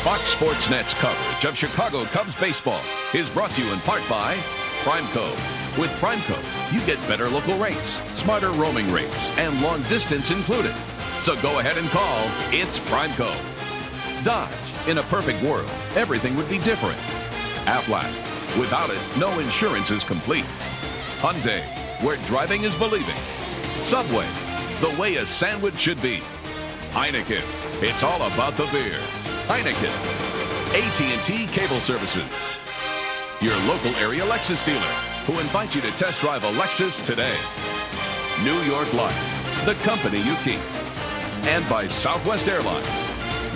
Fox Sports Net's coverage of Chicago Cubs baseball is brought to you in part by Primeco. With Primeco, you get better local rates, smarter roaming rates, and long distance included. So go ahead and call. It's Primeco. Dodge. In a perfect world, everything would be different. Aflac. Without it, no insurance is complete. Hyundai. Where driving is believing. Subway. The way a sandwich should be. Heineken. It's all about the beer. Heineken. AT&T Cable Services. Your local area Lexus dealer, who invites you to test drive a Lexus today. New York Life, the company you keep. And by Southwest Airlines.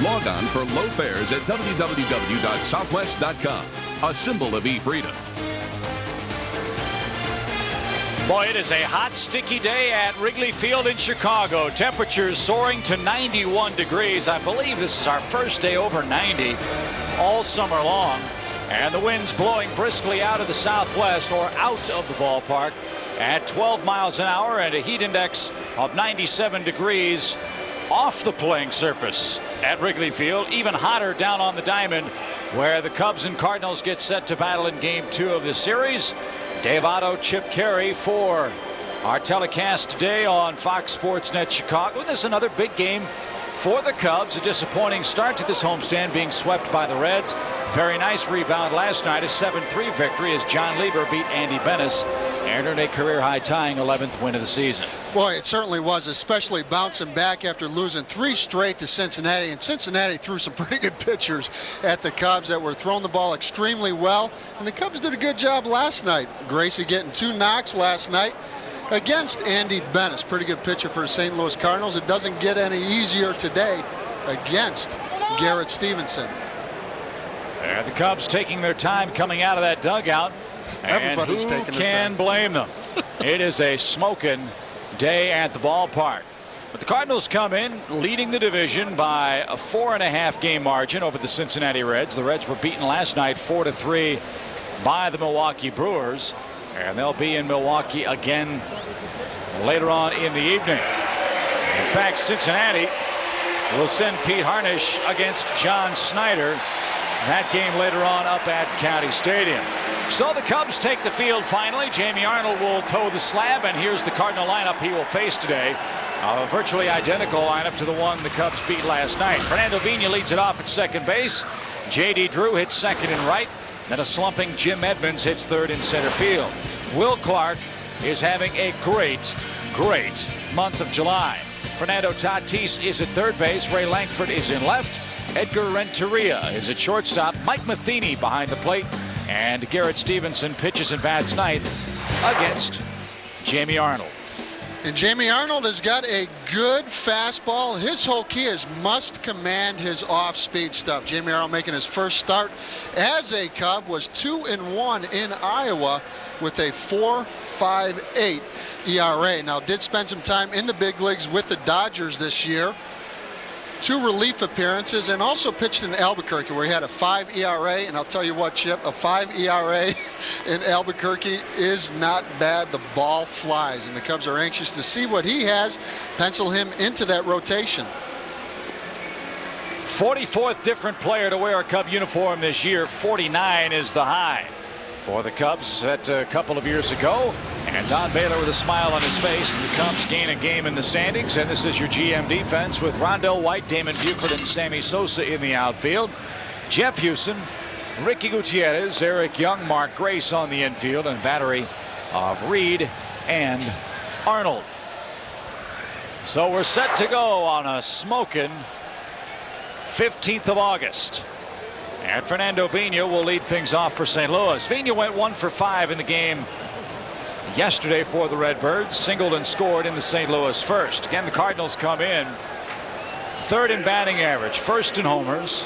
Log on for low fares at www.southwest.com, a symbol of e-freedom. Boy, it is a hot, sticky day at Wrigley Field in Chicago. Temperatures soaring to 91 degrees. I believe this is our first day over 90 all summer long. And the wind's blowing briskly out of the southwest or out of the ballpark at 12 miles an hour and a heat index of 97 degrees off the playing surface at Wrigley Field. Even hotter down on the diamond where the Cubs and Cardinals get set to battle in Game 2 of the series. Dave Otto, Chip Carey for our telecast today on Fox Sports Net Chicago. This is another big game for the Cubs. A disappointing start to this homestand, being swept by the Reds. Very nice rebound last night. A 7-3 victory as John Lieber beat Andy Bennis and earned a career-high tying 11th win of the season. Boy, it certainly was, especially bouncing back after losing 3 straight to Cincinnati. And Cincinnati threw some pretty good pitchers at the Cubs that were throwing the ball extremely well. And the Cubs did a good job last night. Gracie getting 2 knocks last night against Andy Bennis. Pretty good pitcher for the St. Louis Cardinals. It doesn't get any easier today against Garrett Stevenson. And the Cubs taking their time coming out of that dugout. Everybody's and taking who their time. can blame them? It is a smoking day at the ballpark. But the Cardinals come in leading the division by a 4.5 game margin over the Cincinnati Reds. The Reds were beaten last night 4-3 by the Milwaukee Brewers. And they'll be in Milwaukee again later on in the evening. In fact, Cincinnati will send Pete Harnisch against John Snyder. That game later on up at County Stadium. So the Cubs take the field finally. Jamie Arnold will toe the slab, and here's the Cardinal lineup he will face today. A virtually identical lineup to the one the Cubs beat last night. Fernando Vina leads it off at second base. J.D. Drew hits second and right. Then a slumping Jim Edmonds hits third in center field. Will Clark is having a great month of July. Fernando Tatis is at third base. Ray Lankford is in left. Edgar Renteria is at shortstop. Mike Matheny behind the plate. And Garrett Stevenson pitches and bats ninth against Jamie Arnold. And Jamie Arnold has got a good fastball. His whole key is must command his off-speed stuff. Jamie Arnold making his first start as a Cub was 2-1 in Iowa with a 4.58 ERA. Now did spend some time in the big leagues with the Dodgers this year. 2 relief appearances and also pitched in Albuquerque where he had a 5 ERA. And I'll tell you what, Chip, a 5 ERA in Albuquerque is not bad. The ball flies, and the Cubs are anxious to see what he has. Pencil him into that rotation. 44th different player to wear a Cub uniform this year. 49 is the high for the Cubs set a couple of years ago. And Don Baylor with a smile on his face. The Cubs gain a game in the standings. And this is your GM defense with Rondell White, Damon Buford, and Sammy Sosa in the outfield. Jeff Houston, Ricky Gutierrez, Eric Young, Mark Grace on the infield, and battery of Reed and Arnold. So we're set to go on a smoking 15th of August. And Fernando Vina will lead things off for St. Louis. Vina went 1 for 5 in the game yesterday for the Redbirds. Singled and scored in the St. Louis first. Again, the Cardinals come in 3rd in batting average, 1st in homers,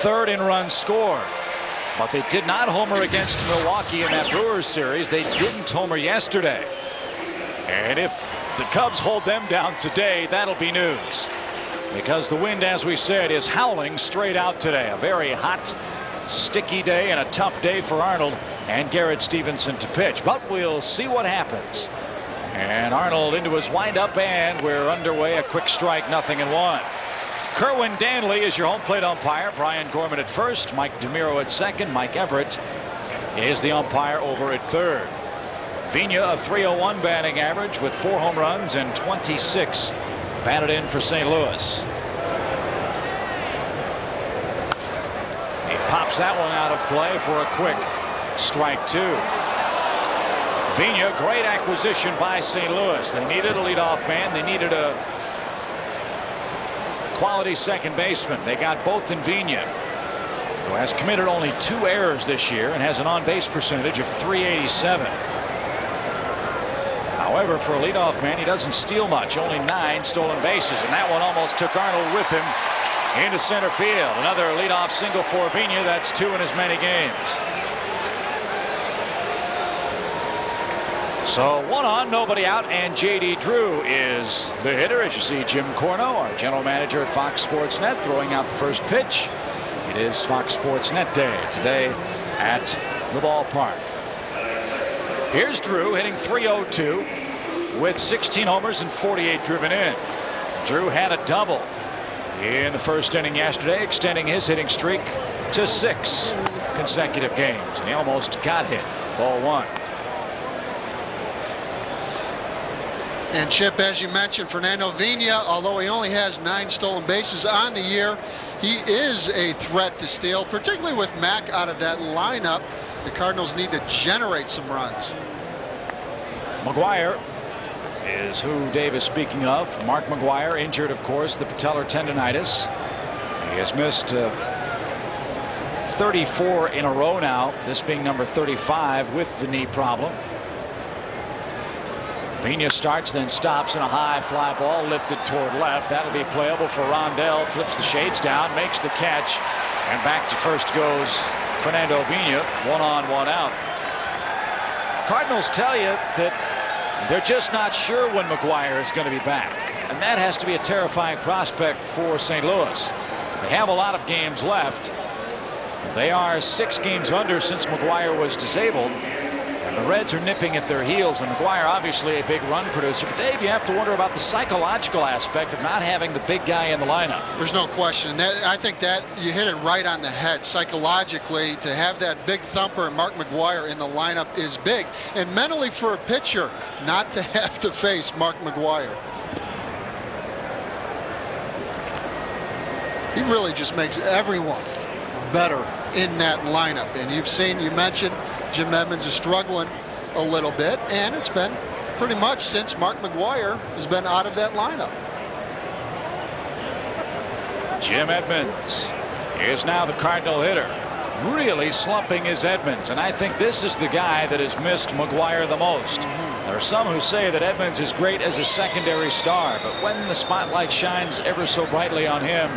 3rd in runs scored. But they did not homer against Milwaukee in that Brewers series. They didn't homer yesterday. And if the Cubs hold them down today, that'll be news. Because the wind, as we said, is howling straight out today. A very hot, sticky day and a tough day for Arnold and Garrett Stevenson to pitch. But we'll see what happens. And Arnold into his windup, and we're underway. A quick strike, 0-1. Kerwin Danley is your home plate umpire. Brian Gorman at first, Mike DeMiro at second, Mike Everett is the umpire over at third. Vigna, a .301 batting average with 4 home runs and 26 batted in for St. Louis. He pops that one out of play for a quick strike 2. Vigna, great acquisition by St. Louis. They needed a leadoff man. They needed a quality second baseman. They got both in Vigna, who has committed only 2 errors this year and has an on-base percentage of .387. However, for a leadoff man, he doesn't steal much. Only 9 stolen bases, and that one almost took Arnold with him into center field. Another leadoff single for Vigna. That's 2 in as many games. So 1 on, nobody out, and J.D. Drew is the hitter. As you see, Jim Corno, our general manager at Fox Sports Net, throwing out the first pitch. It is Fox Sports Net Day today at the ballpark. Here's Drew hitting .302 with 16 homers and 48 driven in. Drew had a double in the first inning yesterday, extending his hitting streak to 6 consecutive games. And he almost got hit. Ball 1. And Chip, as you mentioned, Fernando Vigna, although he only has 9 stolen bases on the year, he is a threat to steal, particularly with Mack out of that lineup. The Cardinals need to generate some runs. McGuire is who Dave is speaking of. Mark McGuire, injured, of course, the patellar tendonitis. He has missed 34 in a row now, this being number 35 with the knee problem. Vigna starts, then stops, and a high fly ball lifted toward left. That'll be playable for Rondell. Flips the shades down, makes the catch, and back to first goes Fernando Vigna. 1 on, 1 out. Cardinals tell you that they're just not sure when McGuire is going to be back, and that has to be a terrifying prospect for St. Louis. They have a lot of games left. They are 6 games under since McGuire was disabled. The Reds are nipping at their heels, and McGuire obviously a big run producer. But Dave, you have to wonder about the psychological aspect of not having the big guy in the lineup. There's no question. I think that you hit it right on the head. Psychologically, to have that big thumper and Mark McGuire in the lineup is big. And mentally for a pitcher, not to have to face Mark McGuire. He really just makes everyone better in that lineup. And you mentioned Jim Edmonds is struggling a little bit, and it's been pretty much since Mark McGuire has been out of that lineup. Jim Edmonds is now the Cardinal hitter. Really slumping is Edmonds, and I think this is the guy that has missed McGuire the most. There are some who say that Edmonds is great as a secondary star, but when the spotlight shines ever so brightly on him,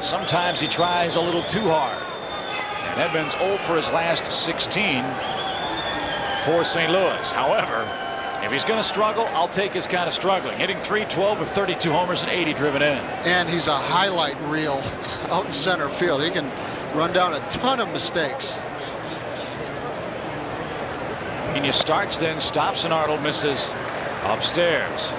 sometimes he tries a little too hard. And Edmonds 0 for his last 16 for St. Louis. However, if he's going to struggle, I'll take his kind of struggling. Hitting .312 with 32 homers and 80 driven in. And he's a highlight reel out in center field. He can run down a ton of mistakes. Vigna starts, then stops, and Arnold misses upstairs.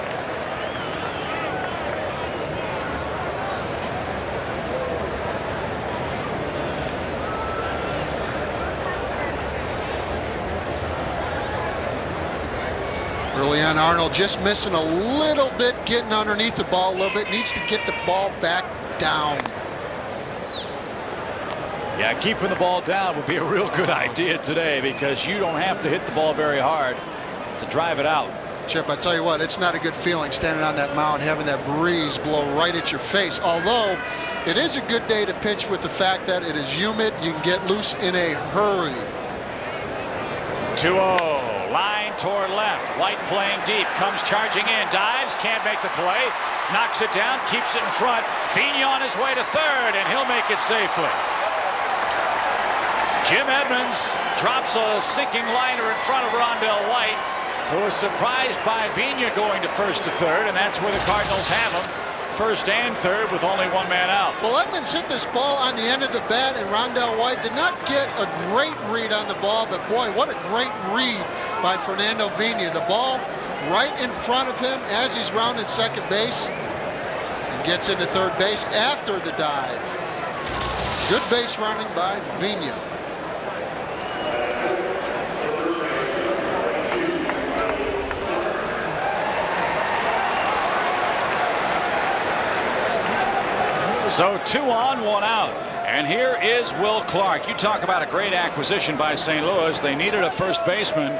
Early on, Arnold just missing a little bit, getting underneath the ball a little bit. Needs to get the ball back down. Yeah, keeping the ball down would be a real good idea today, because you don't have to hit the ball very hard to drive it out. Chip, I tell you what, it's not a good feeling standing on that mound, having that breeze blow right at your face. Although it is a good day to pitch with the fact that it is humid. You can get loose in a hurry. 2-0. Line toward left. White playing deep. Comes charging in. Dives. Can't make the play. Knocks it down. Keeps it in front. Vigna on his way to third, and he'll make it safely. Jim Edmonds drops a sinking liner in front of Rondell White, who was surprised by Vigna going to first to third, and that's where the Cardinals have him. First and third with only 1 man out. Well, Edmonds hit this ball on the end of the bat, and Rondell White did not get a great read on the ball, but boy, what a great read by Fernando Vigna. The ball right in front of him as he's rounding second base. And Gets into third base after the dive. Good base running by Vigna. So 2 on, 1 out. And here is Will Clark. You talk about a great acquisition by St. Louis. They needed a first baseman,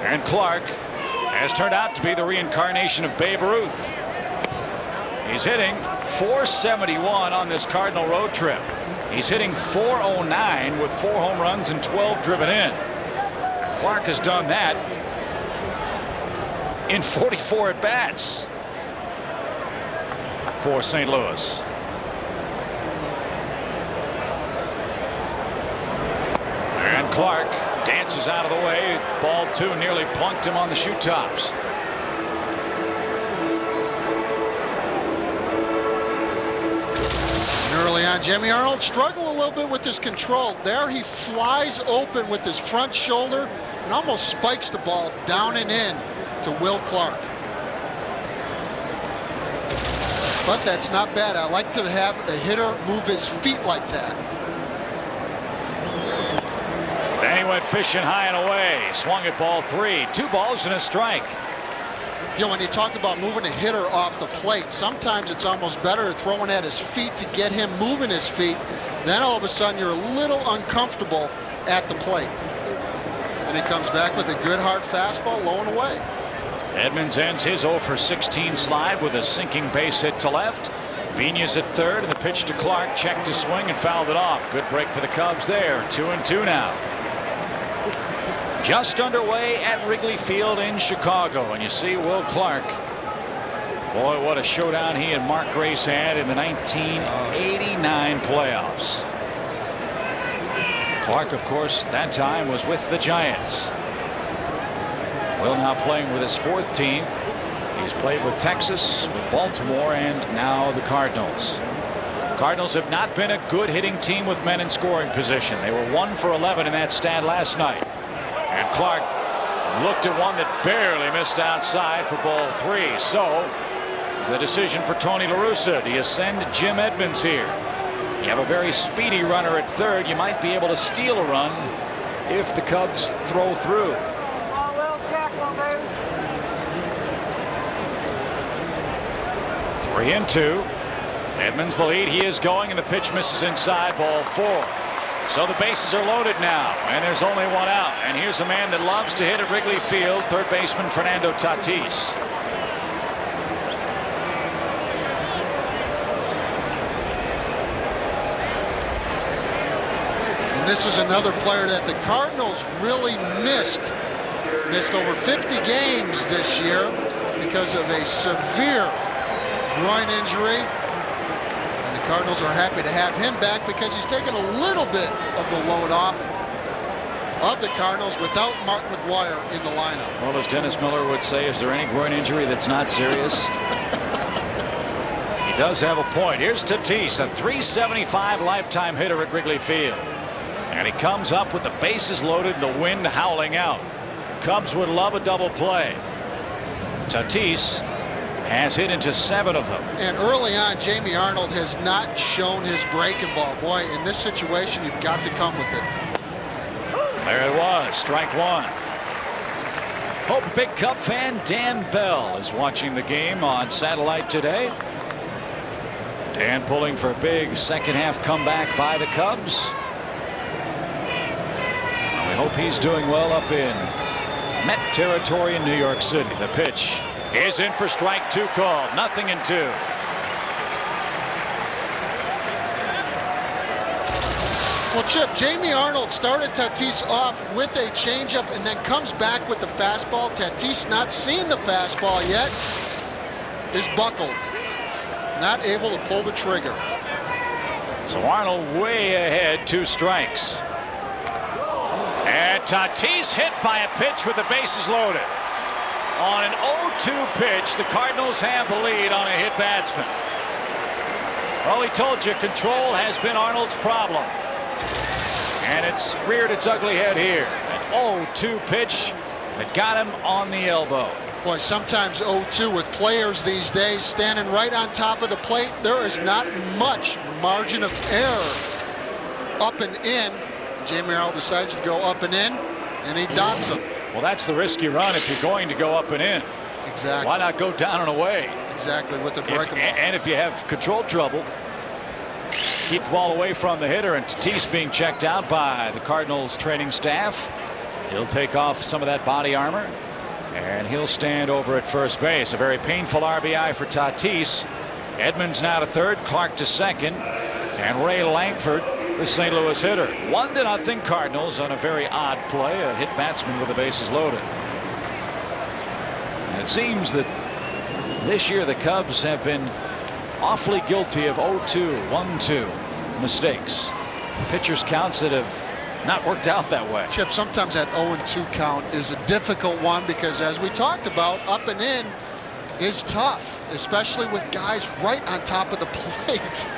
and Clark has turned out to be the reincarnation of Babe Ruth. He's hitting .471 on this Cardinal road trip. He's hitting .409 with 4 home runs and 12 driven in. Clark has done that in 44 at bats for St. Louis. And Clark dances out of the way. Ball 2 nearly plunked him on the shoe tops. Early on, Jimmy Arnold struggled a little bit with his control. There he flies open with his front shoulder and almost spikes the ball down and in to Will Clark. But that's not bad. I like to have a hitter move his feet like that. Then he went fishing high and away. Swung at ball 3. 2 balls and a strike. You know, when you talk about moving a hitter off the plate, sometimes it's almost better throwing at his feet to get him moving his feet. Then all of a sudden you're a little uncomfortable at the plate. And he comes back with a good hard fastball, low and away. Edmonds ends his 0 for 16 slide with a sinking base hit to left. Vigna's at third, and the pitch to Clark checked his swing and fouled it off. Good break for the Cubs there. 2-2 now. Just underway at Wrigley Field in Chicago, and you see Will Clark. Boy, what a showdown he and Mark Grace had in the 1989 playoffs. Clark, of course, that time was with the Giants. Will now playing with his 4th team. He's played with Texas, with Baltimore, and now the Cardinals. Cardinals have not been a good hitting team with men in scoring position. They were 1 for 11 in that stat last night. And Clark looked at one that barely missed outside for ball 3. So the decision for Tony La Russa. Do you send Jim Edmonds here? You have a very speedy runner at third. You might be able to steal a run if the Cubs throw through. 3-2. Edmonds the lead. He is going, and the pitch misses inside, ball 4. So the bases are loaded now, and there's only 1 out. And here's a man that loves to hit at Wrigley Field, third baseman Fernando Tatis. And this is another player that the Cardinals really missed over 50 games this year because of a severe groin injury. Cardinals are happy to have him back because he's taken a little bit of the load off of the Cardinals without Mark McGwire in the lineup. Well, as Dennis Miller would say, is there any groin injury that's not serious? He does have a point. Here's Tatis, a .375 lifetime hitter at Wrigley Field. And he comes up with the bases loaded and the wind howling out. Cubs would love a double play. Tatis has hit into 7 of them. And early on, Jamie Arnold has not shown his breaking ball. Boy, in this situation, you've got to come with it. There it was, strike 1. Hope big Cub fan Dan Bell is watching the game on satellite today. Dan pulling for a big second half comeback by the Cubs. And we hope he's doing well up in Met territory in New York City. The pitch is in for strike 2 called. 0-2. Well, Chip, Jamie Arnold started Tatis off with a changeup and then comes back with the fastball. Tatis, not seeing the fastball yet, is buckled. Not able to pull the trigger. So Arnold way ahead, 2 strikes. And Tatis hit by a pitch with the bases loaded. On an 0-2 pitch, the Cardinals have the lead on a hit batsman. Well, we told you control has been Arnold's problem. And it's reared its ugly head here. An 0-2 pitch that got him on the elbow. Boy, sometimes 0-2 with players these days standing right on top of the plate. There is not much margin of error up and in. Jamie Merrill decides to go up and in, and he dots him. Well, that's the risk you run if you're going to go up and in. Exactly. Why not go down and away? Exactly, with the breakable. And if you have control trouble, keep the ball away from the hitter. And Tatis being checked out by the Cardinals training staff. He'll take off some of that body armor, and he'll stand over at first base. A very painful RBI for Tatis. Edmonds now to third, Clark to second, and Ray Langford, the St. Louis hitter. 1-0 Cardinals on a very odd play, a hit batsman with the bases loaded. And it seems that this year the Cubs have been awfully guilty of 0-2, 1-2 mistakes. Pitchers counts that have not worked out that way. Chip, sometimes that 0-2 count is a difficult one because, as we talked about, up and in is tough, especially with guys right on top of the plate.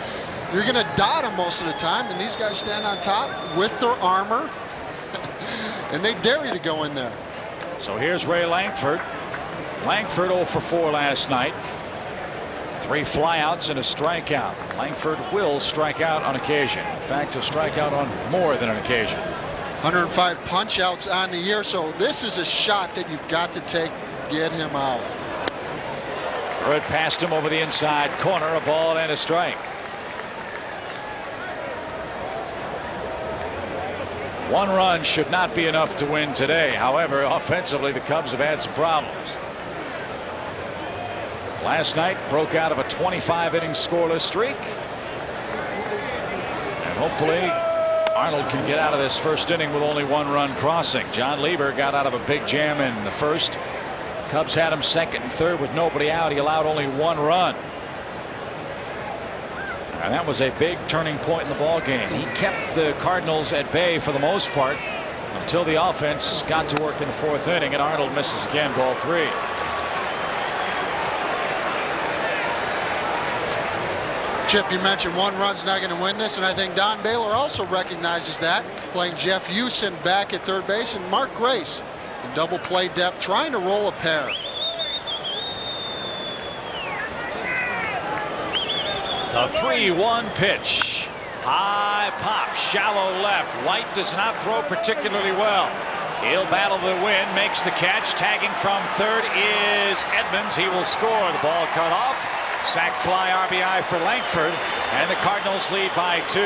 You're going to dot them most of the time, and these guys stand on top with their armor, and they dare you to go in there. So here's Ray Langford. Langford 0 for 4 last night. 3 flyouts and a strikeout. Langford will strike out on occasion. In fact, he'll strike out on more than an occasion. 105 punch outs on the year, so this is a shot that you've got to take. Get him out. Threw it past him over the inside corner, a ball and a strike. 1 run should not be enough to win today. However, offensively, the Cubs have had some problems. Last night broke out of a 25-inning scoreless streak. And hopefully Arnold can get out of this first inning with only 1 run crossing. John Lieber got out of a big jam in the first. Cubs had him second and third with nobody out. He allowed only 1 run. And that was a big turning point in the ball game. He kept the Cardinals at bay for the most part until the offense got to work in the 4th inning, and Arnold misses again, ball 3. Chip, you mentioned 1 run's not going to win this, and I think Don Baylor also recognizes that, playing Jeff Houston back at third base and Mark Grace in double play depth, trying to roll a pair. The 3-1 pitch. High pop, shallow left. White does not throw particularly well. He'll battle the wind, makes the catch. Tagging from third is Edmonds. He will score. The ball cut off. Sac fly RBI for Langford, and the Cardinals lead by 2.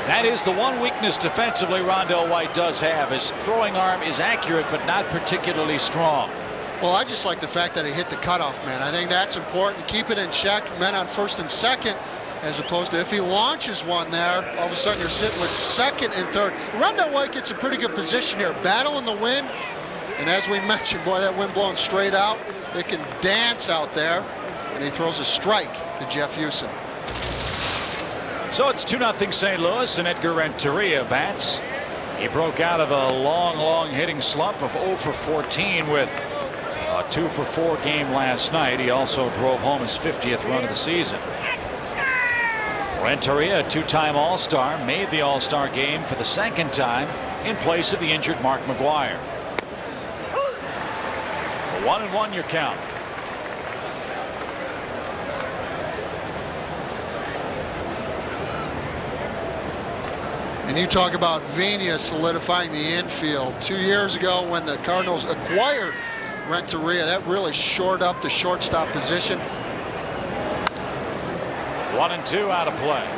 That is the one weakness defensively Rondell White does have. His throwing arm is accurate but not particularly strong. Well, I just like the fact that he hit the cutoff man. I think that's important. Keep it in check, men on first and second, as opposed to if he launches one there, all of a sudden you're sitting with second and third. Rondell White gets a pretty good position here, battling the wind, and as we mentioned, boy, that wind blowing straight out. It can dance out there, and he throws a strike to Jeff Houston. So it's 2-0 St. Louis, and Edgar Renteria bats. He broke out of a long hitting slump of 0 for 14 with a 2 for 4 game last night. He also drove home his 50th run of the season. Renteria, a 2-time All-Star, made the All-Star game for the 2nd time in place of the injured Mark McGwire. 1-1 your count. And you talk about Vina solidifying the infield. 2 years ago when the Cardinals acquired Renteria, that really shored up the shortstop position. 1-2 out of play.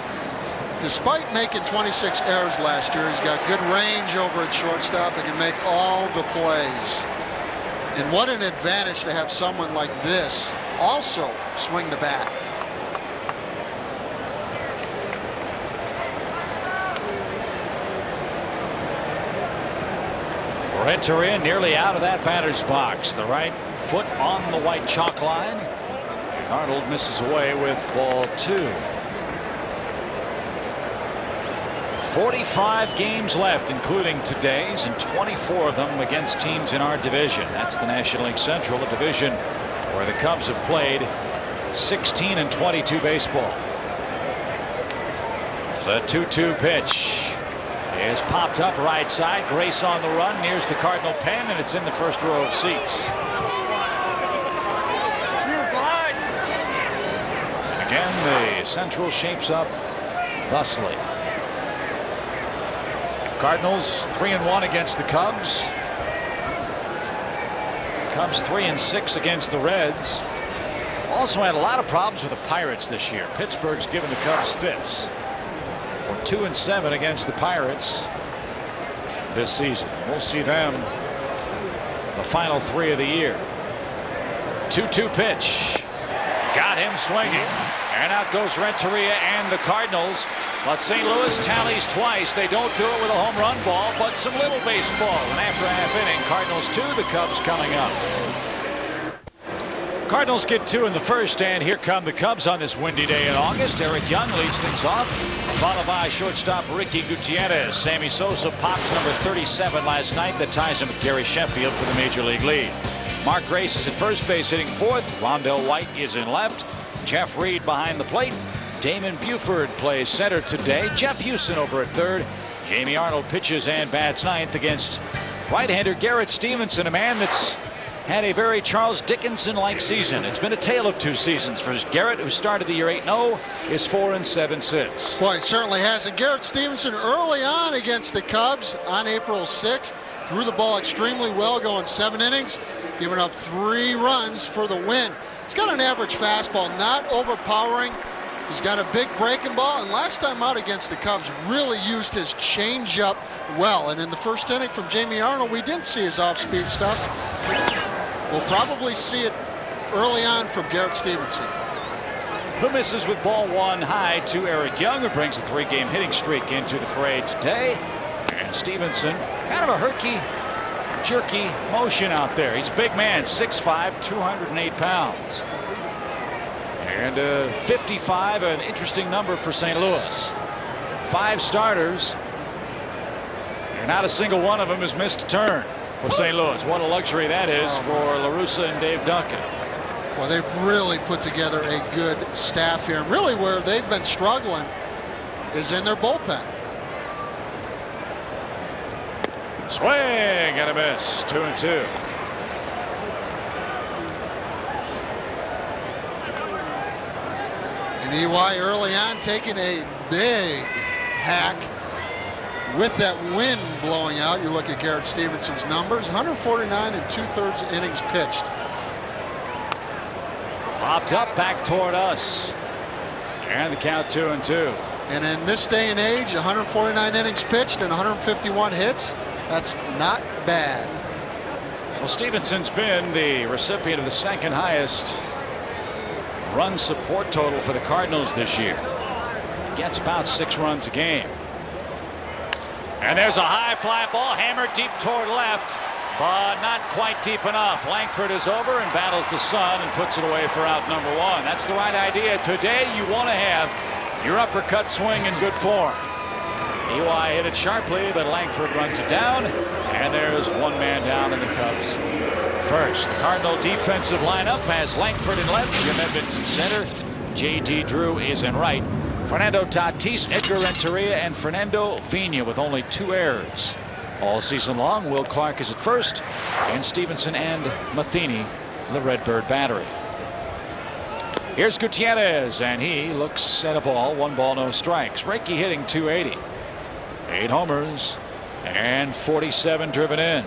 Despite making 26 errors last year, he's got good range over at shortstop and can make all the plays. And what an advantage to have someone like this also swing the bat. Renteria nearly out of that batter's box. The right foot on the white chalk line. Arnold misses away with ball 2. 45 games left, including today's, and 24 of them against teams in our division. That's the National League Central, a division where the Cubs have played 16-22 baseball. The 2-2 pitch. is popped up right side. Grace on the run, nears the Cardinal pen, and it's in the first row of seats. Again, the Central shapes up thusly. Cardinals 3-1 against the Cubs. Cubs 3-6 against the Reds. Also had a lot of problems with the Pirates this year. Pittsburgh's given the Cubs fits. We're 2-7 against the Pirates this season. We'll see them the final 3 of the year. 2-2 pitch. Got him swinging. And out goes Renteria and the Cardinals. But St. Louis tallies twice. They don't do it with a home run ball, but some little baseball. And after a half inning, Cardinals 2, the Cubs coming up. Cardinals get 2 in the first, and here come the Cubs on this windy day in August. Eric Young leads things off, followed by shortstop Ricky Gutierrez. Sammy Sosa popped number 37 last night. That ties him with Gary Sheffield for the major league lead. Mark Grace is at first base hitting fourth. Rondell White is in left. Jeff Reed behind the plate. Damon Buford plays center today. Jeff Houston over at third. Jamie Arnold pitches and bats ninth against right-hander Garrett Stevenson, a man that's had a very Charles Dickinson-like season. It's been a tale of 2 seasons for Garrett, who started the year 8-0, is 4-7 since. Well, it certainly has. And Garrett Stevenson early on against the Cubs on April 6th threw the ball extremely well, going 7 innings, giving up 3 runs for the win. He's got an average fastball, not overpowering. He's got a big breaking ball, and last time out against the Cubs really used his changeup well. And in the first inning from Jamie Arnold, we didn't see his off-speed stuff. We'll probably see it early on from Garrett Stevenson. The misses with ball 1 high to Eric Young, who brings a 3-game hitting streak into the fray today. And Stevenson, kind of a herky, jerky motion out there. He's a big man, 6'5", 208 pounds. And 55, an interesting number for St. Louis. 5 starters, and not a single one of them has missed a turn for St. Louis. What a luxury that is for La Russa and Dave Duncan. Well, they've really put together a good staff here. And really where they've been struggling is in their bullpen. Swing and a miss, 2-2. And EY early on taking a big hack with that wind blowing out. You look at Garrett Stevenson's numbers, 149 2/3 innings pitched. Popped up back toward us. And the count 2-2. And in this day and age, 149 innings pitched and 151 hits, that's not bad. Well, Stevenson's been the recipient of the 2nd highest run support total for the Cardinals this year. Gets about 6 runs a game. And there's a high fly ball hammered deep toward left, but not quite deep enough. Langford is over and battles the sun and puts it away for out number 1. That's the right idea. Today you want to have your uppercut swing in good form. EY hit it sharply, but Langford runs it down, and there's 1 man down in the Cubs first. The Cardinal defensive lineup has Langford in left, Jim Edmonds in center, J.D. Drew is in right, Fernando Tatis, Edgar Renteria, and Fernando Vina with only 2 errors. All season long, Will Clark is at first, and Stevenson and Matheny, the Redbird battery. Here's Gutierrez, and he looks at a ball, 1 ball, no strikes. Reiki hitting 280. 8 homers and 47 driven in.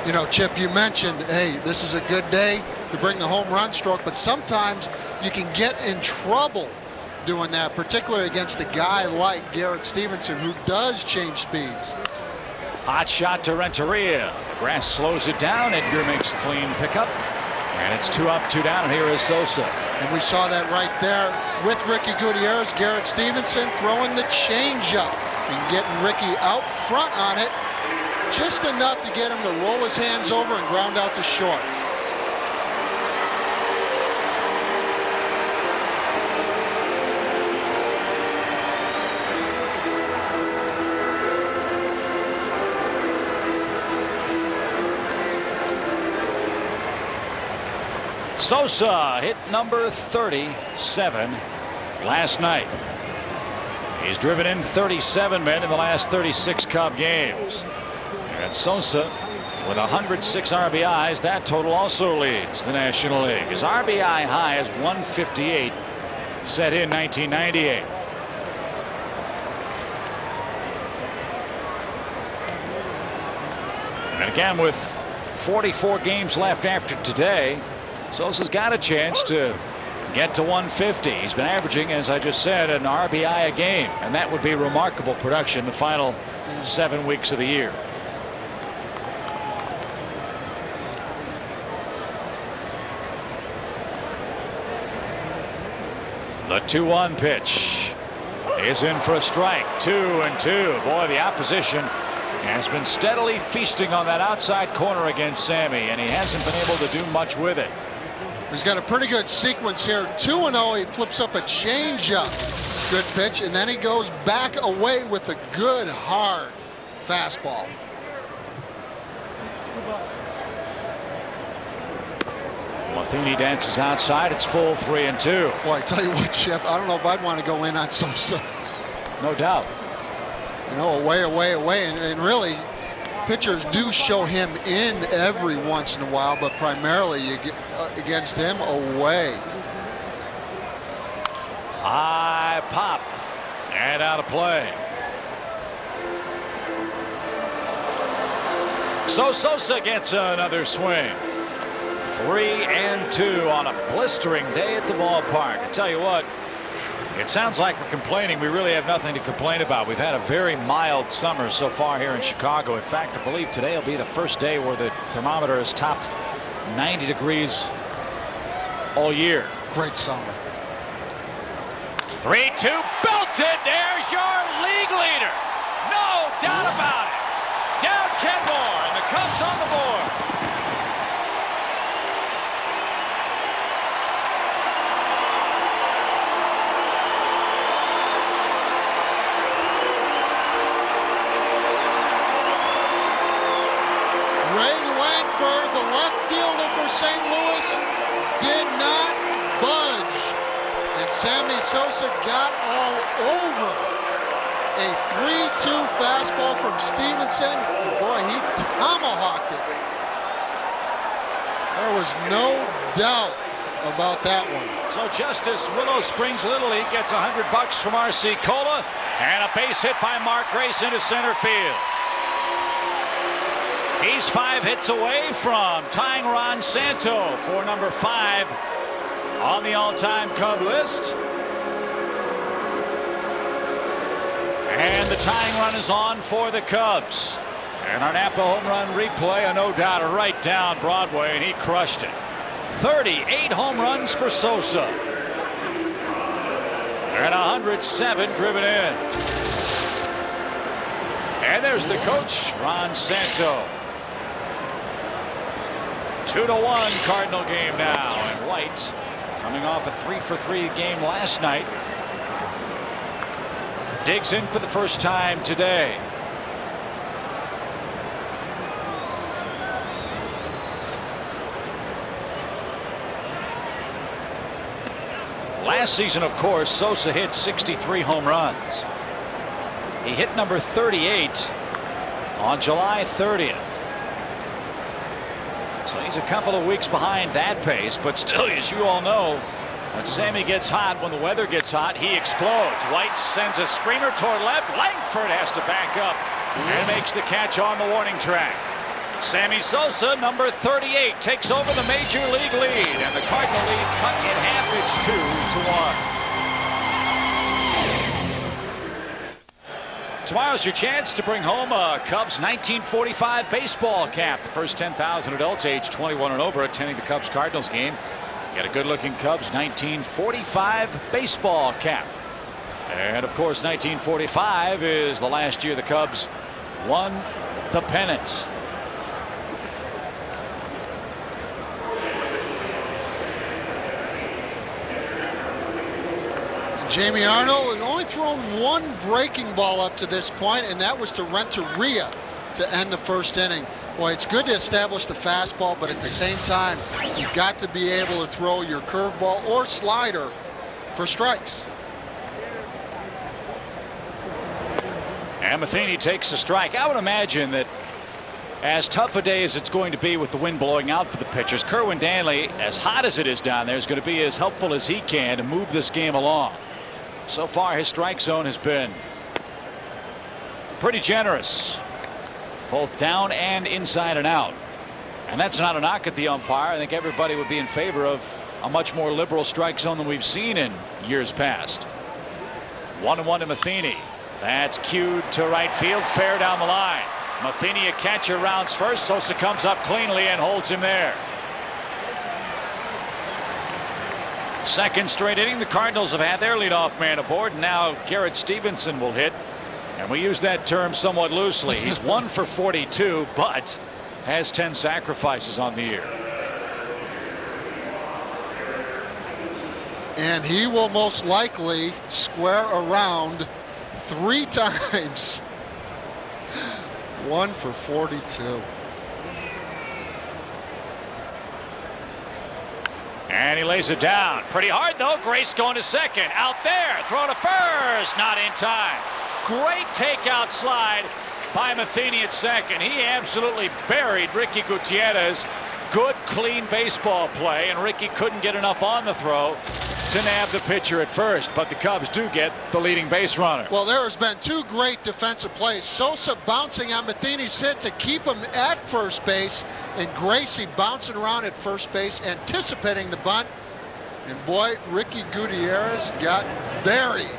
You know, Chip, you mentioned, hey, this is a good day to bring the home run stroke, but sometimes you can get in trouble doing that, particularly against a guy like Garrett Stevenson, who does change speeds. Hot shot to Renteria. Grass slows it down. Edgar makes a clean pickup. And it's 2 up, 2 down, and here is Sosa. And we saw that right there with Ricky Gutierrez. Garrett Stevenson throwing the changeup and getting Ricky out front on it, just enough to get him to roll his hands over and ground out to short. Sosa hit number 37 last night. He's driven in 37 men in the last 36 Cub games. And Sosa with 106 RBIs. That total also leads the National League. His RBI high is 158, set in 1998. And again, with 44 games left after today, Sosa's got a chance to get to 150. He's been averaging, as I just said, an RBI a game, and that would be remarkable production the final 7 weeks of the year. The 2-1 pitch is in for a strike. 2-2. Boy, the opposition has been steadily feasting on that outside corner against Sammy, and he hasn't been able to do much with it. He's got a pretty good sequence here. 2-0. He flips up a changeup. Good pitch, and then he goes back away with a good hard fastball. Matheny dances outside. It's full 3-2. Boy, I tell you what, Chip, I don't know if I'd want to go in on Sosa. No doubt. You know, away, and really, pitchers do show him in every once in a while, but primarily you get against him away. High pop and out of play. So Sosa gets another swing. 3-2 on a blistering day at the ballpark. I tell you what, it sounds like we're complaining. We really have nothing to complain about. We've had a very mild summer so far here in Chicago. In fact, I believe today will be the first day where the thermometer has topped 90 degrees all year. Great summer. 3-2 belted. There's your league leader. No doubt about it. Down Kenmore, and the Cubs on the board. The left fielder for St. Louis did not budge, and Sammy Sosa got all over a 3-2 fastball from Stevenson, and boy, he tomahawked it. There was no doubt about that one. So Justice Willow Springs Little League gets $100 from R.C. Cola, and a base hit by Mark Grace into center field. He's 5 hits away from tying Ron Santo for number 5 on the all-time Cub list. And the tying run is on for the Cubs. And our Napa home run replay, no doubt, right down Broadway, and he crushed it. 38 home runs for Sosa. And 107 driven in. And there's the coach, Ron Santo. 2-1 Cardinal game now, and White coming off a 3-for-3 game last night digs in for the first time today. Last season, of course, Sosa hit 63 home runs. He hit number 38 on July 30th. So he's a couple of weeks behind that pace, but still, as you all know, when Sammy gets hot, when the weather gets hot, he explodes. White sends a screamer toward left. Langford has to back up and makes the catch on the warning track. Sammy Sosa, number 38, takes over the major league lead, and the Cardinal lead cut in half. It's 2-1. Tomorrow's your chance to bring home a Cubs 1945 baseball cap. The first 10,000 adults age 21 and over attending the Cubs Cardinals game get a good-looking Cubs 1945 baseball cap. And of course, 1945 is the last year the Cubs won the pennant. Jamie Arnold has only thrown one breaking ball up to this point, and that was to Renteria to end the first inning. Boy, it's good to establish the fastball, but at the same time, you've got to be able to throw your curveball or slider for strikes. And Matheny takes a strike. I would imagine that as tough a day as it's going to be with the wind blowing out for the pitchers, Kerwin Danley, as hot as it is down there, is going to be as helpful as he can to move this game along. So far, his strike zone has been pretty generous, both down and inside and out. And that's not a knock at the umpire. I think everybody would be in favor of a much more liberal strike zone than we've seen in years past. 1-1 to Matheny. That's cued to right field, fair down the line. Matheny, a catcher, rounds first. Sosa comes up cleanly and holds him there. Second straight inning, the Cardinals have had their leadoff man aboard, and now Garrett Stevenson will hit. And we use that term somewhat loosely. He's 1 for 42, but has 10 sacrifices on the year. And he will most likely square around 3 times. 1 for 42. And he lays it down. Pretty hard, though. Grace going to second. Out there. Throw to first. Not in time. Great takeout slide by Matheny at second. He absolutely buried Ricky Gutierrez. Good, clean baseball play. And Ricky couldn't get enough on the throw to nab the pitcher at first, but the Cubs do get the leading base runner. Well, there has been 2 great defensive plays. Sosa bouncing on Matheny's hit to keep him at first base, and Gracie bouncing around at first base, anticipating the bunt. And boy, Ricky Gutierrez got buried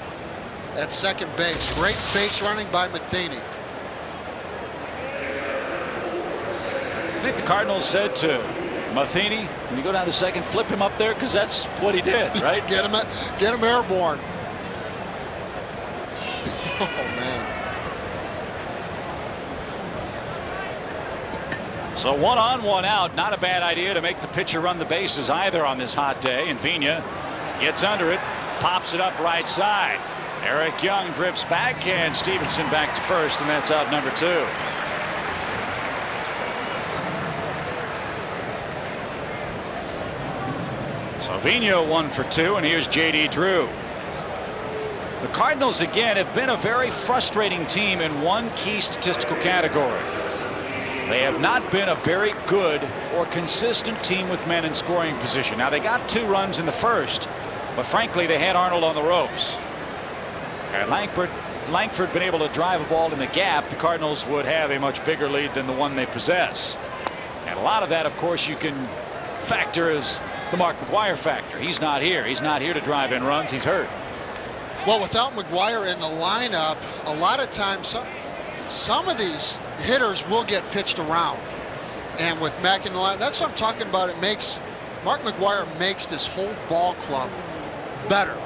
at second base. Great base running by Matheny. I think the Cardinals said to Matheny, when you go down to second, flip him up there, because that's what he did, right? Get him airborne. Oh man. So 1 on, 1 out. Not a bad idea to make the pitcher run the bases either on this hot day. And Vigna gets under it, pops it up right side. Eric Young drifts back, and Stevenson back to first, and that's out number 2. So Vigna 1 for 2, and here's J.D. Drew. The Cardinals again have been a very frustrating team in one key statistical category. They have not been a very good or consistent team with men in scoring position. Now, they got 2 runs in the first, but frankly they had Arnold on the ropes. Had Langford been able to drive a ball in the gap, the Cardinals would have a much bigger lead than the one they possess. And a lot of that, of course, you can factor as the Mark McGwire factor. He's not here. He's not here to drive in runs. He's hurt. Well, without McGwire in the lineup, a lot of times some of these hitters will get pitched around. And with Mack in the line, that's what I'm talking about. It makes Mark McGwire makes this whole ball club better,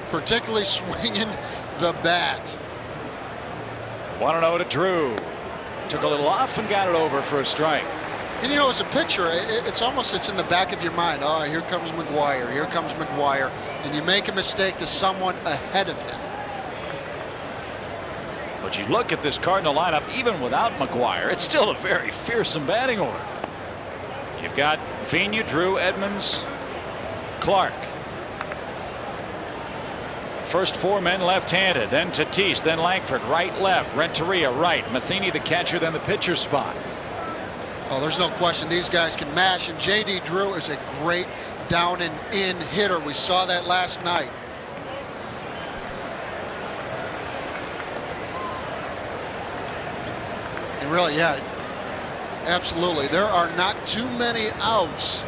particularly swinging the bat. 1-0 to Drew. Took a little off and got it over for a strike. And you know, as a pitcher, it's in the back of your mind. Oh, here comes McGwire. Here comes McGwire. And you make a mistake to someone ahead of him. But you look at this Cardinal lineup, even without McGwire, it's still a very fearsome batting order. You've got Vigna, Drew, Edmonds, Clark. First 4 men left-handed, then Tatis, then Langford, right, left, Renteria, right, Matheny the catcher, then the pitcher spot. Oh, there's no question these guys can mash, and J.D. Drew is a great down and in hitter. We saw that last night. And really, yeah, absolutely. There are not too many outs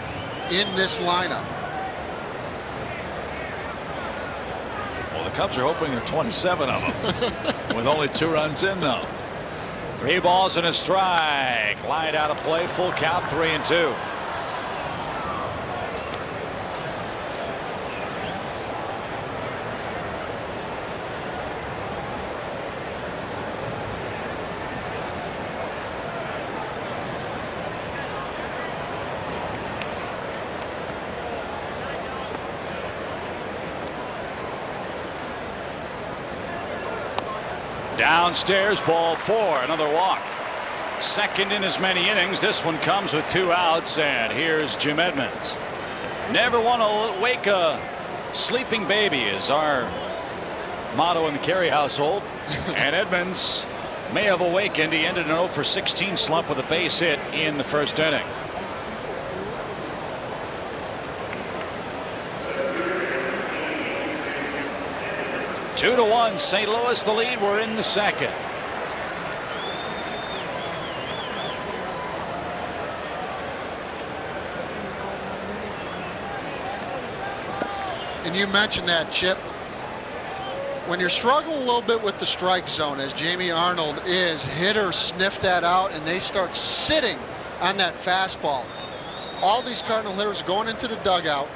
in this lineup. Well, the Cubs are hoping there are 27 of them with only 2 runs in, though. 3 balls and a strike. Lined out of play. Full count. 3-2. Downstairs, ball 4, another walk. Second in as many innings. This one comes with 2 outs, and here's Jim Edmonds. Never want to wake a sleeping baby is our motto in the Carey household. And Edmonds may have awakened. He ended an 0 for 16 slump with a base hit in the first inning. Two to 1, St. Louis the lead. We're in the second. And you mentioned that, Chip. When you're struggling a little bit with the strike zone, as Jamie Arnold is, hitters sniff that out and they start sitting on that fastball. All these Cardinal hitters going into the dugout.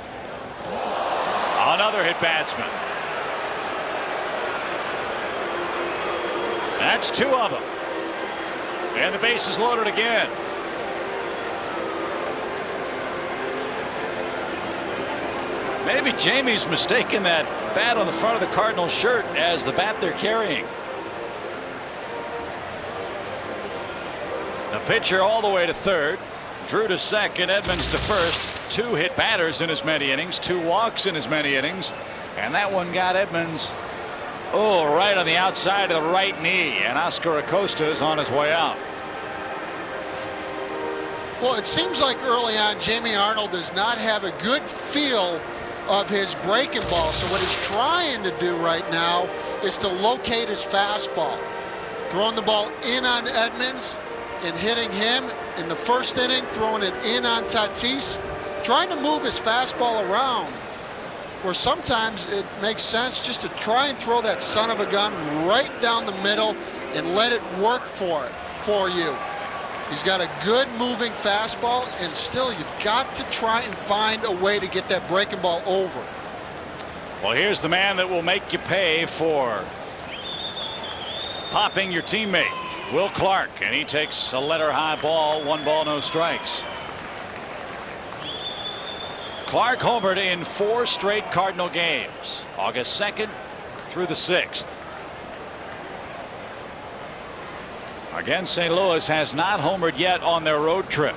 Another hit batsman. That's 2 of them. And the base is loaded again. Maybe Jamie's mistaken that bat on the front of the Cardinals shirt as the bat they're carrying. The pitcher all the way to third. Drew to second. Edmonds to first. 2 hit batters in as many innings. 2 walks in as many innings. And that one got Edmonds, right on the outside of the right knee. And Oscar Acosta is on his way out. Well, it seems like early on Jamie Arnold does not have a good feel of his breaking ball. So what he's trying to do right now is to locate his fastball. Throwing the ball in on Edmonds and hitting him in the first inning, throwing it in on Tatis, trying to move his fastball around, where sometimes it makes sense just to try and throw that son of a gun right down the middle and let it work for you. He's got a good moving fastball, and still you've got to try and find a way to get that breaking ball over. Well, here's the man that will make you pay for popping your teammate, Will Clark, and he takes a letter high ball. 1 ball, no strikes. Clark homered in 4 straight Cardinal games, August 2nd through the 6th. Again, St. Louis has not homered yet on their road trip.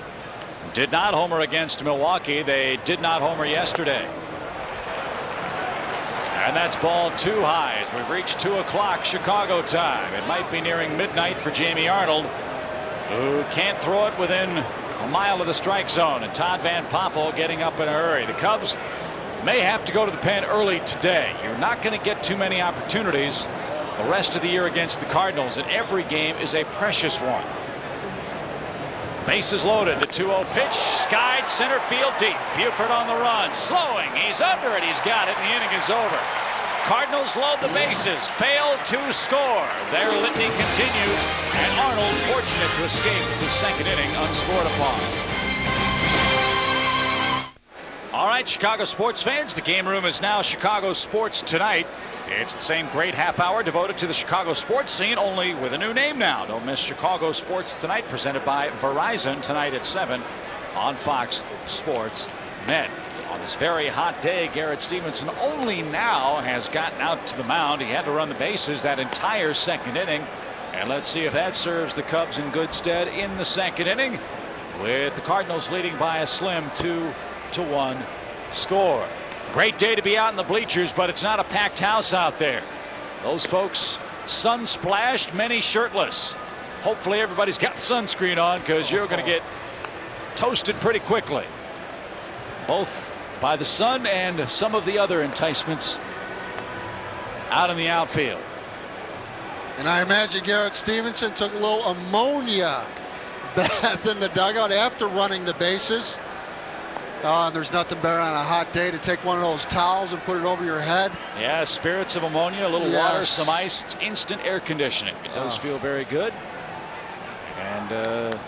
Did not homer against Milwaukee. They did not homer yesterday. And that's ball 2 high as we've reached 2 o'clock Chicago time. It might be nearing midnight for Jamie Arnold, who can't throw it within a mile of the strike zone, and Todd Van Poppel getting up in a hurry. The Cubs may have to go to the pen early today. You're not going to get too many opportunities the rest of the year against the Cardinals, and every game is a precious one. Bases loaded. The 2-0 pitch, skied center field deep. Buford on the run, slowing. He's under it. He's got it. And the inning is over. Cardinals load the bases, fail to score. Their litany continues, and Arnold fortunate to escape the second inning unscored upon. All right, Chicago sports fans, the game room is now Chicago Sports Tonight. It's the same great half hour devoted to the Chicago sports scene, only with a new name now. Don't miss Chicago Sports Tonight, presented by Verizon, tonight at 7 on Fox Sports Net. On this very hot day, Garrett Stevenson only now has gotten out to the mound. He had to run the bases that entire second inning. And let's see if that serves the Cubs in good stead in the second inning, with the Cardinals leading by a slim 2-1 score. Great day to be out in the bleachers, but it's not a packed house out there. Those folks sun splashed, many shirtless. Hopefully everybody's got sunscreen on, because you're going to get toasted pretty quickly, both by the sun and some of the other enticements out in the outfield. And I imagine Garrett Stevenson took a little ammonia bath in the dugout after running the bases. There's nothing better on a hot day to take one of those towels and put it over your head. Yeah, spirits of ammonia, a little water, some ice. It's instant air conditioning. It does feel very good. And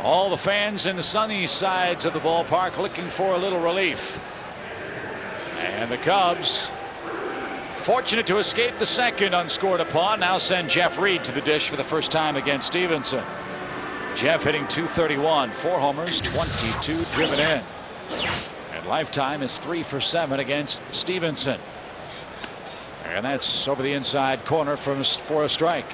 all the fans in the sunny sides of the ballpark looking for a little relief. And the Cubs, fortunate to escape the second unscored upon, now send Jeff Reed to the dish for the first time against Stevenson. Jeff hitting .231, 4 homers, 22 driven in. And lifetime is 3 for 7 against Stevenson. And that's over the inside corner for a strike.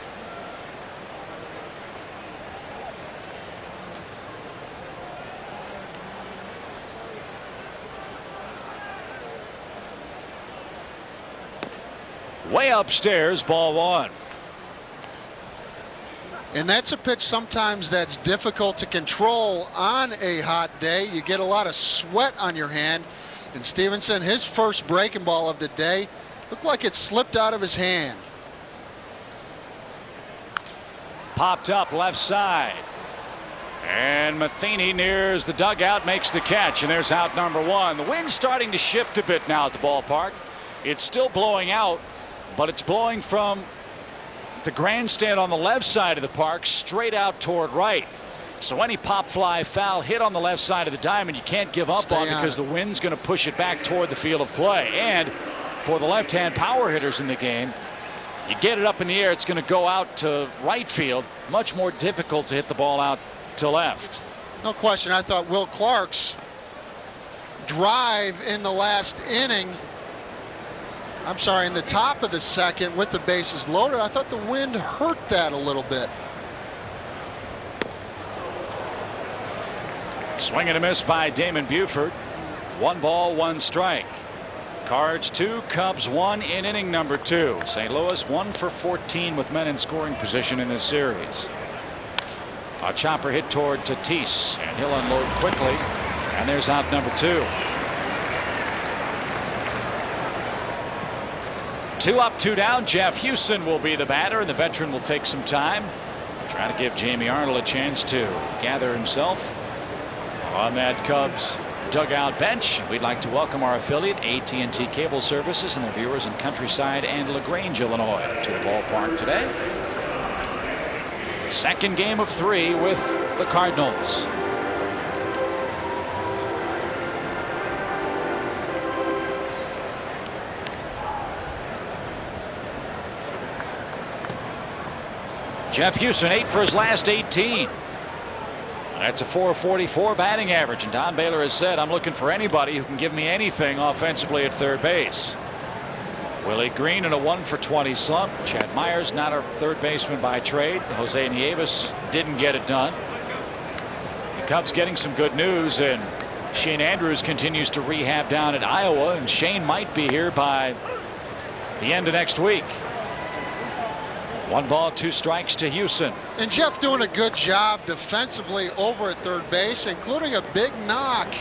Way upstairs, ball one. And that's a pitch sometimes that's difficult to control on a hot day. You get a lot of sweat on your hand. And Stevenson, his first breaking ball of the day, looked like it slipped out of his hand. Popped up left side. And Matheny nears the dugout, makes the catch, and there's out number one. The wind's starting to shift a bit now at the ballpark. It's still blowing out, but it's blowing from the grandstand on the left side of the park straight out toward right. So any pop fly foul hit on the left side of the diamond you can't give up on because the wind's going to push it back toward the field of play. And for the left-hand power hitters in the game, you get it up in the air, it's going to go out to right field. Much more difficult to hit the ball out to left. No question. I thought Will Clark's drive in the last inning, I'm sorry, in the top of the second with the bases loaded, I thought the wind hurt that a little bit. Swing and a miss by Damon Buford. 1 ball, 1 strike. Cards 2, Cubs 1 in inning number 2. St. Louis 1 for 14 with men in scoring position in this series. A chopper hit toward Tatis, and he'll unload quickly, and there's out number 2. 2 up, 2 down. Jeff Houston will be the batter, and the veteran will take some time to try to give Jamie Arnold a chance to gather himself on that Cubs dugout bench. We'd like to welcome our affiliate AT&T Cable Services and their viewers in Countryside and LaGrange, Illinois, to the ballpark today. Second game of 3 with the Cardinals. Jeff Houston 8 for his last 18. That's a .444 batting average, and Don Baylor has said, I'm looking for anybody who can give me anything offensively at third base. Willie Green in a 1 for 20 slump. Chad Myers, not a third baseman by trade. Jose Nieves didn't get it done. The Cubs getting some good news, and Shane Andrews continues to rehab down at Iowa, and Shane might be here by the end of next week. 1 ball, 2 strikes to Houston. And Jeff doing a good job defensively over at third base, including a big knock,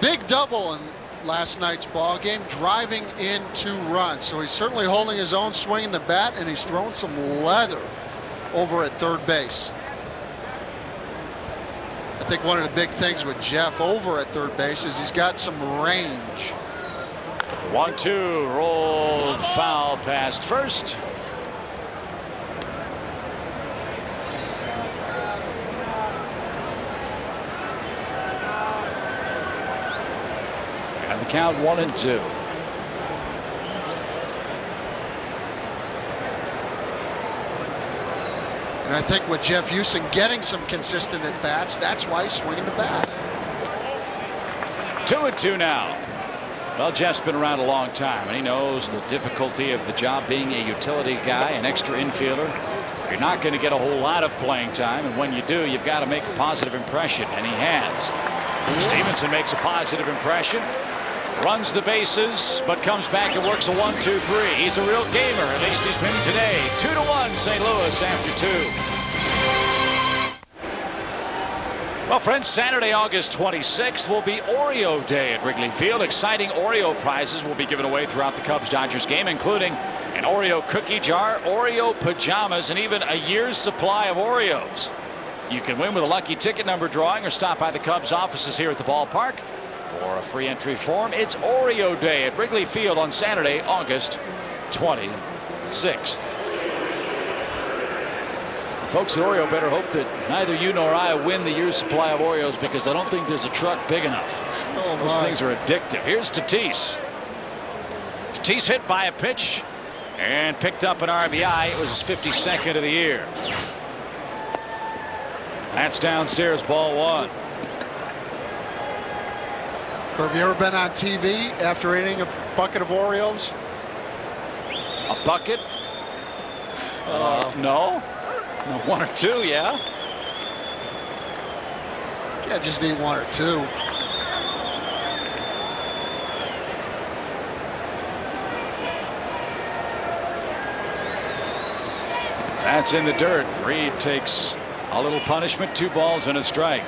big double in last night's ball game, driving in 2 runs. So he's certainly holding his own, swinging the bat, and he's throwing some leather over at third base. I think one of the big things with Jeff over at third base is he's got some range. 1-2, rolled foul past first. And the count 1-2. And I think with Jeff Houston getting some consistent at bats, that's why he's swinging the bat. 2-2 now. Well, Jeff's been around a long time, and he knows the difficulty of the job being a utility guy, an extra infielder. You're not going to get a whole lot of playing time, and when you do, you've got to make a positive impression, and he has. Stevenson makes a positive impression, runs the bases, but comes back and works a 1-2-3. He's a real gamer, at least he's been today. 2-1 St. Louis after 2. Well, friends, Saturday, August 26th will be Oreo Day at Wrigley Field. Exciting Oreo prizes will be given away throughout the Cubs-Dodgers game, including an Oreo cookie jar, Oreo pajamas, and even a year's supply of Oreos. You can win with a lucky ticket number drawing or stop by the Cubs offices here at the ballpark for a free entry form. It's Oreo Day at Wrigley Field on Saturday, August 26th. Folks at Oreo better hope that neither you nor I win the year's supply of Oreos, because I don't think there's a truck big enough. Those things are addictive. Here's Tatis. Tatis hit by a pitch and picked up an RBI. It was his 52nd of the year. That's downstairs, ball 1. Have you ever been on TV after eating a bucket of Oreos? A bucket? No. 1 or 2, yeah. Can't just eat 1 or 2. That's in the dirt. Reed takes a little punishment. 2 balls and a strike.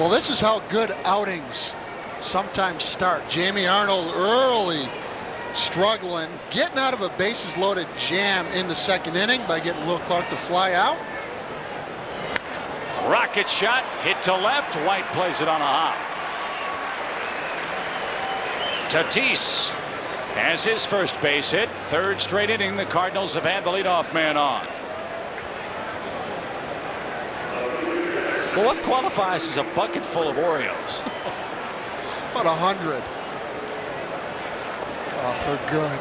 Well, this is how good outings sometimes start. Jamie Arnold early struggling, getting out of a bases loaded jam in the 2nd inning by getting Will Clark to fly out. Rocket shot hit to left. White plays it on a hop. Tatis has his first base hit. 3rd straight inning the Cardinals have had the leadoff man on. Well, what qualifies as a bucket full of Oreos? About 100. Oh, they're good.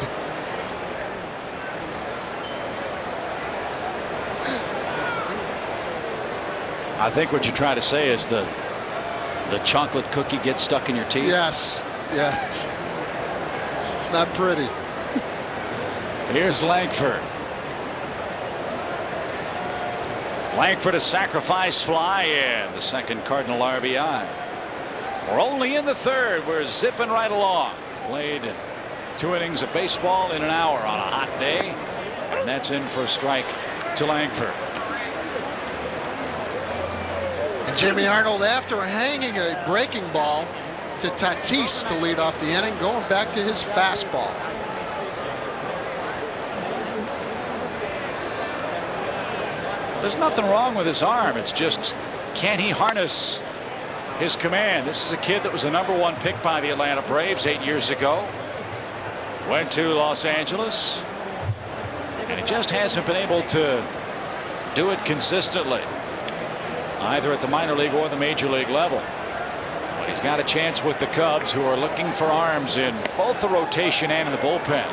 I think what you're trying to say is the chocolate cookie gets stuck in your teeth. Yes, yes. It's not pretty. Here's Langford. Langford a sacrifice fly and the 2nd Cardinal RBI. We're only in the 3rd. We're zipping right along. Played 2 innings of baseball in an hour on a hot day, and that's in for a strike to Langford. And Jamie Arnold, after hanging a breaking ball to Tatis to lead off the inning, going back to his fastball. There's nothing wrong with his arm. It's just, can he harness his command? This is a kid that was the #1 pick by the Atlanta Braves 8 years ago. Went to Los Angeles, and he just hasn't been able to do it consistently, either at the minor league or the major league level. But he's got a chance with the Cubs, who are looking for arms in both the rotation and in the bullpen.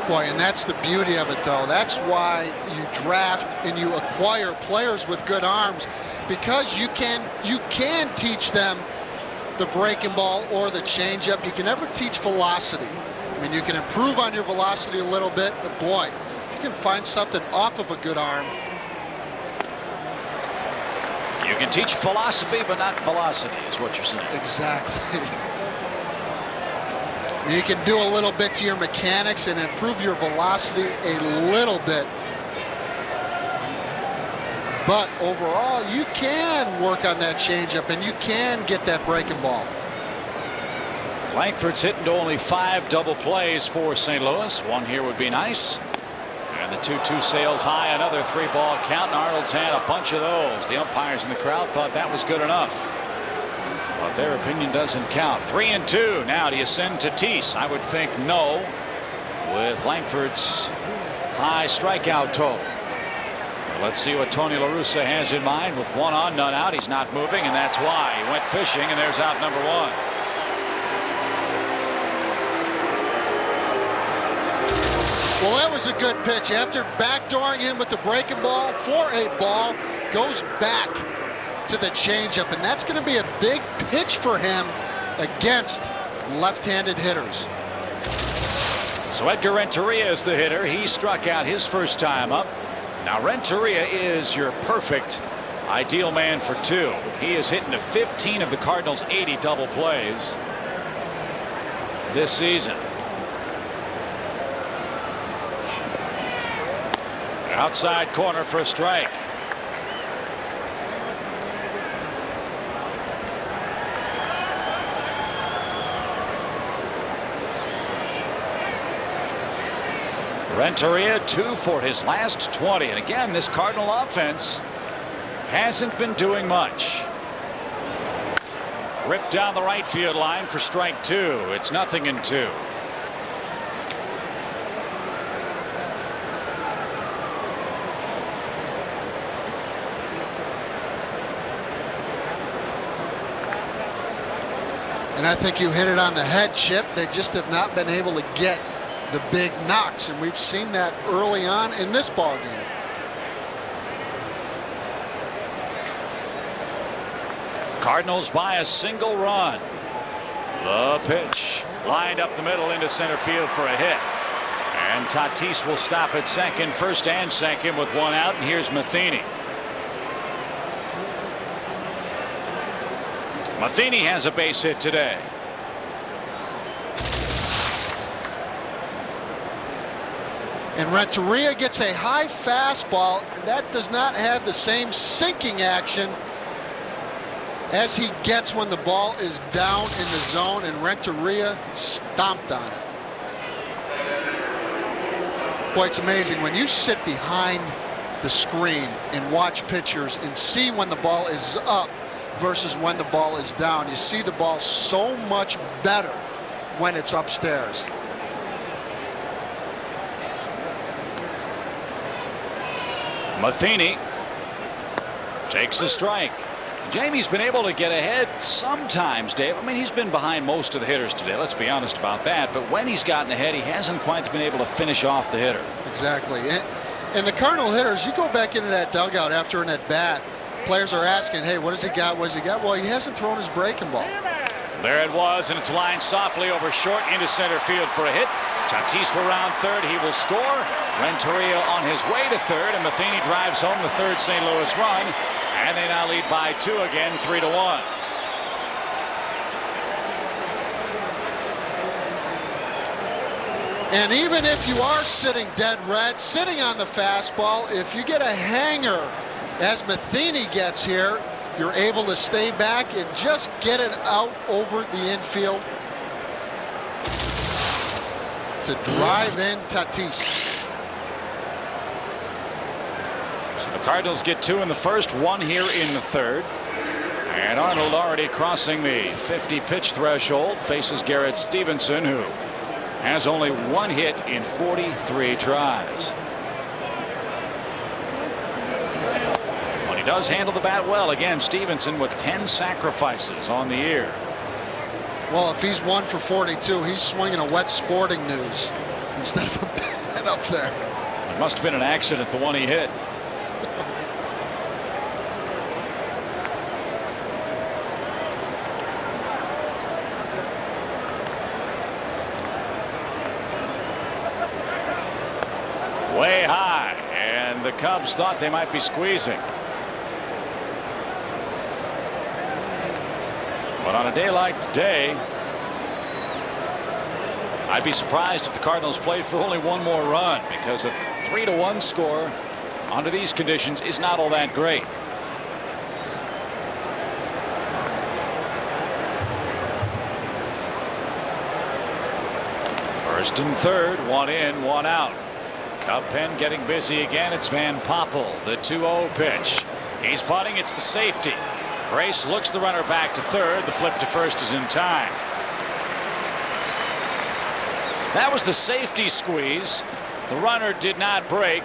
Boy, and that's the beauty of it, though. That's why you draft and you acquire players with good arms, because you can teach them the breaking ball or the changeup. You can never teach velocity. I mean, you can improve on your velocity a little bit, but boy, you can find something off of a good arm. You can teach philosophy, but not velocity, is what you're saying. Exactly. You can do a little bit to your mechanics and improve your velocity a little bit. But overall, you can work on that changeup and you can get that breaking ball. Langford's hitting to only 5 double plays for St. Louis. 1 here would be nice. And the 2-2 sails high. Another 3-ball count. And Arnold's had a bunch of those. The umpires in the crowd thought that was good enough, but their opinion doesn't count. 3-2. Now do you send Tatis? I would think no, with Langford's high strikeout total. Let's see what Tony La Russa has in mind. With 1 on, none out, he's not moving, and that's why he went fishing, and there's out number 1. Well, that was a good pitch. After backdooring him with the breaking ball for a ball, goes back to the changeup, and that's going to be a big pitch for him against left-handed hitters. So Edgar Renteria is the hitter. He struck out his first time up. Now Renteria is your perfect ideal man for 2. He is hitting to 15 of the Cardinals' 80 double plays this season. Outside corner for a strike. Renteria 2 for his last 20. And again, this Cardinal offense hasn't been doing much. Ripped down the right field line for strike 2. It's 0-2. And I think you hit it on the head, Chip. They just have not been able to get the big knocks, and we've seen that early on in this ball game. Cardinals by a single run. The pitch lined up the middle into center field for a hit, and Tatis will stop at second, first and second with 1 out. And here's Matheny. Matheny has a base hit today. And Renteria gets a high fastball, and that does not have the same sinking action as he gets when the ball is down in the zone, and Renteria stomped on it. Boy, it's amazing when you sit behind the screen and watch pitchers and see when the ball is up versus when the ball is down. You see the ball so much better when it's upstairs. Matheny takes a strike. Jamie's been able to get ahead sometimes, Dave. I mean, he's been behind most of the hitters today. Let's be honest about that. But when he's gotten ahead, he hasn't quite been able to finish off the hitter. Exactly. And the Cardinal hitters, you go back into that dugout after an at-bat, players are asking, hey, what has he got? What has he got? Well, he hasn't thrown his breaking ball. There it was, and it's lined softly over short into center field for a hit. Tatis will round third. He will score. Renteria on his way to third, and Matheny drives home the third St. Louis run. And they now lead by 2 again, 3-1. And even if you are sitting dead red, sitting on the fastball, if you get a hanger as Matheny gets here, you're able to stay back and just get it out over the infield to drive in Tatis. So the Cardinals get 2 in the first, 1 here in the third. And Arnold already crossing the 50 pitch threshold, faces Garrett Stevenson, who has only 1 hit in 43 tries. But he does handle the bat well. Again, Stevenson with 10 sacrifices on the year. Well, if he's 1 for 42, he's swinging a wet Sporting News instead of a bat up there. It must have been an accident, the one he hit. Way high, and the Cubs thought they might be squeezing. But on a day like today, I'd be surprised if the Cardinals played for only 1 more run, because a 3-1 score under these conditions is not all that great. First and third, 1 in, 1 out. Cub pen getting busy again. It's Van Poppel, the 2-0 pitch. He's bunting. It's the safety. Grace looks the runner back to third. The flip to first is in time. That was the safety squeeze. The runner did not break.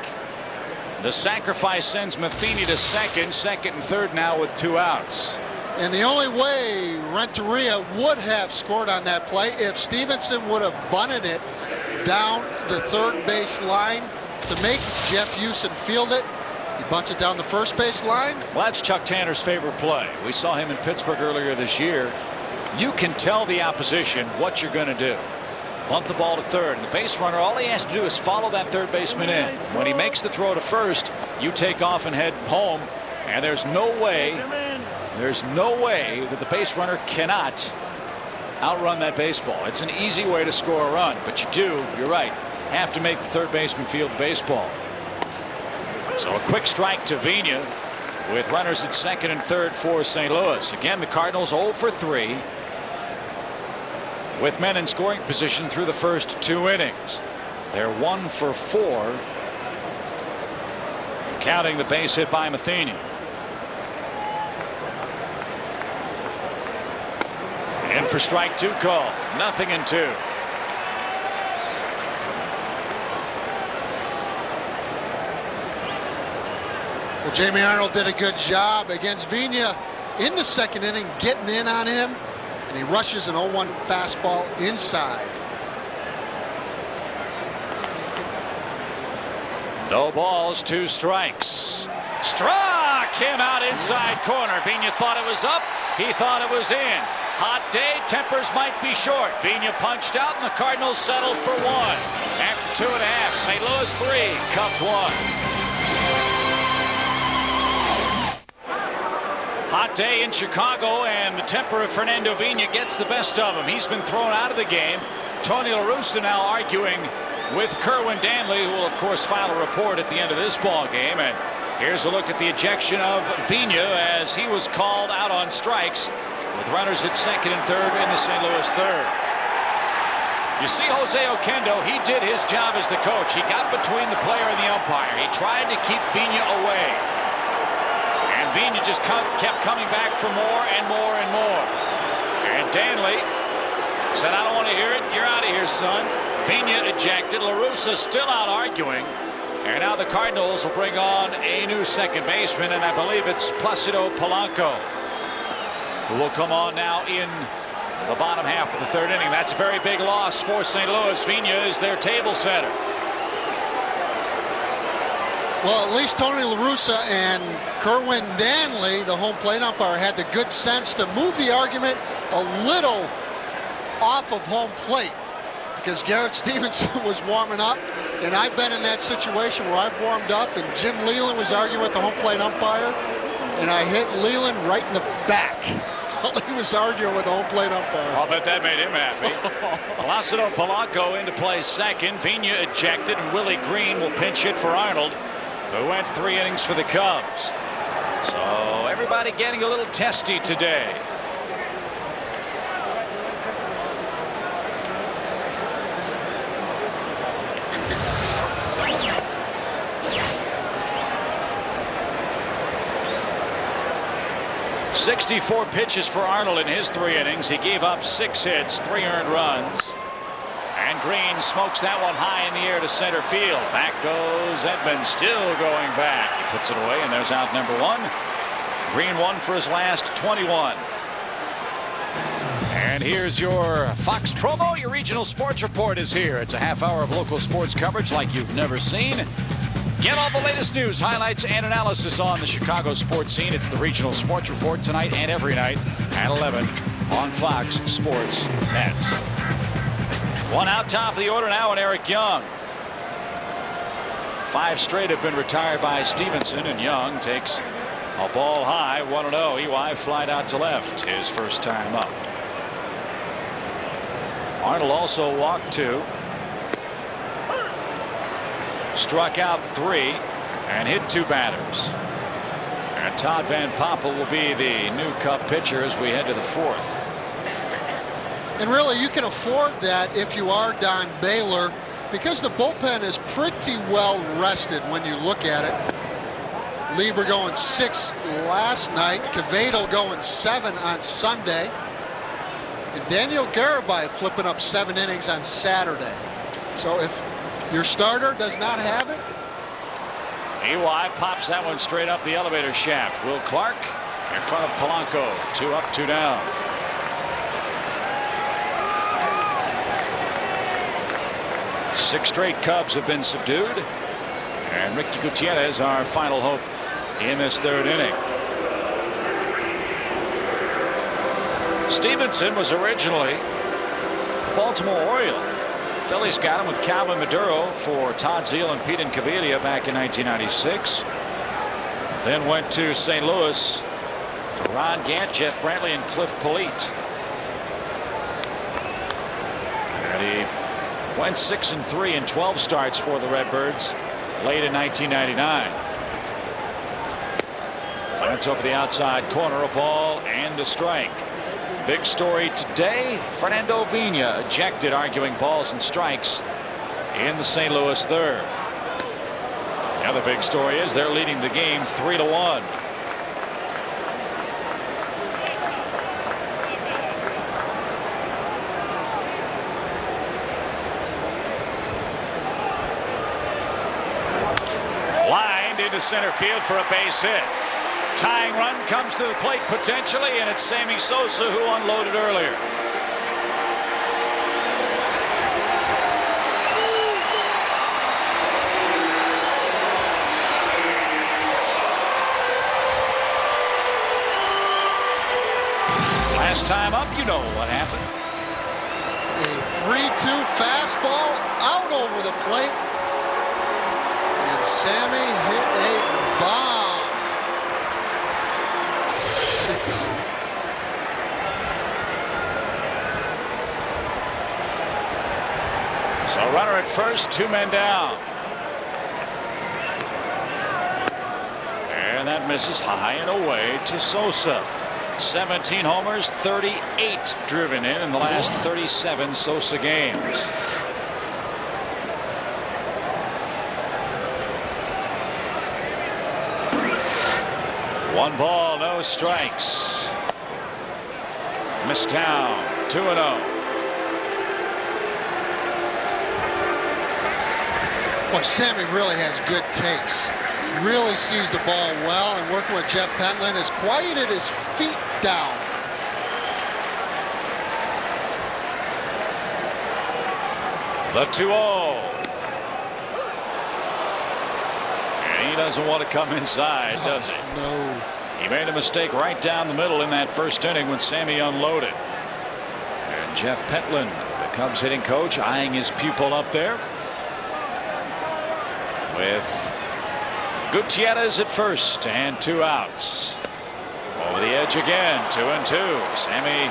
The sacrifice sends Matheny to second. Second and third now with 2 outs. And the only way Renteria would have scored on that play if Stevenson would have bunted it down the third base line to make Jeff Houston field it. He bunts it down the first base line. Well, that's Chuck Tanner's favorite play. We saw him in Pittsburgh earlier this year. You can tell the opposition what you're going to do. Bunt the ball to third, and the base runner, all he has to do is follow that third baseman in. When he makes the throw to first, you take off and head home, and there's no way that the base runner cannot outrun that baseball. It's an easy way to score a run, but you do, you're right, have to make the third baseman field the baseball. So a quick strike to Vigna with runners at second and third for St. Louis. Again, the Cardinals 0 for 3 with men in scoring position through the first 2 innings. They're 1 for 4, counting the base hit by Matheny. In for strike 2 call. 0-2. Well, Jamie Arnold did a good job against Vigna in the second inning, getting in on him, and he rushes an 0-1 fastball inside. No balls, 2 strikes. Struck him out inside corner. Vigna thought it was up. He thought it was in. Hot day, tempers might be short. Vigna punched out, and the Cardinals settled for 1. After 2.5, St. Louis 3, Cubs 1. Hot day in Chicago, and the temper of Fernando Vigna gets the best of him. He's been thrown out of the game. Tony La Russa now arguing with Kerwin Danley, who will, of course, file a report at the end of this ball game. And here's a look at the ejection of Vina as he was called out on strikes with runners at second and third in the St. Louis third. You see Jose Oquendo, he did his job as the coach. He got between the player and the umpire. He tried to keep Vina away. And Vina just kept coming back for more and more and more. And Danley said, I don't want to hear it. You're out of here, son. Vina ejected. La Russa still out arguing. And now the Cardinals will bring on a new second baseman, and I believe it's Placido Polanco, who will come on now in the bottom half of the third inning. That's a very big loss for St. Louis. Vina is their table setter. Well, at least Tony La Russa and Kerwin Danley, the home plate umpire, had the good sense to move the argument a little off of home plate, because Garrett Stevenson was warming up, and I've been in that situation where I've warmed up and Jim Leland was arguing with the home plate umpire, and I hit Leland right in the back while he was arguing with the home plate umpire. I'll bet that made him happy. Placido Polanco into play second. Vina ejected, and Willie Green will pinch hit for Arnold, who went 3 innings for the Cubs. So everybody getting a little testy today. .64 pitches for Arnold in his 3 innings. He gave up 6 hits, 3 earned runs. And Green smokes that one high in the air to center field. Back goes Edmonds, still going back. He puts it away, and there's out number 1. Green 1 for his last 21. And here's your Fox promo. Your regional sports report is here. It's a half hour of local sports coverage like you've never seen. Get all the latest news, highlights, and analysis on the Chicago sports scene. It's the regional sports report tonight and every night at 11 on Fox Sports Net. 1 out, top of the order now, and Eric Young. 5 straight have been retired by Stevenson, and Young takes a ball high, 1-0. EY flied out to left, his first time up. Arnold also walked 2. Struck out 3 and hit 2 batters. And Todd Van Poppel will be the new Cub pitcher as we head to the 4th. And really, you can afford that if you are Don Baylor, because the bullpen is pretty well rested when you look at it. Lieber going 6 last night, Quevedo going 7 on Sunday, and Daniel Garibay flipping up 7 innings on Saturday. So if your starter does not have it, EY pops that one straight up the elevator shaft. Will Clark in front of Polanco. 2 up, 2 down. Six straight Cubs have been subdued, and Ricky Gutierrez our final hope in this 3rd inning. Stevenson was originally a Baltimore Oriole. Phillies got him with Calvin Maduro for Todd Zeile and Pete Incaviglia back in 1996. Then went to St. Louis for Ron Gant, Jeff Brantley, and Cliff Polite. And he went 6-3 in 12 starts for the Redbirds late in 1999. That's over the outside corner, a ball and a strike. Big story today, Fernando Vina ejected, arguing balls and strikes in the St. Louis 3rd. The other big story is they're leading the game 3-1. Lined into center field for a base hit. Tying run comes to the plate potentially, and it's Sammy Sosa who unloaded earlier. Last time up, you know what happened. a 3-2 fastball out over the plate, and Sammy hit a bomb. So runner at first, 2 men down. And that misses high and away to Sosa. 17 homers, 38 driven in the last 37 Sosa games. One ball, no strikes. Missed down, 2-0. Boy, Sammy really has good takes. Really sees the ball well, and working with Jeff Pentland has quieted his feet down. The 2-0. And he doesn't want to come inside, does he? No. He made a mistake right down the middle in that first inning when Sammy unloaded. And Jeff Pentland, the Cubs hitting coach, eyeing his pupil up there. With Gutierrez at first and 2 outs. Over the edge again, 2-2. Sammy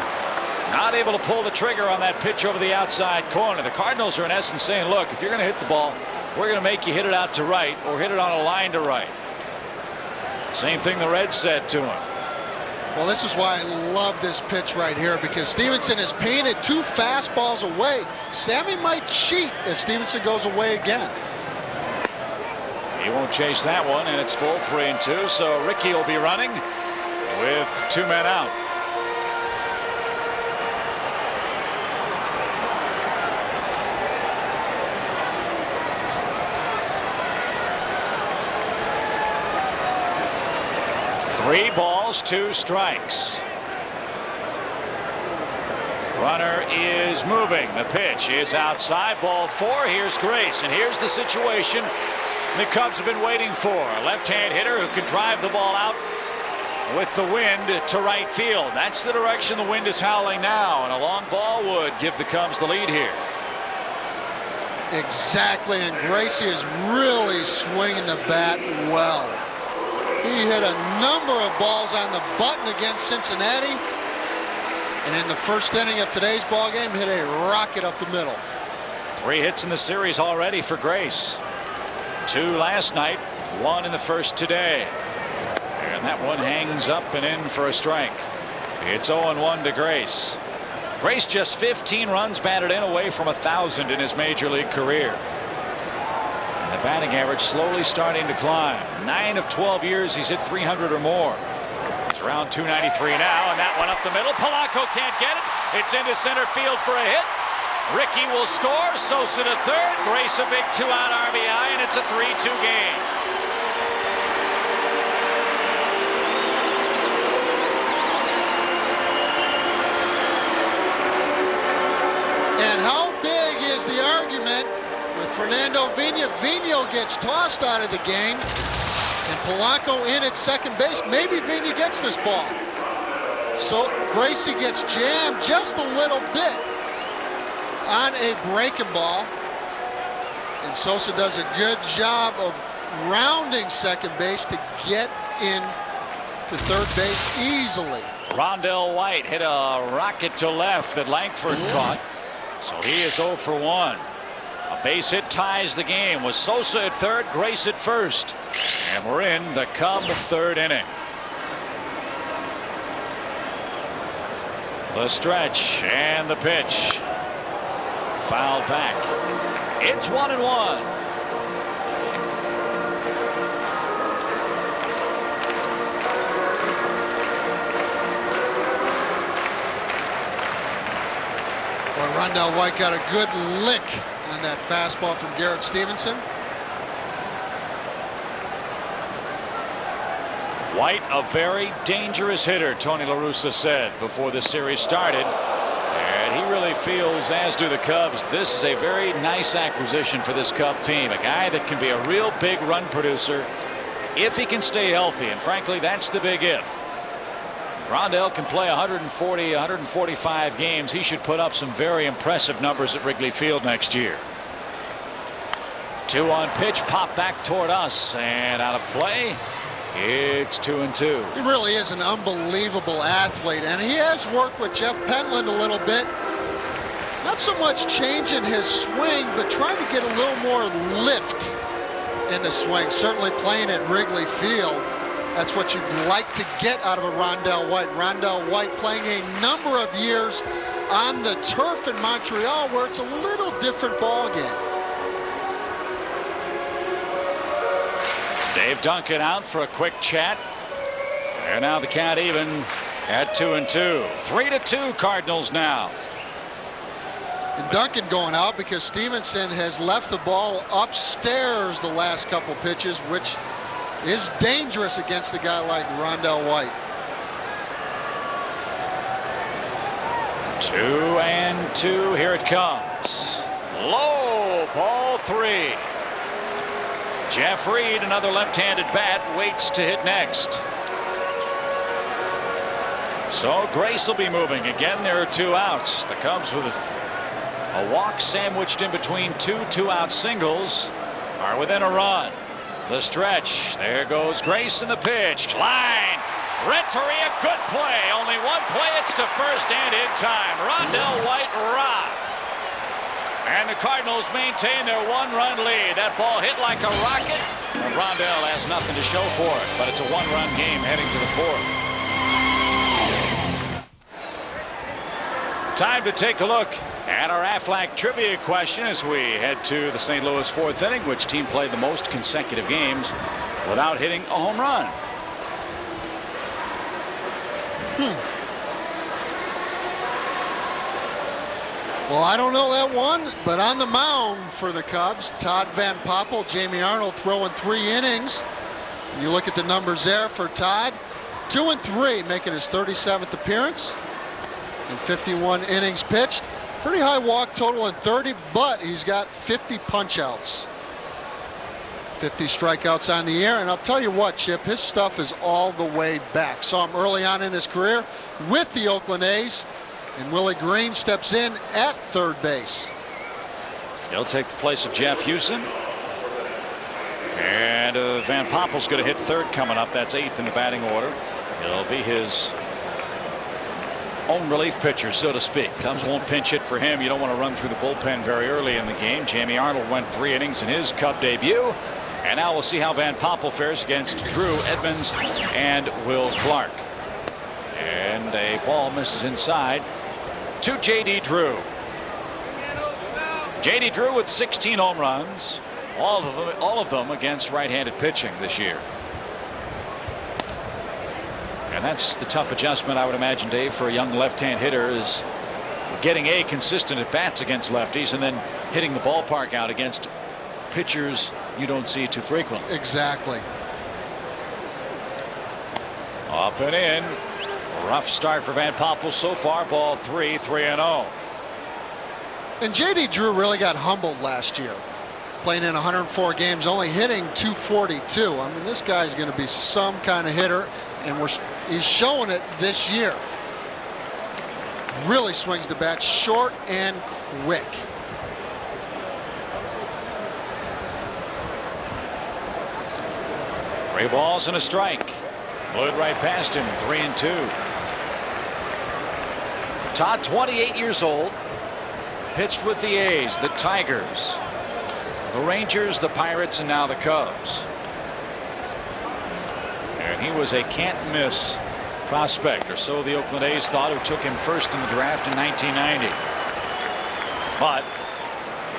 not able to pull the trigger on that pitch over the outside corner. The Cardinals are in essence saying, look, if you're going to hit the ball, we're going to make you hit it out to right or hit it on a line to right. Same thing the Reds said to him. Well, this is why I love this pitch right here, because Stevenson has painted 2 fastballs away. Sammy might cheat if Stevenson goes away again. He won't chase that one, and it's full 3-2. So Ricky will be running with 2 men out. Three balls, 2 strikes. Runner is moving. The pitch is outside. Ball 4. Here's Grace, and here's the situation the Cubs have been waiting for. A left-hand hitter who can drive the ball out with the wind to right field. That's the direction the wind is howling now, and a long ball would give the Cubs the lead here. Exactly, and Gracie is really swinging the bat well. He hit a number of balls on the button against Cincinnati, and in the first inning of today's ball game, hit a rocket up the middle. 3 hits in the series already for Grace. 2 last night, 1 in the first today. And that one hangs up and in for a strike. It's 0-1 to Grace. Grace just 15 runs batted in, away from 1,000 in his major league career. And the batting average slowly starting to climb. 9 of 12 years he's hit 300 or more. It's around 293 now, and that one up the middle. Polanco can't get it. It's into center field for a hit. Ricky will score. Sosa to third. Grace a big 2-out RBI, and it's a 3-2 game. And how big is the argument with Fernando Vina? Vino gets tossed out of the game, and Polanco in at second base. Maybe Vina gets this ball. So Gracie gets jammed just a little bit on a breaking ball, and Sosa does a good job of rounding second base to get in to third base easily. Rondell White hit a rocket to left that Langford caught, so he is 0 for 1. A base hit ties the game with Sosa at third, Grace at first, and we're in the Cub 3rd inning. The stretch and the pitch. Fouled back. It's 1-1. Well, Rondell White got a good lick on that fastball from Garrett Stevenson. White, a very dangerous hitter, Tony La Russa said before the series started. And he really feels, as do the Cubs, this is a very nice acquisition for this Cub team. A guy that can be a real big run producer if he can stay healthy. And frankly, that's the big if. Rondell can play 140, 145 games. He should put up some very impressive numbers at Wrigley Field next year. 2-1 pitch, pop back toward us, and out of play. It's 2-2. He really is an unbelievable athlete, and he has worked with Jeff Pentland a little bit. Not so much changing his swing, but trying to get a little more lift in the swing. Certainly playing at Wrigley Field, that's what you'd like to get out of a Rondell White. Rondell White playing a number of years on the turf in Montreal, where it's a little different ball game. Dave Duncan out for a quick chat. And now the count even at 2-2. 3-2 Cardinals now. And Duncan going out because Stevenson has left the ball upstairs the last couple pitches, which is dangerous against a guy like Rondell White. 2-2. Here it comes. Low, ball 3. Jeff Reed, another left-handed bat, waits to hit next. So Grace will be moving. Again, there are 2 outs. The Cubs, with a walk sandwiched in between 2 2-out singles, are within a run. The stretch. There goes Grace in the pitch. Line. Renteria, good play. Only one play. It's to first and in time. Rondell White robbed. And the Cardinals maintain their 1-run lead. That ball hit like a rocket. And Rondell has nothing to show for it, but it's a 1-run game heading to the 4th. Time to take a look at our Aflac trivia question as we head to the St. Louis 4th inning. Which team played the most consecutive games without hitting a home run? Well, I don't know that one, but on the mound for the Cubs, Todd Van Poppel, Jamie Arnold throwing 3 innings. And you look at the numbers there for Todd, 2 and 3, making his 37th appearance and 51 innings pitched. Pretty high walk total in 30, but he's got 50 punch-outs. 50 strikeouts on the year, and I'll tell you what, Chip, his stuff is all the way back. Saw him early on in his career with the Oakland A's, and Willie Green steps in at third base. He'll take the place of Jeff Houston. And Van Poppel's going to hit third coming up. That's 8th in the batting order. It'll be his own relief pitcher, so to speak. Cubs won't pinch hit for him. You don't want to run through the bullpen very early in the game. Jamie Arnold went 3 innings in his Cub debut. And now we'll see how Van Poppel fares against Drew Edmonds and Will Clark. And a ball misses inside to J.D. Drew. J.D. Drew with 16 home runs, all of them against right-handed pitching this year. And that's the tough adjustment, I would imagine, Dave, for a young left-hand hitter, is getting consistent at bats against lefties and then hitting the ballpark out against pitchers you don't see too frequently. Exactly. Up and in. Rough start for Van Poppel so far. Ball 3, 3-0. And J.D. Drew really got humbled last year, playing in 104 games, only hitting .242. I mean, this guy's going to be some kind of hitter, and he's showing it this year. Really swings the bat short and quick. Three balls and a strike. Blew it right past him. 3-2. Todd, 28 years old, pitched with the A's, the Tigers, the Rangers, the Pirates, and now the Cubs. And he was a can't-miss prospect, or so the Oakland A's thought, who took him first in the draft in 1990. But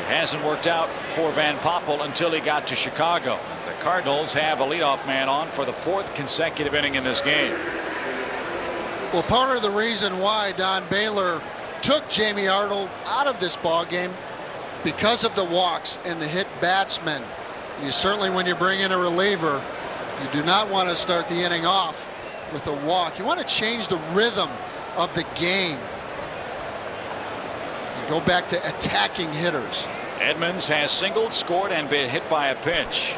it hasn't worked out for Van Poppel until he got to Chicago. The Cardinals have a leadoff man on for the 4th consecutive inning in this game. Well, part of the reason why Don Baylor took Jamie Arnold out of this ball game, because of the walks and the hit batsmen. You certainly, when you bring in a reliever, you do not want to start the inning off with a walk. You want to change the rhythm of the game and go back to attacking hitters. Edmonds has singled, scored, and been hit by a pitch.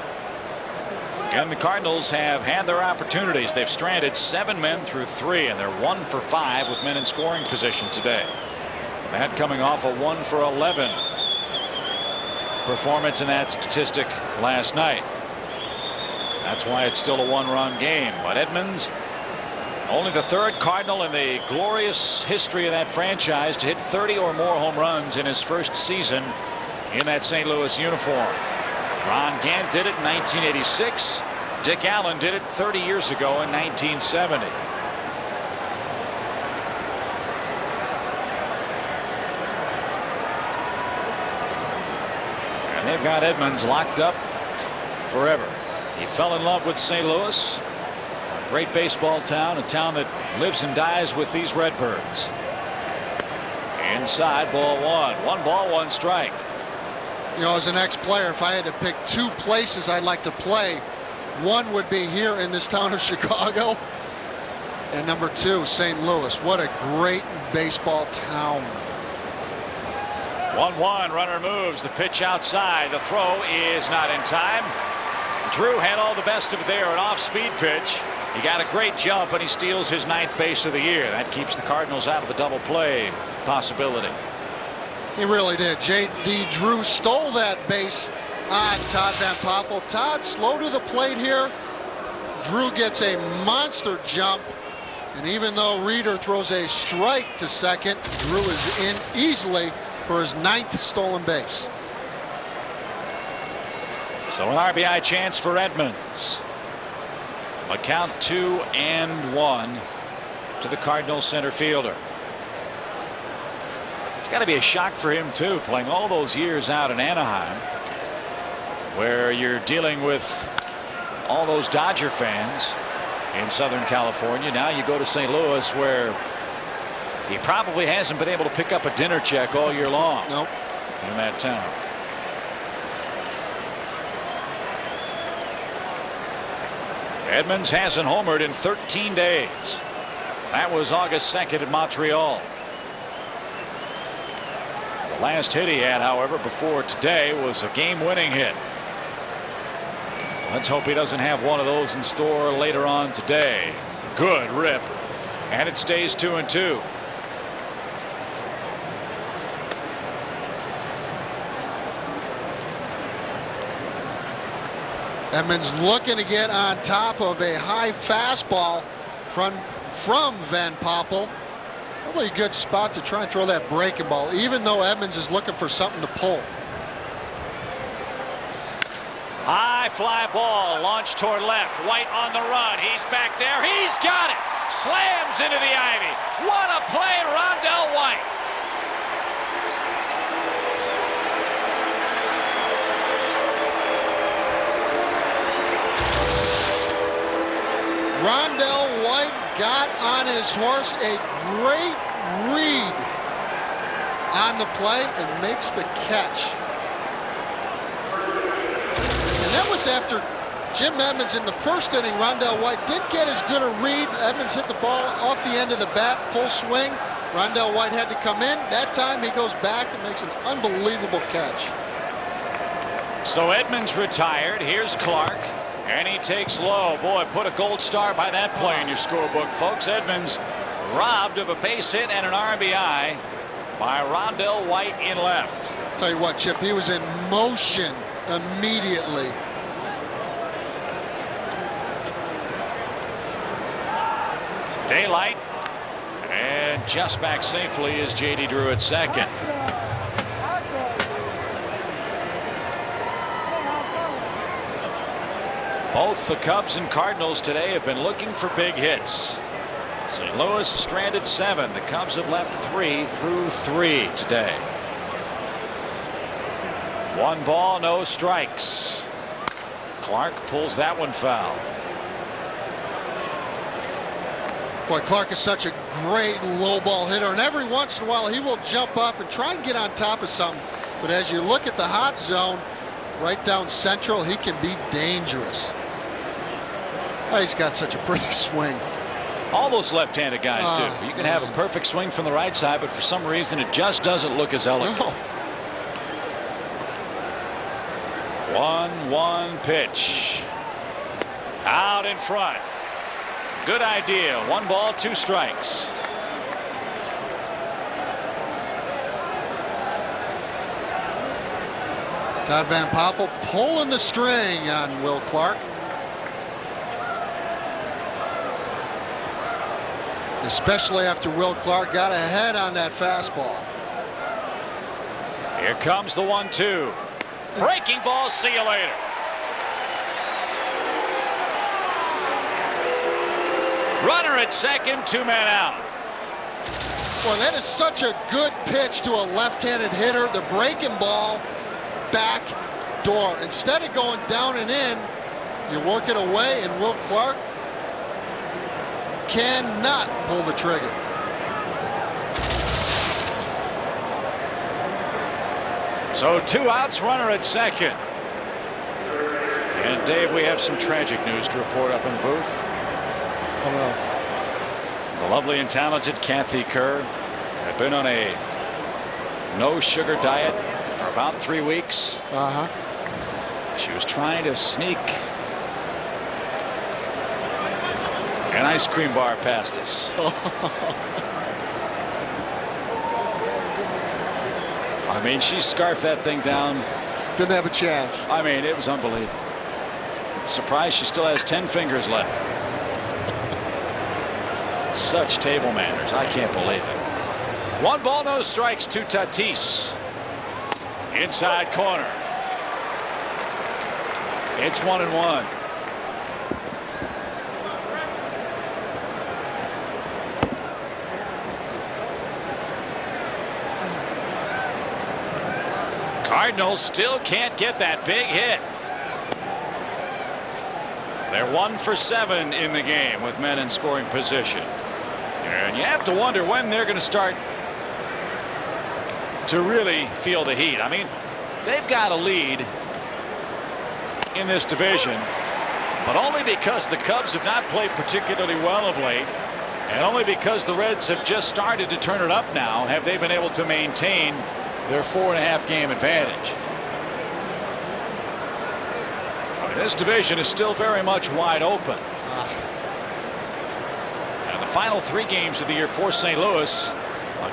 And the Cardinals have had their opportunities. They've stranded 7 men through 3, and they're 1 for 5 with men in scoring position today. That coming off a 1 for 11 performance in that statistic last night. That's why it's still a 1-run game. But Edmonds Only the third Cardinal in the glorious history of that franchise to hit 30 or more home runs in his first season in that St. Louis uniform. Ron Gant did it in 1986. Dick Allen did it 30 years ago in 1970. And they've got Edmonds locked up forever. He fell in love with St. Louis. A great baseball town, a town that lives and dies with these Redbirds. Inside, ball one. 1 ball, 1 strike. You know, as an ex-player, if I had to pick 2 places I'd like to play, one would be here in this town of Chicago, and number 2, St. Louis. What a great baseball town. 1-1, runner moves. The pitch outside. The throw is not in time. Drew had all the best of it there. An off-speed pitch. He got a great jump, and he steals his 9th base of the year. That keeps the Cardinals out of the double play possibility. He really did. J.D. Drew stole that base on Todd Van Poppel. Todd slow to the plate here. Drew gets a monster jump, and even though Reeder throws a strike to second, Drew is in easily for his 9th stolen base. So an RBI chance for Edmonds. A count 2-1 to the Cardinals center fielder. It's got to be a shock for him too, playing all those years out in Anaheim, where you're dealing with all those Dodger fans in Southern California. Now you go to St. Louis, where he probably hasn't been able to pick up a dinner check all year long. Nope. In that town. Edmonds hasn't homered in 13 days. That was August 2nd at Montreal. The last hit he had, however, before today was a game-winning hit. Let's hope he doesn't have one of those in store later on today. Good rip. And it stays 2-2. Edmonds looking to get on top of a high fastball from Van Poppel. Probably a good spot to try and throw that breaking ball, even though Edmonds is looking for something to pull. High fly ball launched toward left. White on the run. He's back there. He's got it. Slams into the ivy. What a play, Rondell White. Rondell White got on his horse, a great read on the play, and makes the catch. And that was after Jim Edmonds in the first inning. Rondell White did get as good a read. Edmonds hit the ball off the end of the bat, full swing. Rondell White had to come in. That time he goes back and makes an unbelievable catch. So Edmonds retired. Here's Clark. And he takes low. Boy, put a gold star by that play in your scorebook, folks. Edmonds robbed of a base hit and an RBI by Rondell White in left. Tell you what, Chip, he was in motion immediately. Daylight. And just back safely is J.D. Drew at second. Both the Cubs and Cardinals today have been looking for big hits. St. Louis stranded 7. The Cubs have left 3 through 3 today. 1 ball, no strikes. Clark pulls that one foul. Boy, Clark is such a great low ball hitter, and every once in a while he will jump up and try and get on top of something. But as you look at the hot zone right down central, he can be dangerous. Oh, he's got such a pretty swing. All those left-handed guys do. You can have a perfect swing from the right side, but for some reason it just doesn't look as elegant. No. 1-1 pitch. Out in front. Good idea. 1 ball, 2 strikes. Todd Van Poppel pulling the string on Will Clark. especially after Will Clark got ahead on that fastball. Here comes the 1-2. Breaking ball, see you later. Runner at second, 2 men out. Well, that is such a good pitch to a left-handed hitter. The breaking ball, back door. Instead of going down and in, you work it away, and Will Clark cannot pull the trigger. So 2 outs, runner at second. And Dave, we have some tragic news to report up in the booth. Oh, no. The lovely and talented Kathy Kerr had been on a no sugar diet for about 3 weeks. She was trying to sneak an ice cream bar past us. I mean, she scarfed that thing down. Didn't have a chance. I mean, it was unbelievable. Surprised she still has 10 fingers left. Such table manners. I can't believe it. 1 ball, no strikes to Tatis. Inside corner. It's 1-1. Cardinals still can't get that big hit. They're 1 for 7 in the game with men in scoring position. And you have to wonder when they're going to start to really feel the heat. I mean, they've got a lead in this division, but only because the Cubs have not played particularly well of late, and only because the Reds have just started to turn it up now have they been able to maintain their 4.5 game advantage. This division is still very much wide open. And the final 3 games of the year for St. Louis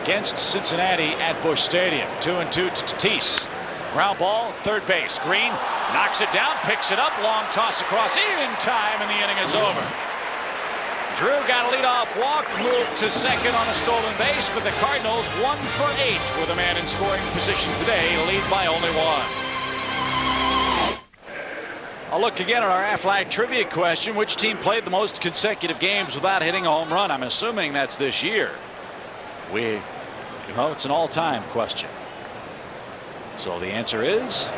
against Cincinnati at Busch Stadium. 2-2 to Tatis. Ground ball, third base. Green knocks it down, picks it up, long toss across in time, and the inning is over. Drew got a leadoff walk, moved to second on a stolen base, but the Cardinals 1 for 8 with a man in scoring position today, lead by only 1. I'll look again at our Aflac trivia question. Which team played the most consecutive games without hitting a home run? I'm assuming that's this year. It's an all-time question. So the answer is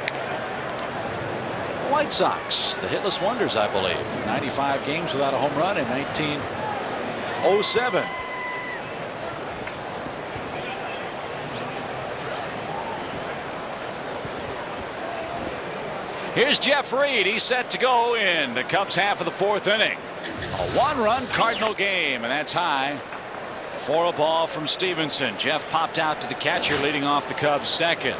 White Sox, the hitless wonders, I believe. 95 games without a home run in 1907. Here's Jeff Reed. He's set to go in the Cubs half of the 4th inning. A 1-run Cardinal game, and that's high for a ball from Stevenson. Jeff popped out to the catcher, leading off the Cubs second.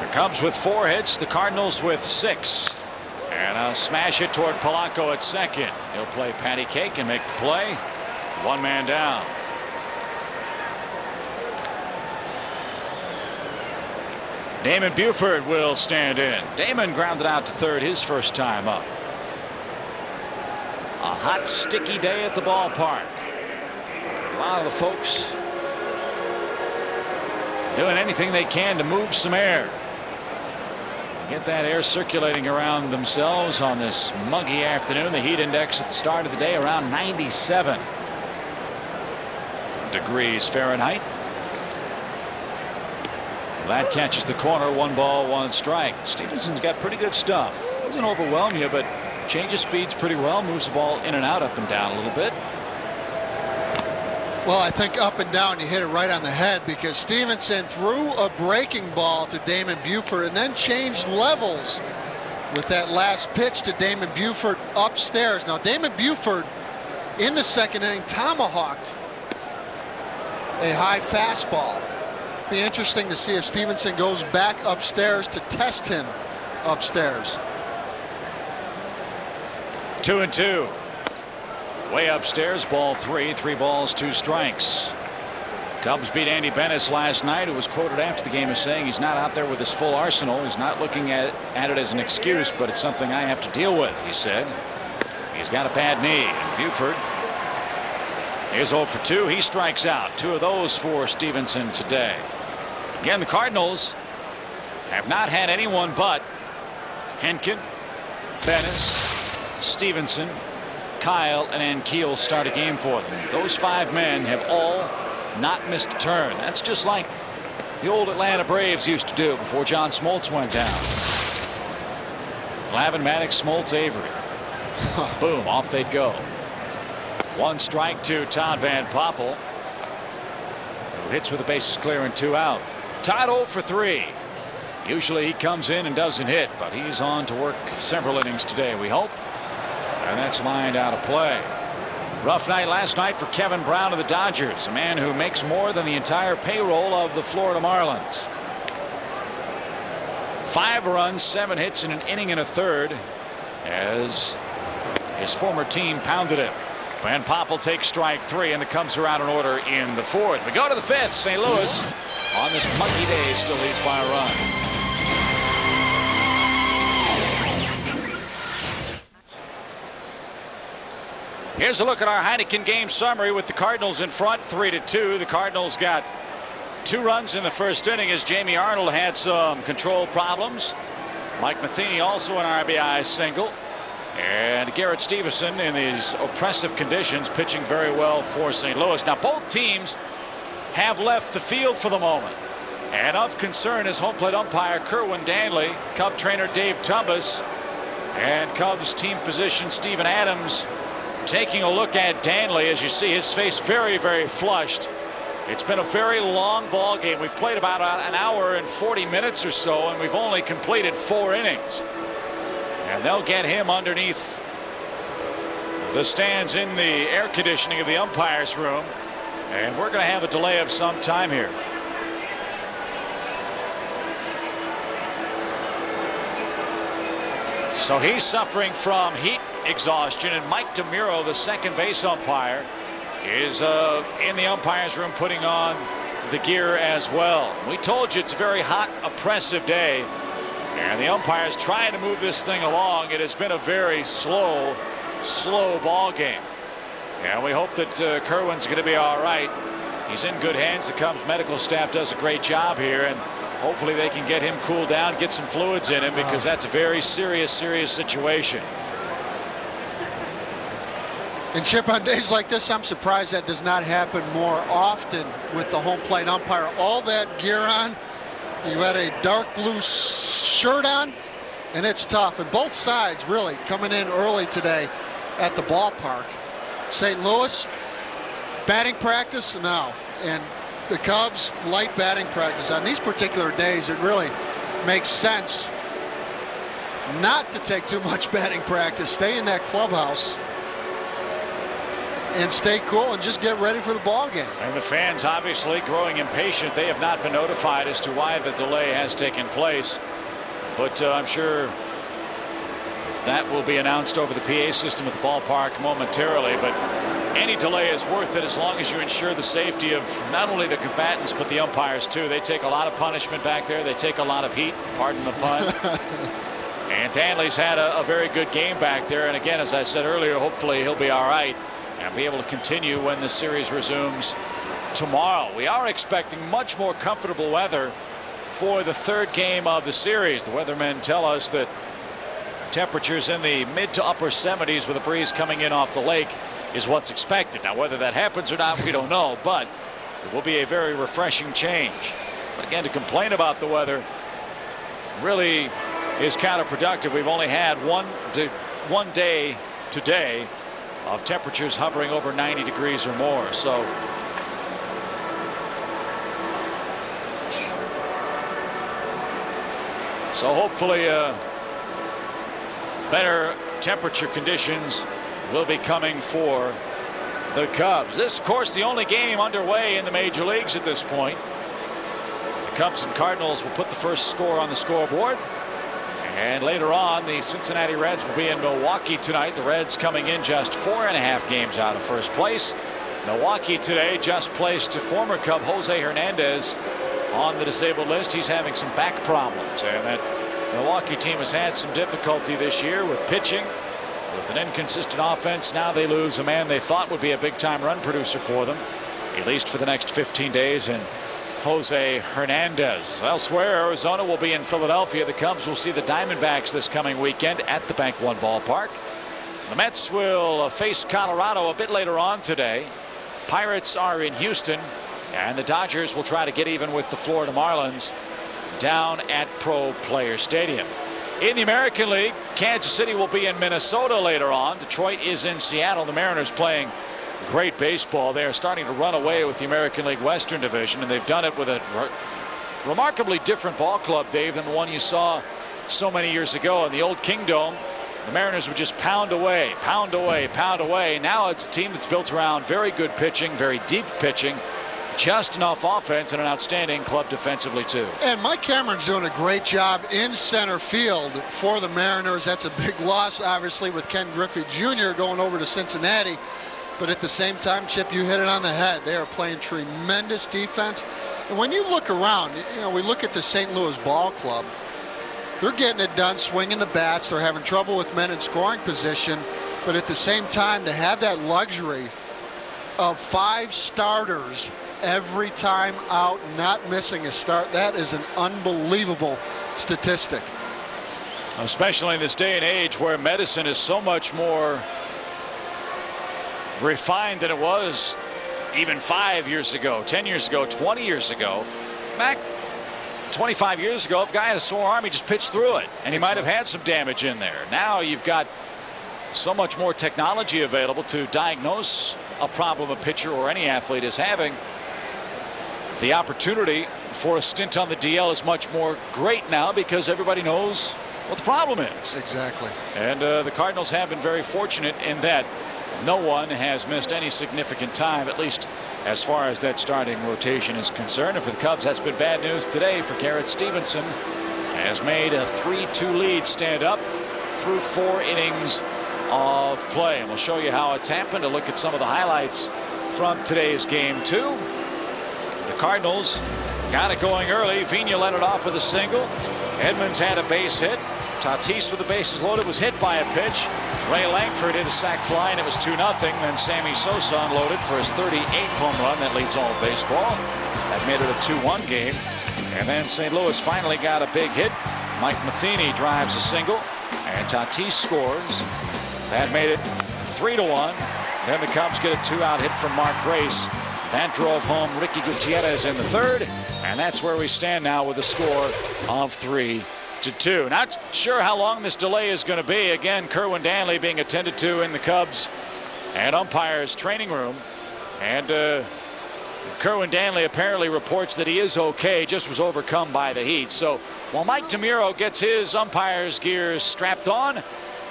The Cubs with 4 hits, the Cardinals with 6. And a smash hit toward Polanco at second. He'll play patty cake and make the play. 1 man down. Damon Buford will stand in. Damon grounded out to third his first time up. A hot, sticky day at the ballpark. A lot of the folks doing anything they can to move some air. Get that air circulating around themselves on this muggy afternoon. The heat index at the start of the day around 97 degrees Fahrenheit. That catches the corner. 1 ball, 1 strike. Stevenson's got pretty good stuff. Doesn't overwhelm you, but changes speeds pretty well. Moves the ball in and out, up and down a little bit. Well, I think up and down, you hit it right on the head, because Stevenson threw a breaking ball to Damon Buford and then changed levels with that last pitch to Damon Buford upstairs. Now, Damon Buford in the 2nd inning tomahawked a high fastball. Be interesting to see if Stevenson goes back upstairs to test him upstairs. 2-2. Way upstairs, ball 3. 3 balls, 2 strikes. Cubs beat Andy Bennis last night, who was quoted after the game as saying he's not out there with his full arsenal. He's not looking at it as an excuse, but it's something I have to deal with, he said. He's got a bad knee. And Buford is 0 for 2. He strikes out. 2 of those for Stevenson today. Again, the Cardinals have not had anyone but Henkin, Bennis, Stevenson, Kyle, and Ankiel start a game for them. Those 5 men have all not missed a turn. That's just like the old Atlanta Braves used to do before John Smoltz went down. Glavine, Maddox, Smoltz, Avery. Boom, off they'd go. 1 strike to Todd Van Poppel, who hits with the bases clear and 2 out. Todd 0 for 3. Usually he comes in and doesn't hit, but he's on to work several innings today, we hope. And that's lined out of play. Rough night last night for Kevin Brown of the Dodgers, a man who makes more than the entire payroll of the Florida Marlins. 5 runs, 7 hits in an inning and a third, as his former team pounded him. Van Poppel takes strike 3, and the Cubs are out in order in the 4th. We go to the 5th. St. Louis on this muggy day still leads by a run. Here's a look at our Heineken game summary with the Cardinals in front 3-2. The Cardinals got 2 runs in the first inning as Jamie Arnold had some control problems. Mike Matheny also an RBI single. And Garrett Stevenson in these oppressive conditions pitching very well for St. Louis. Now both teams have left the field for the moment. And of concern is home plate umpire Kerwin Danley, Cub trainer Dave Tumbas, and Cubs team physician Steven Adams taking a look at Danley. As you see, his face very, very flushed. It's been a very long ball game. We've played about an hour and 40 minutes or so, and we've only completed 4 innings. And they'll get him underneath the stands in the air conditioning of the umpires room. And we're going to have a delay of some time here. So he's suffering from heat exhaustion, and Mike DeMuro, the second base umpire, is in the umpires room putting on the gear as well. We told you it's a very hot, oppressive day, and the umpires trying to move this thing along. It has been a very slow ball game, and we hope that Kerwin's going to be all right. He's in good hands. The Cubs medical staff does a great job here, and hopefully they can get him cooled down, get some fluids in him, because that's a very serious situation. And Chip, on days like this, I'm surprised that does not happen more often with the home plate umpire. All that gear on, you had a dark blue shirt on, and it's tough. And both sides really coming in early today at the ballpark. St. Louis, batting practice? No. And the Cubs, light batting practice. On these particular days, it really makes sense not to take too much batting practice. Stay in that clubhouse and stay cool and just get ready for the ball game. And the fans obviously growing impatient. They have not been notified as to why the delay has taken place, but I'm sure that will be announced over the PA system at the ballpark momentarily. But any delay is worth it as long as you ensure the safety of not only the combatants but the umpires too. They take a lot of punishment back there. They take a lot of heat, pardon the pun. And Danley's had a very good game back there, and again, as I said earlier, hopefully he'll be all right and be able to continue when the series resumes tomorrow. We are expecting much more comfortable weather for the 3rd game of the series. The weathermen tell us that temperatures in the mid to upper 70s with a breeze coming in off the lake is what's expected. Now whether that happens or not, we don't know, but it will be a very refreshing change. But again, to complain about the weather really is counterproductive. We've only had one day today of temperatures hovering over 90 degrees or more. So hopefully better temperature conditions will be coming for the Cubs. This, of course, the only game underway in the major leagues at this point. The Cubs and Cardinals will put the first score on the scoreboard. And later on, the Cincinnati Reds will be in Milwaukee tonight. The Reds coming in just 4.5 games out of first place. Milwaukee today just placed former Cub Jose Hernandez on the disabled list. He's having some back problems, and that Milwaukee team has had some difficulty this year with pitching, with an inconsistent offense. Now they lose a man they thought would be a big-time run producer for them, at least for the next 15 days, and Jose Hernandez. Elsewhere, Arizona will be in Philadelphia. The Cubs will see the Diamondbacks this coming weekend at the Bank One ballpark. The Mets will face Colorado a bit later on today. Pirates are in Houston, and the Dodgers will try to get even with the Florida Marlins down at Pro Player Stadium. In the American League, Kansas City will be in Minnesota later on. Detroit is in Seattle. The Mariners playing great baseball. They are starting to run away with the American League Western Division, and they've done it with a remarkably different ball club, Dave, than the one you saw so many years ago in the old Kingdome. The Mariners would just pound away, pound away, pound away. Now it's a team that's built around very good pitching, very deep pitching, just enough offense, and an outstanding club defensively too. And Mike Cameron's doing a great job in center field for the Mariners. That's a big loss, obviously, with Ken Griffey Jr. going over to Cincinnati. But at the same time, Chip, you hit it on the head. They are playing tremendous defense. And when you look around, you know, we look at the St. Louis Ball Club. They're getting it done, swinging the bats. They're having trouble with men in scoring position. But at the same time, to have that luxury of 5 starters every time out, not missing a start, that is an unbelievable statistic. Especially in this day and age where medicine is so much more refined than it was even 5 years ago, 10 years ago, 20 years ago. Back 25 years ago, if a guy had a sore arm, he just pitched through it, and he might have had some damage in there. Now you've got so much more technology available to diagnose a problem a pitcher or any athlete is having. The opportunity for a stint on the DL is much more great now because everybody knows what the problem is. Exactly. And the Cardinals have been very fortunate in that no one has missed any significant time, at least as far as that starting rotation is concerned. And for the Cubs, that's been bad news today for Garrett Stevenson. Has made a 3-2 lead stand up through 4 innings of play. And we'll show you how it's happened. To look at some of the highlights from today's game, too. The Cardinals got it going early. Vina led it off with a single. Edmonds had a base hit. Tatis, with the bases loaded, was hit by a pitch. Ray Langford hit a sac fly, and it was 2-0. Then Sammy Sosa unloaded for his 38th home run. That leads all of baseball. That made it a 2-1 game. And then St. Louis finally got a big hit. Mike Matheny drives a single, and Tatis scores. That made it 3-1. Then the Cubs get a 2-out hit from Mark Grace. That drove home Ricky Gutierrez in the 3rd, and that's where we stand now with a score of 3-2. Not sure how long this delay is going to be. Again, Kerwin Danley being attended to in the Cubs and umpires training room, and Kerwin Danley apparently reports that he is okay, just was overcome by the heat. So while Mike DeMuro gets his umpire's gears strapped on,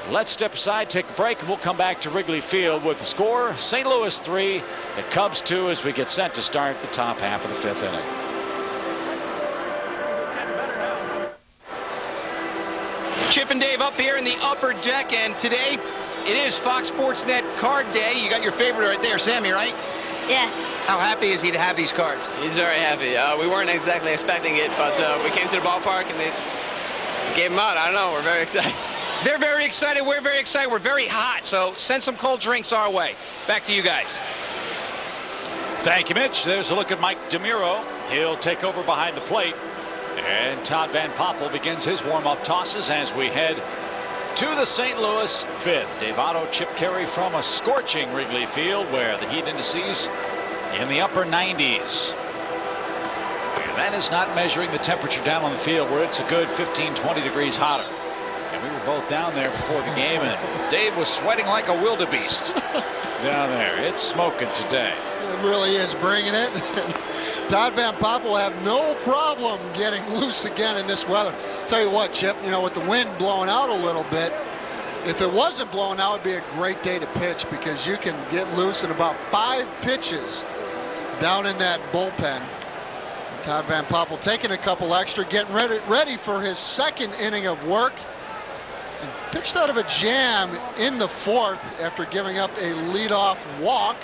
let's step aside, take a break, and we'll come back to Wrigley Field with the score: St. Louis 3, the Cubs 2, as we get set to start the top half of the 5th inning. Chip and Dave up here in the upper deck, and today it is Fox Sports Net Card Day. You got your favorite right there, Sammy, right? Yeah. How happy is he to have these cards? He's very happy. We weren't exactly expecting it, but we came to the ballpark and they gave him out. I don't know. We're very excited. They're very excited. We're very excited. We're very hot, so send some cold drinks our way. Back to you guys. Thank you, Mitch. There's a look at Mike DeMuro. He'll take over behind the plate. And Todd Van Poppel begins his warm-up tosses as we head to the St. Louis 5th. Dave Otto, Chip Carey from a scorching Wrigley Field where the heat indices in the upper 90s. And that is not measuring the temperature down on the field where it's a good 15-20 degrees hotter. And we were both down there before the game, and Dave was sweating like a wildebeest down there. It's smoking today. It really is bringing it. Todd Van Poppel will have no problem getting loose again in this weather. Tell you what, Chip, you know, with the wind blowing out a little bit, if it wasn't blowing out, it'd be a great day to pitch because you can get loose in about 5 pitches down in that bullpen. Todd Van Poppel taking a couple extra, getting ready for his 2nd inning of work. And pitched out of a jam in the 4th after giving up a leadoff walk.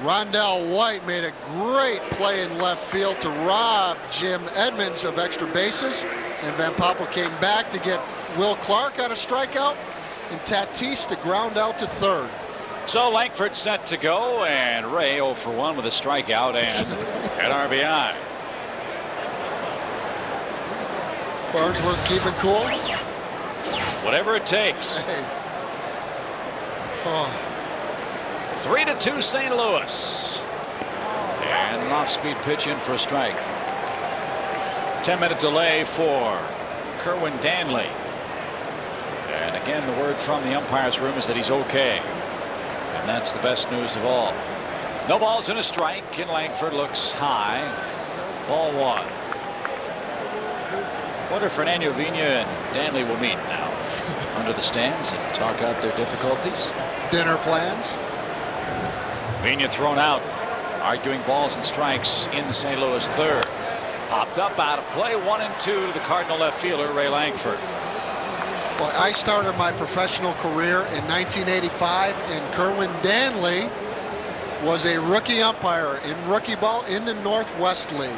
Rondell White made a great play in left field to rob Jim Edmonds of extra bases. And Van Poppel came back to get Will Clark on a strikeout and Tatis to ground out to third. So Langford set to go, and Ray 0 for 1 with a strikeout and an RBI. Farnsworth keeping cool. Whatever it takes. Hey. Oh. 3-2 St. Louis. And an off-speed pitch in for a strike. 10-minute delay for Kerwin Danley. And again, the word from the umpire's room is that he's okay. And that's the best news of all. No balls and a strike, and Langford looks high. Ball 1. Wonder if Fernando Vina and Danley will meet now under the stands and talk out their difficulties. Dinner plans. Vina thrown out, arguing balls and strikes in the St. Louis third. Popped up out of play, 1-2 to the Cardinal left fielder Ray Langford. Well, I started my professional career in 1985, and Kerwin Danley was a rookie umpire in rookie ball in the Northwest League.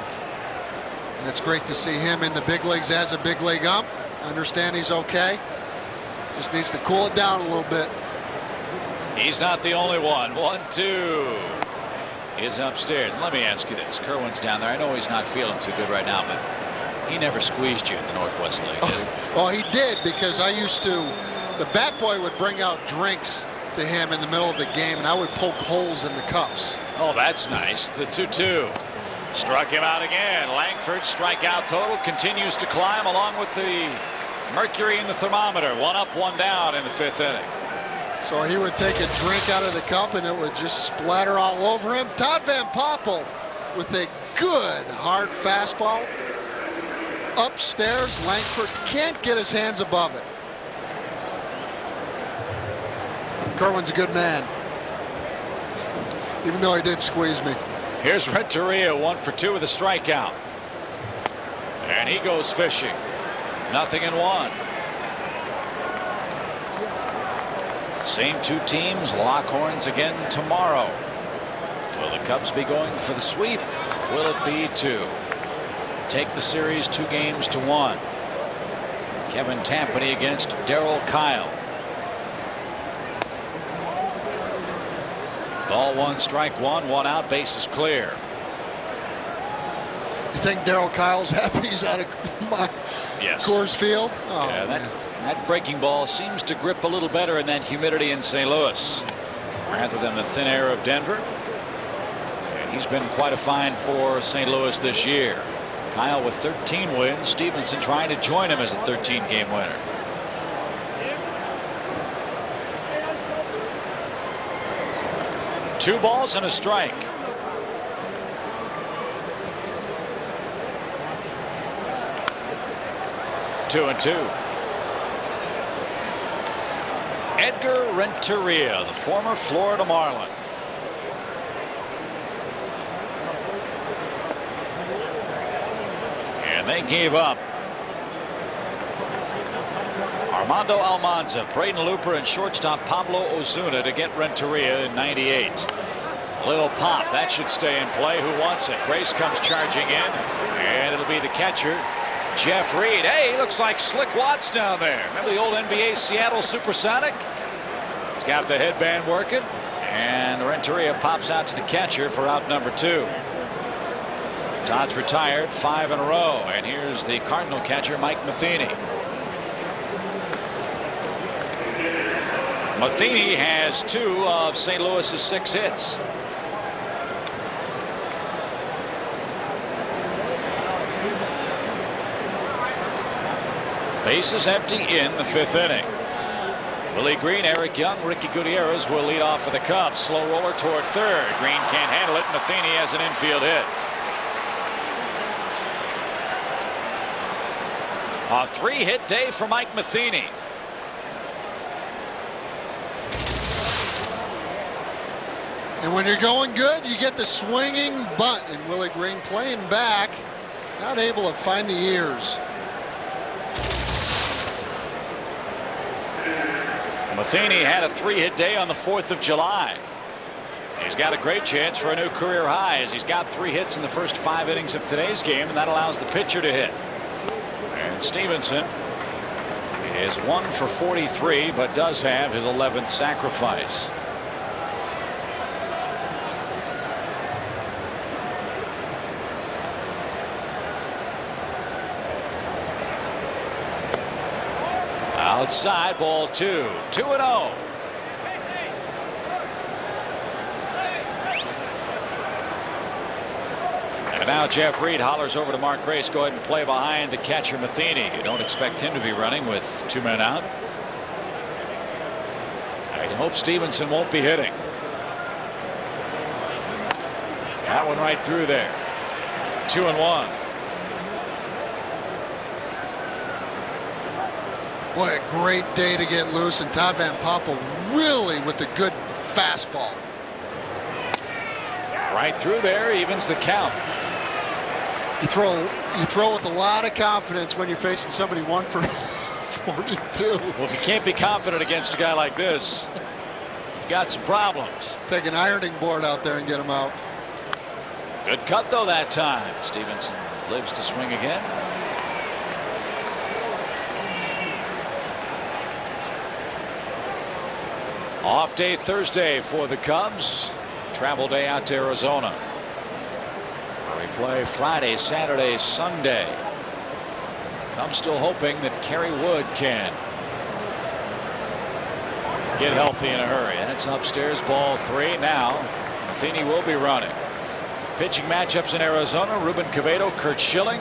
And it's great to see him in the big leagues as a big league ump. I understand he's okay. Just needs to cool it down a little bit. He's not the only one. 1-2 is upstairs. And let me ask you this. Kerwin's down there. I know he's not feeling too good right now, but he never squeezed you in the Northwest League, did he? Oh, he did, because I used to, the bat boy would bring out drinks to him in the middle of the game, and I would poke holes in the cups. Oh, that's nice. The 2-2. Struck him out again. Langford's strikeout total continues to climb along with the mercury in the thermometer. 1 up, 1 down in the 5th inning. So he would take a drink out of the cup and it would just splatter all over him. Todd Van Poppel with a good hard fastball. Upstairs, Langford can't get his hands above it. Kerwin's a good man, even though he did squeeze me. Here's Renteria, 1 for 2 with a strikeout. And he goes fishing. 0-1. Same 2 teams lock horns again tomorrow. Will the Cubs be going for the sweep? Will it be to take the series 2-1? Kevin Tampany against Darryl Kyle. Ball 1, strike 1, 1 out, bases clear. You think Darryl Kyle's happy he's out of Yes. Coors Field? Oh, yeah, man. that breaking ball seems to grip a little better in that humidity in St. Louis rather than the thin air of Denver. And he's been quite a find for St. Louis this year. Kyle with 13 wins. Stevenson trying to join him as a 13-game winner. Two balls and a strike. Two and 2. Edgar Renteria, the former Florida Marlin. And they gave up Armando Almanza, Braden Looper, and shortstop Pablo Ozuna to get Renteria in '98. A little pop. That should stay in play. Who wants it? Grace comes charging in, and it'll be the catcher, Jeff Reed. Hey, he looks like Slick Watts down there. Remember the old NBA Seattle Supersonic? He's got the headband working, and Renteria pops out to the catcher for out number 2. Todd's retired 5 in a row, and here's the Cardinal catcher, Mike Matheny. Matheny has 2 of St. Louis's 6 hits. Bases empty in the 5th inning. Willie Green, Eric Young, Ricky Gutierrez will lead off for the Cubs. Slow roller toward third. Green can't handle it. Matheny has an infield hit. A 3-hit day for Mike Matheny. And when you're going good, you get the swinging bunt, and Willie Green playing back, not able to find the ears. Matheny had a 3-hit day on the 4th of July. He's got a great chance for a new career high as he's got 3 hits in the first 5 innings of today's game, and that allows the pitcher to hit. And Stevenson is 1 for 43, but does have his 11th sacrifice. Outside, ball 2, 2-0. And now Jeff Reed hollers over to Mark Grace, go ahead and play behind the catcher Matheny. You don't expect him to be running with 2 men out. I hope Stevenson won't be hitting. That one right through there. 2-1. Boy, a great day to get loose, and Todd Van Poppel really with a good fastball. Right through there, evens the count. You throw with a lot of confidence when you're facing somebody 1 for 42. Well, if you can't be confident against a guy like this, you got some problems. Take an ironing board out there and get him out. Good cut though that time. Stevenson lives to swing again. Off day Thursday for the Cubs. Travel day out to Arizona, where we play Friday, Saturday, Sunday. I'm still hoping that Kerry Wood can get healthy in a hurry. That's upstairs, ball 3. Now Matheny will be running. Pitching matchups in Arizona: Ruben Quevedo, Kurt Schilling.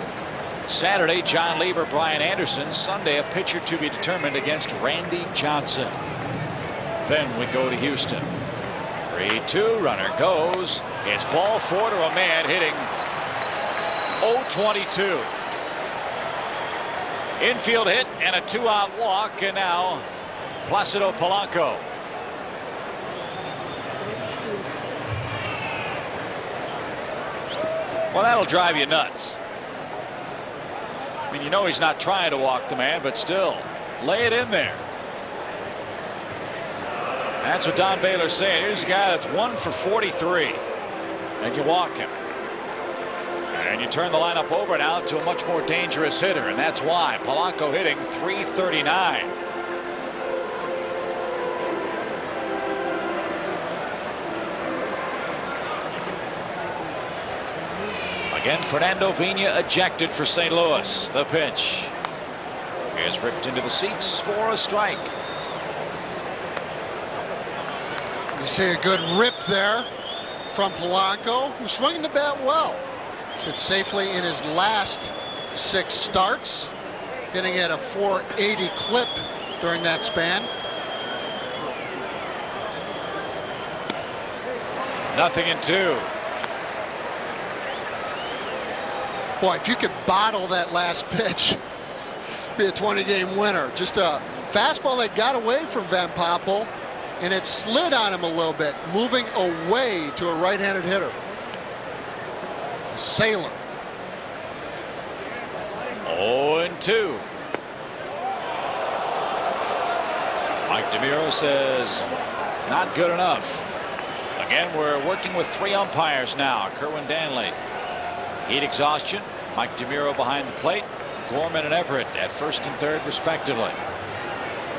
Saturday, John Lieber, Brian Anderson. Sunday, a pitcher to be determined against Randy Johnson. Then we go to Houston. 3-2, runner goes. It's ball 4 to a man hitting .022. Infield hit and a 2-out walk, and now Placido Polanco. Well, that'll drive you nuts. I mean, you know he's not trying to walk the man, but still, lay it in there. That's what Don Baylor's saying. Here's a guy that's 1 for 43, and you walk him. And you turn the lineup over now to a much more dangerous hitter, and that's why Polanco hitting .339. Again, Fernando Vina ejected for St. Louis. The pitch is ripped into the seats for a strike. You see a good rip there from Polanco, who's swinging the bat well. Sits safely in his last 6 starts, hitting at a .480 clip during that span. 0-2. Boy, if you could bottle that last pitch, be a 20-game winner. Just a fastball that got away from Van Poppel, and it slid on him a little bit, moving away to a right-handed hitter. A sailor. 0-2. Mike DeMuro says not good enough. Again, we're working with 3 umpires now. Kerwin Danley, heat exhaustion. Mike DeMuro behind the plate. Gorman and Everett at first and third respectively.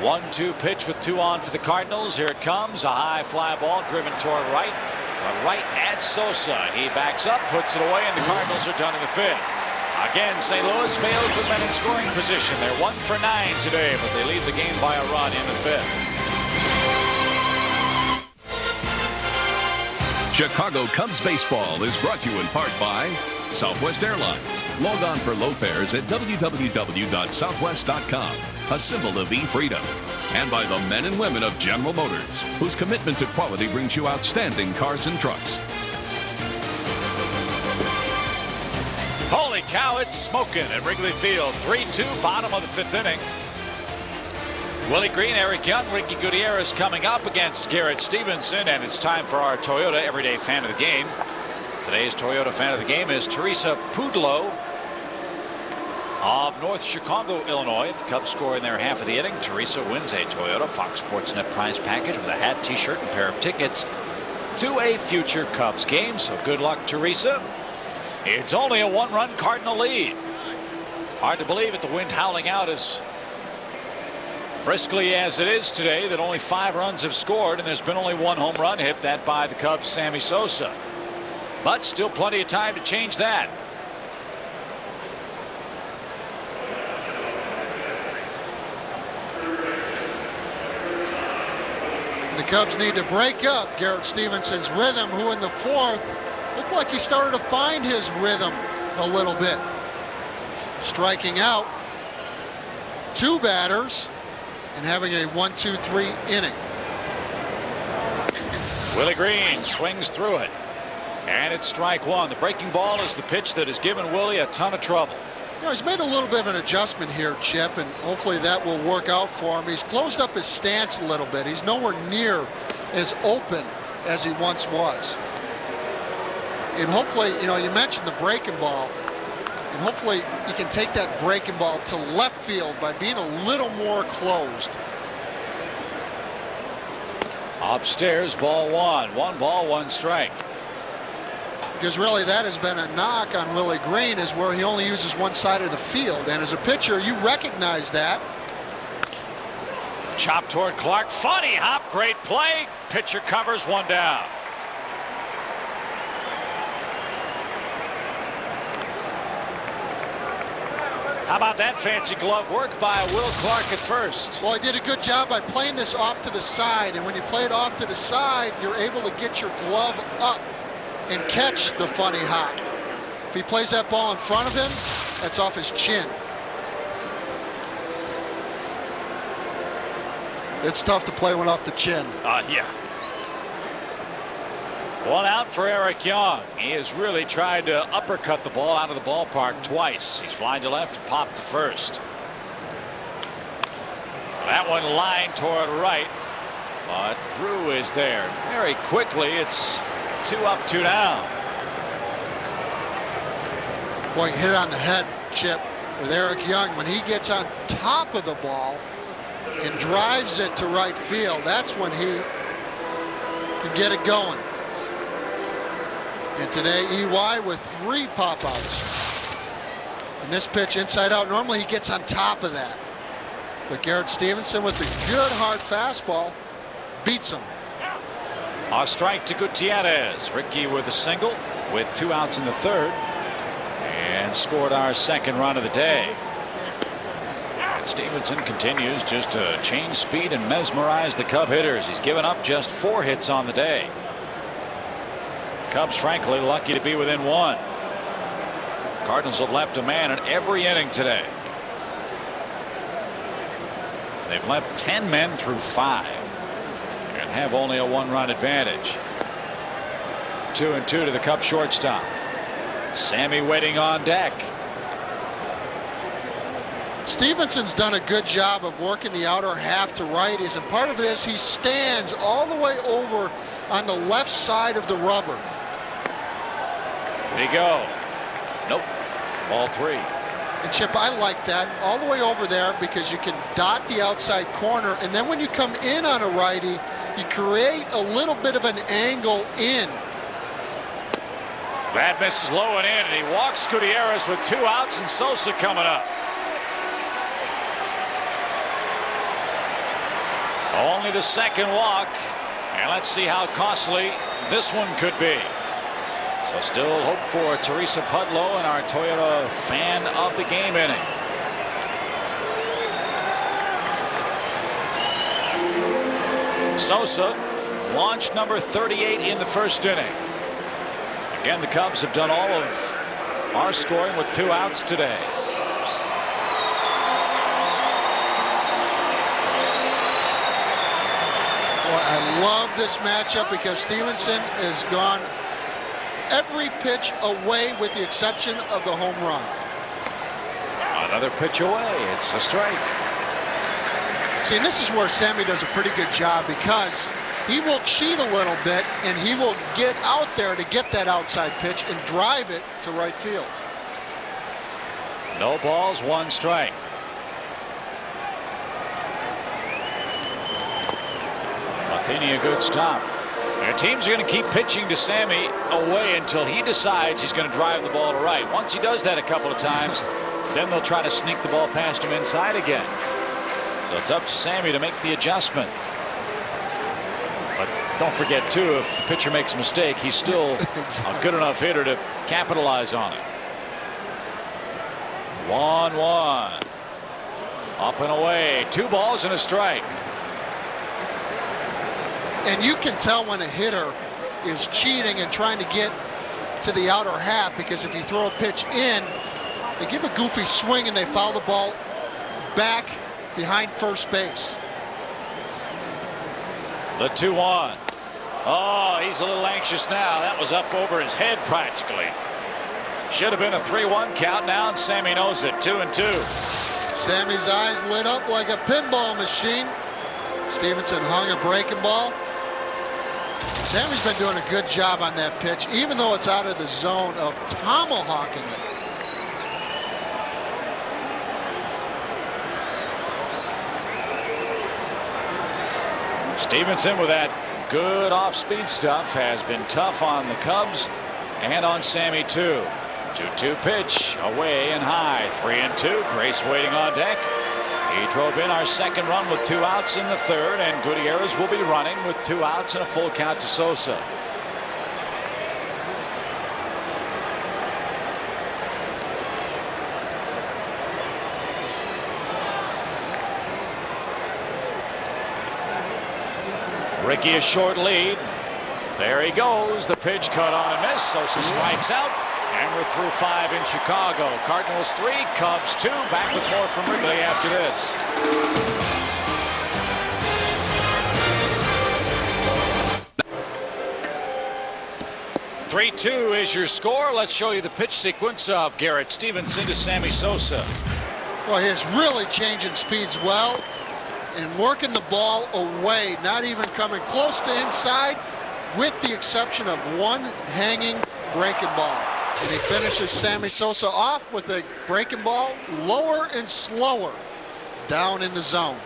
1-2 pitch with 2 on for the Cardinals. Here it comes. A high fly ball driven toward right. Right at Sosa. He backs up, puts it away, and the Cardinals are done in the 5th. Again, St. Louis fails with men in scoring position. They're 1 for 9 today, but they lead the game by a run in the 5th. Chicago Cubs baseball is brought to you in part by Southwest Airlines. Log on for low fares at www.southwest.com, a symbol of e-freedom. And by the men and women of General Motors, whose commitment to quality brings you outstanding cars and trucks. Holy cow, it's smoking at Wrigley Field. 3-2, bottom of the 5th inning. Willie Green, Eric Young, Ricky Gutierrez coming up against Garrett Stevenson, and it's time for our Toyota Everyday Fan of the Game. Today's Toyota Fan of the Game is Teresa Pudlo of North Chicago, Illinois. If the Cubs score in their half of the inning, Teresa wins a Toyota Fox Sports Net prize package with a hat, t-shirt, and pair of tickets to a future Cubs game. So good luck, Teresa. It's only a 1-run Cardinal lead. Hard to believe it, the wind howling out as briskly as it is today, that only 5 runs have scored, and there's been only 1 home run hit, that by the Cubs' Sammy Sosa. But still plenty of time to change that. The Cubs need to break up Garrett Stevenson's rhythm, who in the 4th looked like he started to find his rhythm a little bit. Striking out 2 batters and having a 1-2-3 inning. Willie Green swings through it, and it's strike 1. The breaking ball is the pitch that has given Willie a ton of trouble. You know, he's made a little bit of an adjustment here, Chip, and hopefully that will work out for him. He's closed up his stance a little bit. He's nowhere near as open as he once was. And hopefully, you know, you mentioned the breaking ball, and hopefully he can take that breaking ball to left field by being a little more closed. Upstairs, ball 1. 1 ball, 1 strike. Because really that has been a knock on Willie Green, is where he only uses one side of the field, and as a pitcher you recognize that. Chop toward Clark, funny hop, great play. Pitcher covers, 1 down. How about that fancy glove work by Will Clark at first? Well, he did a good job by playing this off to the side, and when you play it off to the side, you're able to get your glove up and catch the funny hop. If he plays that ball in front of him, that's off his chin. It's tough to play one off the chin. Yeah. 1 out for Eric Young. He has really tried to uppercut the ball out of the ballpark twice. He's flying to left, popped to first. That one lined toward right, but Drew is there very quickly. It's 2 up, 2 down. Boy, hit it on the head, Chip, with Eric Young. When he gets on top of the ball and drives it to right field, that's when he can get it going. And today, EY with 3 pop-outs. And this pitch inside out, normally he gets on top of that. But Garrett Stevenson with a good hard fastball beats him. A strike to Gutierrez. Ricky with a single with 2 outs in the 3rd, and scored our 2nd run of the day. And Stevenson continues just to change speed and mesmerize the Cub hitters. He's given up just 4 hits on the day. Cubs, frankly, lucky to be within 1. Cardinals have left a man in every inning today. They've left 10 men through 5 and have only a 1-run advantage. 2-2 to the Cubs shortstop. Sammy waiting on deck. Stevenson's done a good job of working the outer half to righties, and part of it is he stands all the way over on the left side of the rubber. There you go. Nope. Ball 3. And Chip, I like that all the way over there because you can dot the outside corner, and then when you come in on a righty, you create a little bit of an angle in. That misses low and in, and he walks Gutierrez with 2 outs, and Sosa coming up. Only the 2nd walk, and let's see how costly this one could be. So still hope for Teresa Pudlow in our Toyota fan of the game inning. Sosa launched number 38 in the 1st inning. Again, the Cubs have done all of our scoring with 2 outs today. Boy, I love this matchup because Stevenson has gone every pitch away with the exception of the home run. Another pitch away. It's a strike. See, and this is where Sammy does a pretty good job because he will cheat a little bit and he will get out there to get that outside pitch and drive it to right field. No balls, 1 strike. Matheny a good stop. And teams are going to keep pitching to Sammy away until he decides he's going to drive the ball to right. Once he does that a couple of times, then they'll try to sneak the ball past him inside again. So it's up to Sammy to make the adjustment. But don't forget, too, if the pitcher makes a mistake, he's still a good enough hitter to capitalize on it. 1-1. Up and away. 2 balls and a strike. And you can tell when a hitter is cheating and trying to get to the outer half, because if you throw a pitch in, they give a goofy swing and they foul the ball back behind first base. The 2-1. Oh, he's a little anxious now. That was up over his head practically. Should have been a 3-1 count now, and Sammy knows it. 2-2. Sammy's eyes lit up like a pinball machine. Stevenson hung a breaking ball. Sammy's been doing a good job on that pitch, even though it's out of the zone, of tomahawking it. Stevenson with that good off-speed stuff has been tough on the Cubs and on Sammy too. 2-2 pitch, away and high. 3-2. Grace waiting on deck. He drove in our second run with 2 outs in the third, and Gutierrez will be running with 2 outs and a full count to Sosa. Ricky a short lead. There he goes. The pitch cut on a miss. Sosa strikes out. And we're through 5 in Chicago. Cardinals 3, Cubs 2. Back with more from Wrigley after this. 3-2 is your score. Let's show you the pitch sequence of Garrett Stevenson to Sammy Sosa. Well, he's really changing speeds well and working the ball away, not even coming close to inside, with the exception of one hanging breaking ball. And he finishes Sammy Sosa off with a breaking ball lower and slower down in the zone.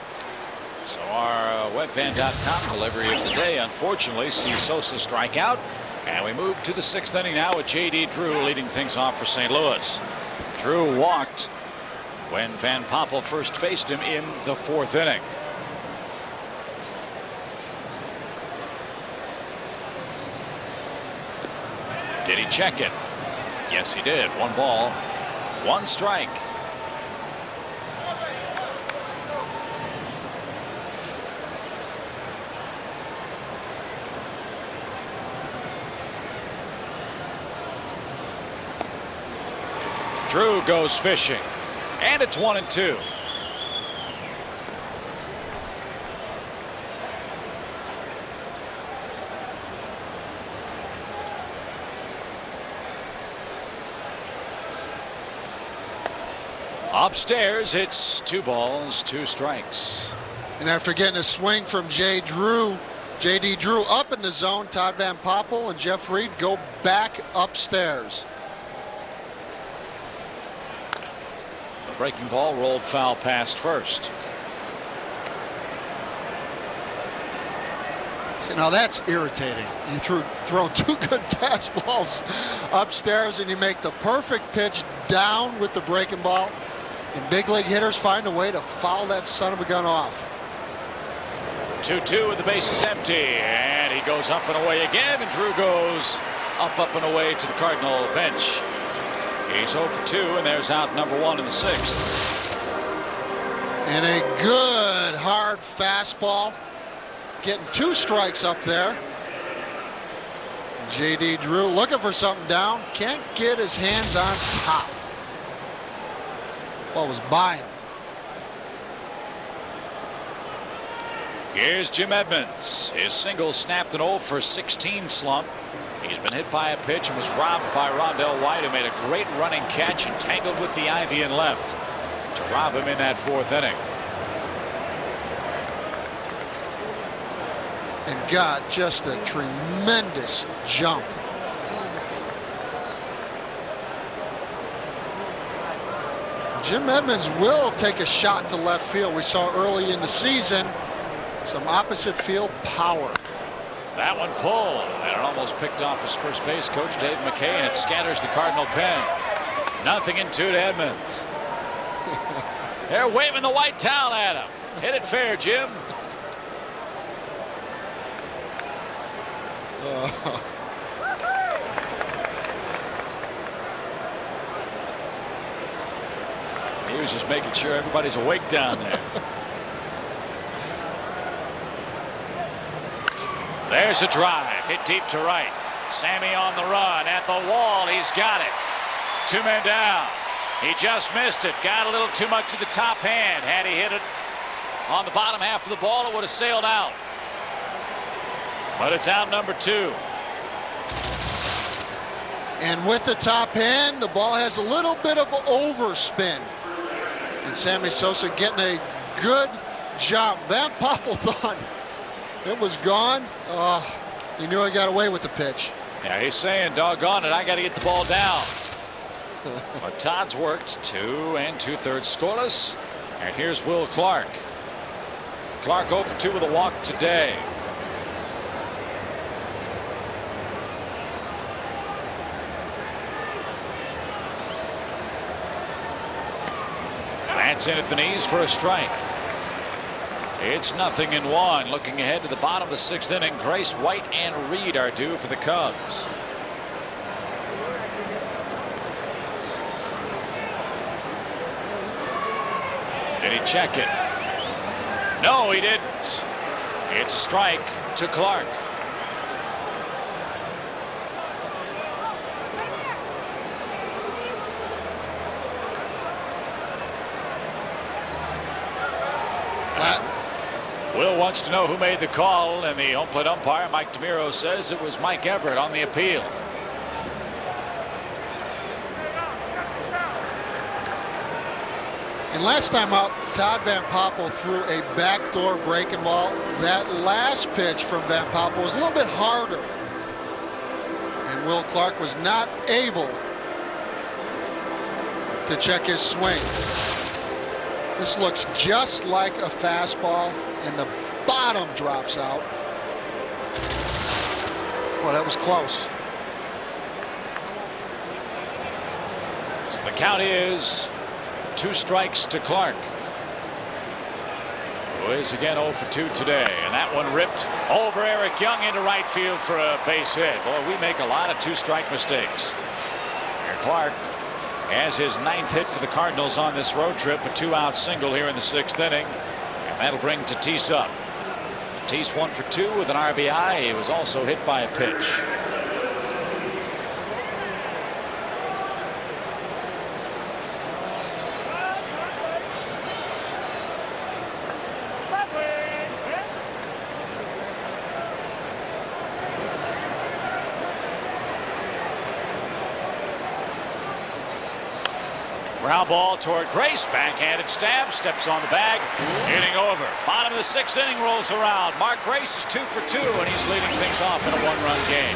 So our webfan.com delivery of the day, unfortunately, sees Sosa strike out. And we move to the 6th inning now with J.D. Drew leading things off for St. Louis. Drew walked when Van Poppel first faced him in the 4th inning. Did he check it? Yes, he did. 1 ball, 1 strike. Drew goes fishing, and it's 1-2. Upstairs, it's 2 balls, 2 strikes. And after getting a swing from J.D. Drew up in the zone, Todd Van Poppel and Jeff Reed go back upstairs. The breaking ball rolled foul past first. See, now that's irritating. You throw 2 good fastballs upstairs and you make the perfect pitch down with the breaking ball. And big league hitters find a way to foul that son of a gun off. 2-2 with the bases empty, and he goes up and away again, and Drew goes up and away to the Cardinal bench. He's 0 for 2, and there's out number 1 in the 6th. And a good hard fastball, getting 2 strikes up there. J.D. Drew looking for something down, can't get his hands on top. Ball was by him. Here's Jim Edmonds. His single snapped an 0 for 16 slump. He's been hit by a pitch and was robbed by Rondell White, who made a great running catch and tangled with the ivy and left to rob him in that 4th inning. And got just a tremendous jump. Jim Edmonds will take a shot to left field. We saw early in the season some opposite field power. That one pulled, and it almost picked off his first base coach, Dave McKay, and it scatters the Cardinal pen. 0-2 to Edmonds. They're waving the white towel at him. Hit it fair, Jim. He was just making sure everybody's awake down there. There's a drive, hit deep to right. Sammy on the run, at the wall, he's got it. 2 men down. He just missed it, got a little too much to the top hand. Had he hit it on the bottom half of the ball, it would have sailed out. But it's out number 2. And with the top hand, the ball has a little bit of overspin. And Sammy Sosa getting a good job. Van Poppel thought it was gone. He knew he got away with the pitch. Yeah, he's saying, doggone it, I got to get the ball down. But Todd's worked 2 2/3 scoreless. And here's Will Clark. Clark 0 for 2 with a walk today. That's in at the knees for a strike. It's 0-1. Looking ahead to the bottom of the 6th inning, Grace, White, and Reed are due for the Cubs. Did he check it? No, he didn't. It's a strike to Clark. Will wants to know who made the call, and the home plate umpire, Mike DeMiro, says it was Mike Everett on the appeal. And last time out, Todd Van Poppel threw a backdoor breaking ball. That last pitch from Van Poppel was a little bit harder. And Will Clark was not able to check his swing. This looks just like a fastball, and the bottom drops out. Well, that was close. So the count is 2 strikes to Clark, who is again 0 for 2 today. And that one ripped over Eric Young into right field for a base hit. Boy, we make a lot of 2-strike mistakes. And Clark has his 9th hit for the Cardinals on this road trip, a 2-out single here in the 6th inning. And that'll bring Tatis up. Tatis 1 for 2 with an RBI. He was also hit by a pitch. Ground ball toward Grace. Backhanded stab. Steps on the bag. Hitting over. Bottom of the 6th inning rolls around. Mark Grace is 2 for 2, and he's leading things off in a 1-run game.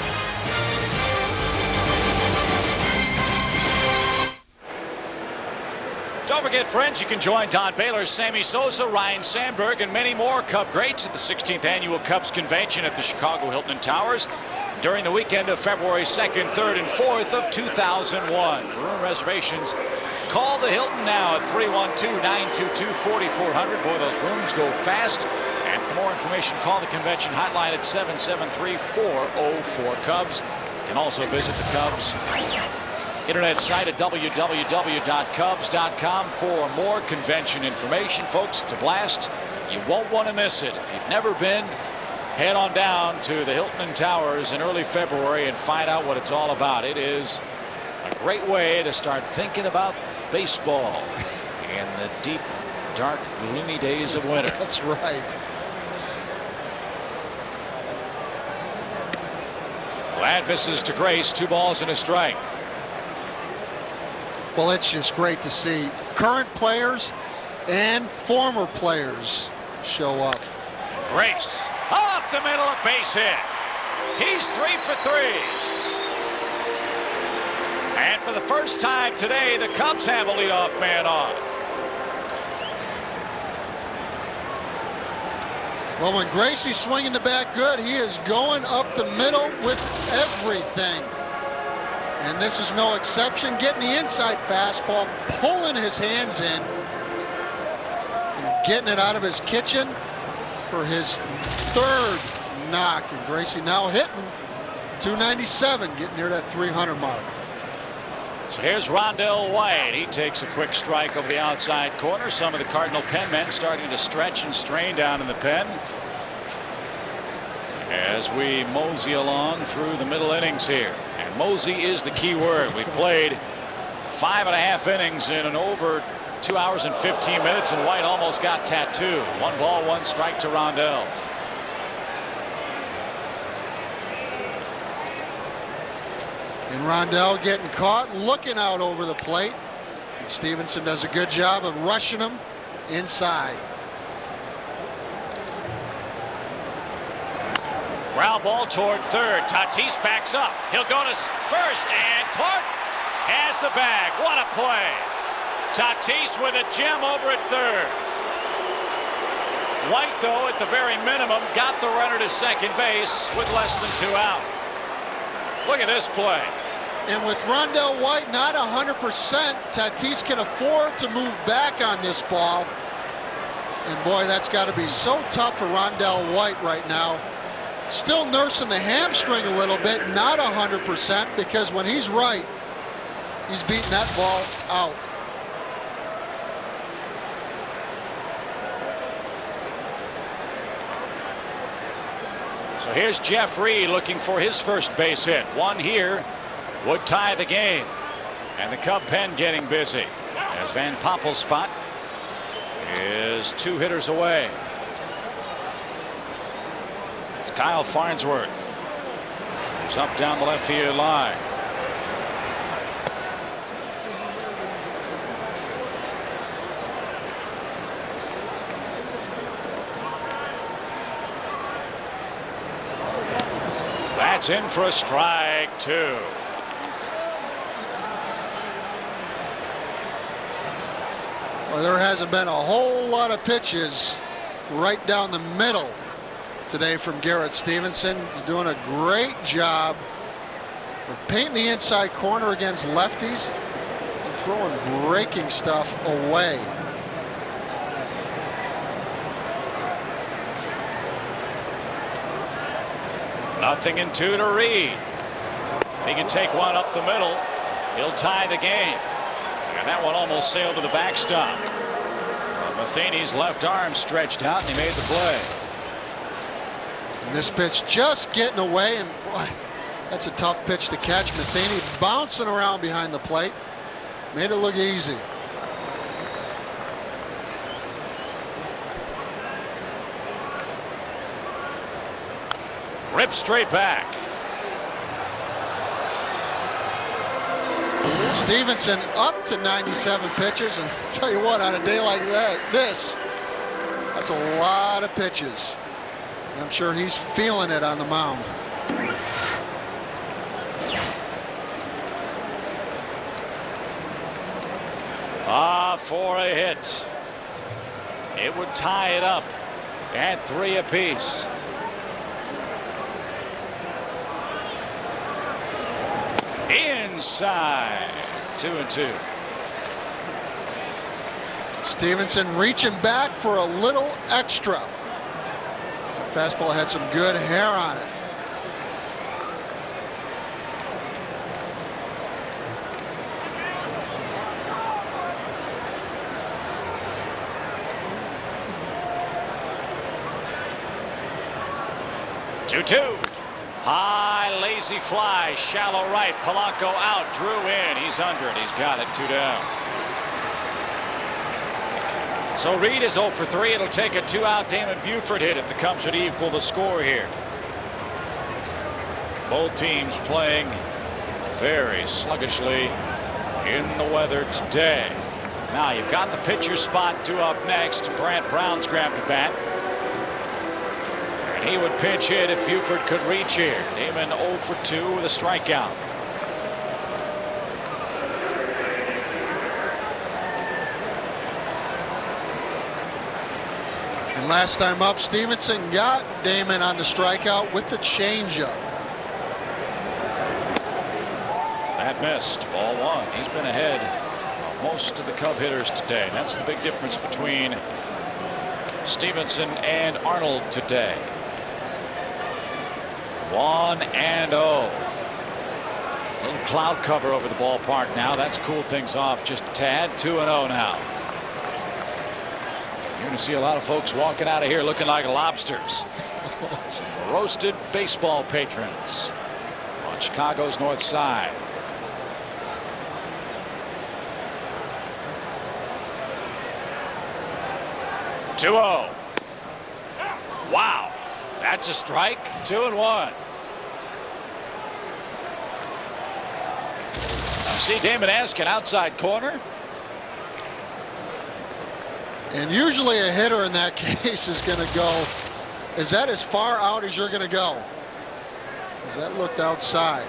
Don't forget, friends, you can join Don Baylor, Sammy Sosa, Ryan Sandberg, and many more Cub greats at the 16th Annual Cubs Convention at the Chicago Hilton Towers during the weekend of February 2nd, 3rd, and 4th of 2001. For room reservations, call the Hilton now at 312-922-4400. Boy, those rooms go fast. And for more information, call the convention hotline at 773-404-CUBS. You can also visit the Cubs internet site at www.cubs.com for more convention information. Folks, it's a blast. You won't want to miss it. If you've never been, head on down to the Hilton Towers in early February and find out what it's all about. It is a great way to start thinking about baseball in the deep, dark, gloomy days of winter. That's right. Ladd misses to Grace. 2 balls and a strike. Well, it's just great to see current players and former players show up. Grace up the middle, a base hit. He's 3 for 3. And for the first time today, the Cubs have a leadoff man on. Well, when Gracie's swinging the bat good, he is going up the middle with everything. And this is no exception. Getting the inside fastball, pulling his hands in, and getting it out of his kitchen for his third knock. And Gracie now hitting 297, getting near that 300 mark. So here's Rondell White. He takes a quick strike over the outside corner. Some of the Cardinal penmen starting to stretch and strain down in the pen as we mosey along through the middle innings here. And mosey is the key word. We've played 5.5 innings in an over 2 hours and 15 minutes, and White almost got tattooed. 1 ball, 1 strike to Rondell. And Rondell getting caught, looking out over the plate. And Stevenson does a good job of rushing him inside. Ground ball toward third. Tatis backs up. He'll go to first, and Clark has the bag. What a play. Tatis with a gem over at third. White, though, at the very minimum, got the runner to second base with less than 2 out. Look at this play. And with Rondell White not 100%, Tatis can afford to move back on this ball. And boy, that's got to be so tough for Rondell White right now. Still nursing the hamstring a little bit, not 100%, because when he's right, he's beating that ball out. So here's Jeff Reed looking for his first base hit. One here would tie the game. And the Cub pen getting busy as Van Poppel's spot is 2 hitters away. It's Kyle Farnsworth. He's up down the left field line. That's in for a strike, 2. Well, there hasn't been a whole lot of pitches right down the middle today from Garrett Stevenson. He's doing a great job of painting the inside corner against lefties and throwing breaking stuff away. Nothing in 2 to Reed. If he can take one up the middle, he'll tie the game. And that one almost sailed to the backstop. Matheny's left arm stretched out, and he made the play. And this pitch just getting away, and boy, that's a tough pitch to catch. Matheny bouncing around behind the plate. Made it look easy. Rip straight back. Stevenson up to 97 pitches, and I'll tell you what, on a day like that's a lot of pitches. I'm sure he's feeling it on the mound. For a hit. It would tie it up at 3 apiece. Inside. 2-2. Stevenson reaching back for a little extra. The fastball had some good hair on it. Two. High, lazy fly, shallow right. Polanco out, Drew in. He's under it. He's got it. 2 down. So Reed is 0 for 3. It'll take a 2-out Damon Buford hit if the Cubs should equal the score here. Both teams playing very sluggishly in the weather today. Now you've got the pitcher spot due up next. Brant Brown's grabbed a bat. He would pinch hit if Buford could reach here. Damon 0 for 2 with a strikeout. And Last time up, Stevenson got Damon on the strikeout with the changeup. That missed. Ball one. He's been ahead of most of the Cub hitters today. That's the big difference between Stevenson and Arnold today. 1-0. Little cloud cover over the ballpark now. That's cooled things off just a tad. 2-0 now. You're going to see a lot of folks walking out of here looking like lobsters. Some roasted baseball patrons on Chicago's north side. Wow, that's a strike. 2-1. See Damon Askin outside corner. And usually a hitter in that case is going to go. Is that as far out as you're going to go? Because that looked outside.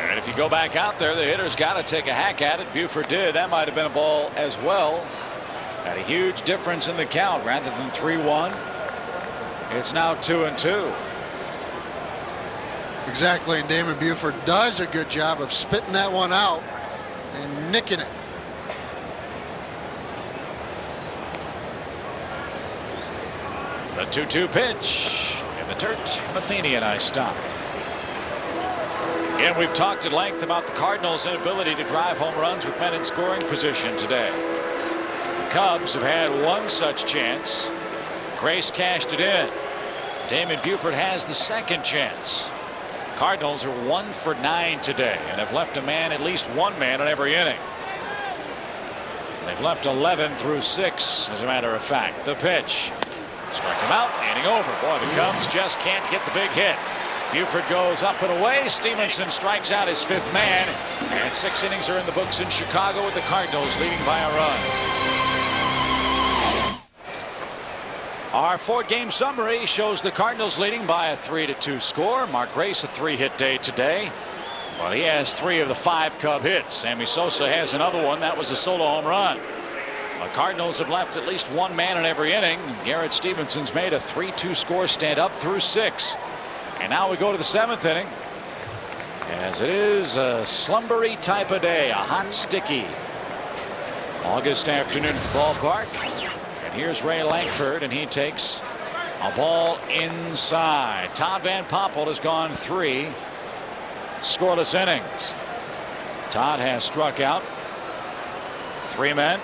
And if you go back out there, the hitter's got to take a hack at it. Buford did. That might have been a ball as well. Had a huge difference in the count. Rather than 3-1, it's now 2-2. Exactly, and Damon Buford does a good job of spitting that one out and nicking it. The 2-2 pitch in the dirt. Matheny and I stop. Again, we've talked at length about the Cardinals' inability to drive home runs with men in scoring position today. The Cubs have had one such chance. Grace cashed it in. Damon Buford has the second chance. Cardinals are 1 for 9 today and have left at least one man in every inning. They've left 11 through 6, as a matter of fact. The pitch. Strike him out, inning over. Boy, the Cubs just can't get the big hit. Buford goes up and away. Stevenson strikes out his 5th man. And 6 innings are in the books in Chicago with the Cardinals leading by a run. Our 4-game summary shows the Cardinals leading by a 3-2 score. Mark Grace a 3-hit day today. But he has 3 of the 5 Cub hits. Sammy Sosa has another one. That was a solo home run. The Cardinals have left at least one man in every inning. Garrett Stevenson's made a 3-2 score stand up through 6. And now we go to the 7th inning. As it is a slumbery type of day. A hot, sticky August afternoon at the ballpark. And here's Ray Lankford, and he takes a ball inside. Todd Van Poppel has gone 3 scoreless innings. Todd has struck out 3 men,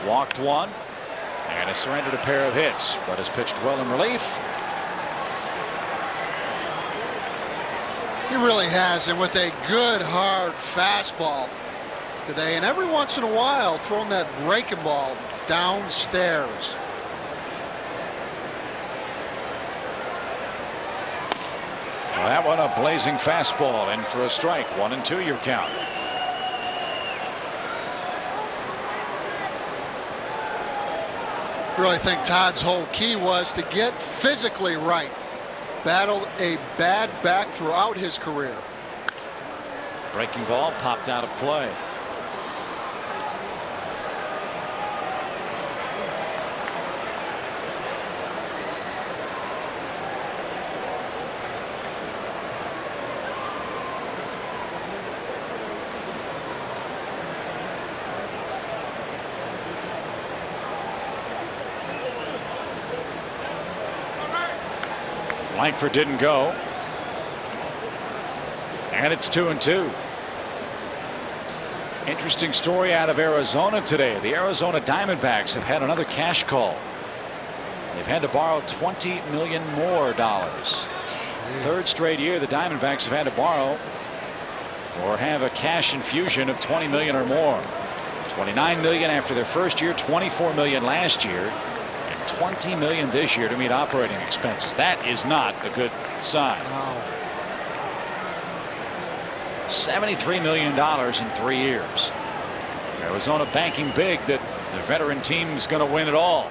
walked 1, and has surrendered a pair of hits, but has pitched well in relief. He really has, and with a good hard fastball today, and every once in a while throwing that breaking ball downstairs. Well, that one a blazing fastball in for a strike. 1-2 your count. I really think Todd's whole key was to get physically right. Battled a bad back throughout his career. Breaking ball popped out of play. Lankford didn't go. And it's 2-2. Interesting story out of Arizona today. The Arizona Diamondbacks have had another cash call. They've had to borrow $20 million more. 3rd straight year the Diamondbacks have had to borrow or have a cash infusion of $20 million or more. $29 million after their first year, $24 million last year, and $20 million this year to meet operating expenses. That is not a good sign. Wow. $73 million in 3 years. Arizona banking big that the veteran team's going to win it all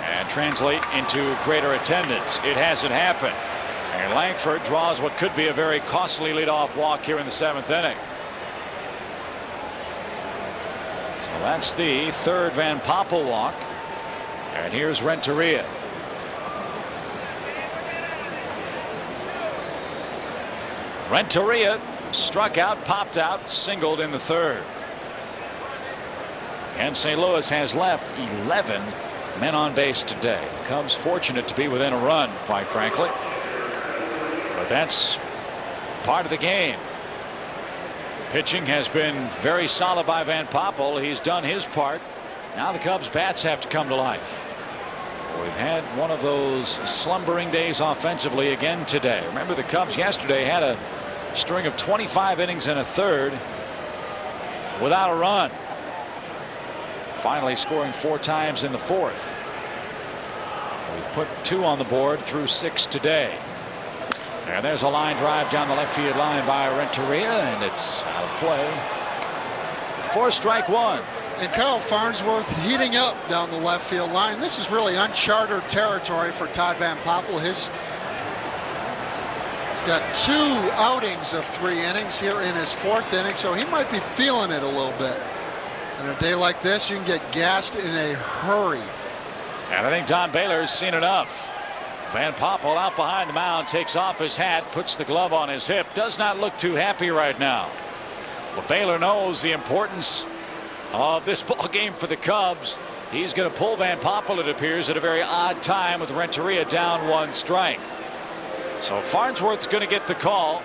and translate into greater attendance. It hasn't happened. And Lankford draws what could be a very costly leadoff walk here in the 7th inning. So that's the 3rd Van Poppel walk. And here's Renteria. Renteria struck out, popped out, singled in the third. And St. Louis has left 11 men on base today. Cubs fortunate to be within a run, quite frankly. But that's part of the game. Pitching has been very solid by Van Poppel. He's done his part. Now the Cubs bats have to come to life. We've had one of those slumbering days offensively again today. Remember, the Cubs yesterday had a string of 25 innings and a third without a run. Finally scoring 4 times in the fourth. We've put 2 on the board through 6 today. And there's a line drive down the left field line by Renteria, and it's out of play for strike 1. And Kyle Farnsworth heating up down the left field line. This is really uncharted territory for Todd Van Poppel. He's got 2 outings of 3 innings here in his 4th inning, so he might be feeling it a little bit. On a day like this, you can get gassed in a hurry. And I think Don Baylor's seen enough. Van Poppel out behind the mound, takes off his hat, puts the glove on his hip, does not look too happy right now. But Baylor knows the importance of this ball game for the Cubs. He's going to pull Van Poppel, it appears, at a very odd time with Renteria down 1 strike. So Farnsworth's going to get the call.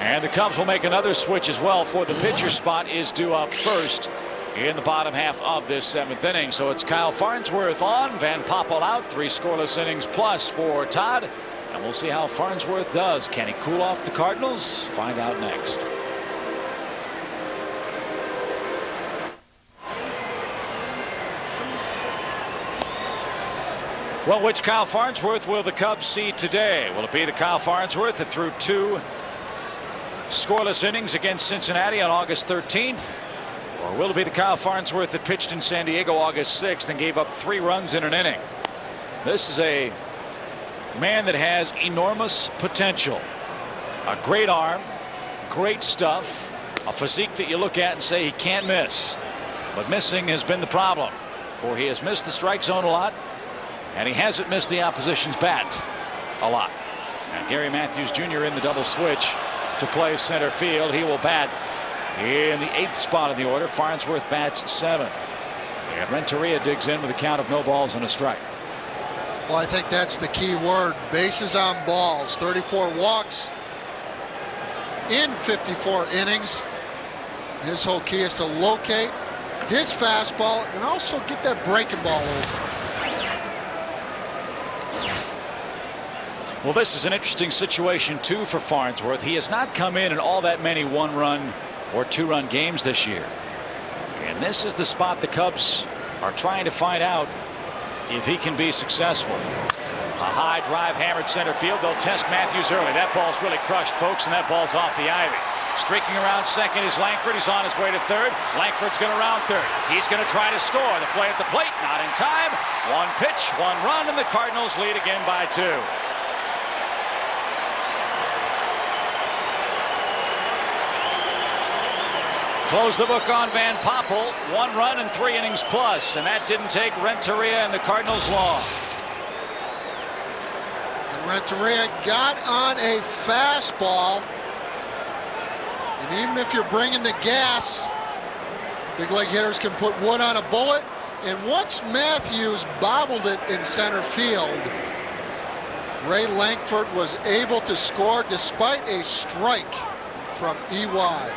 And the Cubs will make another switch as well, for the pitcher spot is due up first in the bottom half of this 7th inning. So it's Kyle Farnsworth on, Van Poppel out, 3 scoreless innings plus for Todd. And we'll see how Farnsworth does. Can he cool off the Cardinals? Find out next. Well, which Kyle Farnsworth will the Cubs see today? Will it be the Kyle Farnsworth that threw 2 scoreless innings against Cincinnati on August 13th? Or will it be the Kyle Farnsworth that pitched in San Diego August 6th and gave up 3 runs in an inning? This is a man that has enormous potential. A great arm, great stuff, a physique that you look at and say he can't miss. But missing has been the problem, for he has missed the strike zone a lot, and he hasn't missed the opposition's bat a lot. And Gary Matthews Jr. in the double switch to play center field. He will bat in the 8th spot in the order. Farnsworth bats 7th. And Renteria digs in with a count of no balls and a strike. Well, I think that's the key word. Bases on balls. 34 walks in 54 innings. His whole key is to locate his fastball and also get that breaking ball over. Well, this is an interesting situation too for Farnsworth. He has not come in all that many 1-run or 2-run games this year. And this is the spot the Cubs are trying to find out if he can be successful. A high drive hammered center field. They'll test Matthews early. That ball's really crushed, folks, and that ball's off the ivy. Streaking around second is Langford. He's on his way to third. Langford's going to round third. He's going to try to score. The play at the plate, not in time. 1 pitch, 1 run, and the Cardinals lead again by 2. Close the book on Van Poppel. 1 run and 3 innings plus, and that didn't take Renteria and the Cardinals long. And Renteria got on a fastball. And even if you're bringing the gas, big league hitters can put wood on a bullet. And once Matthews bobbled it in center field, Ray Langford was able to score despite a strike from EY.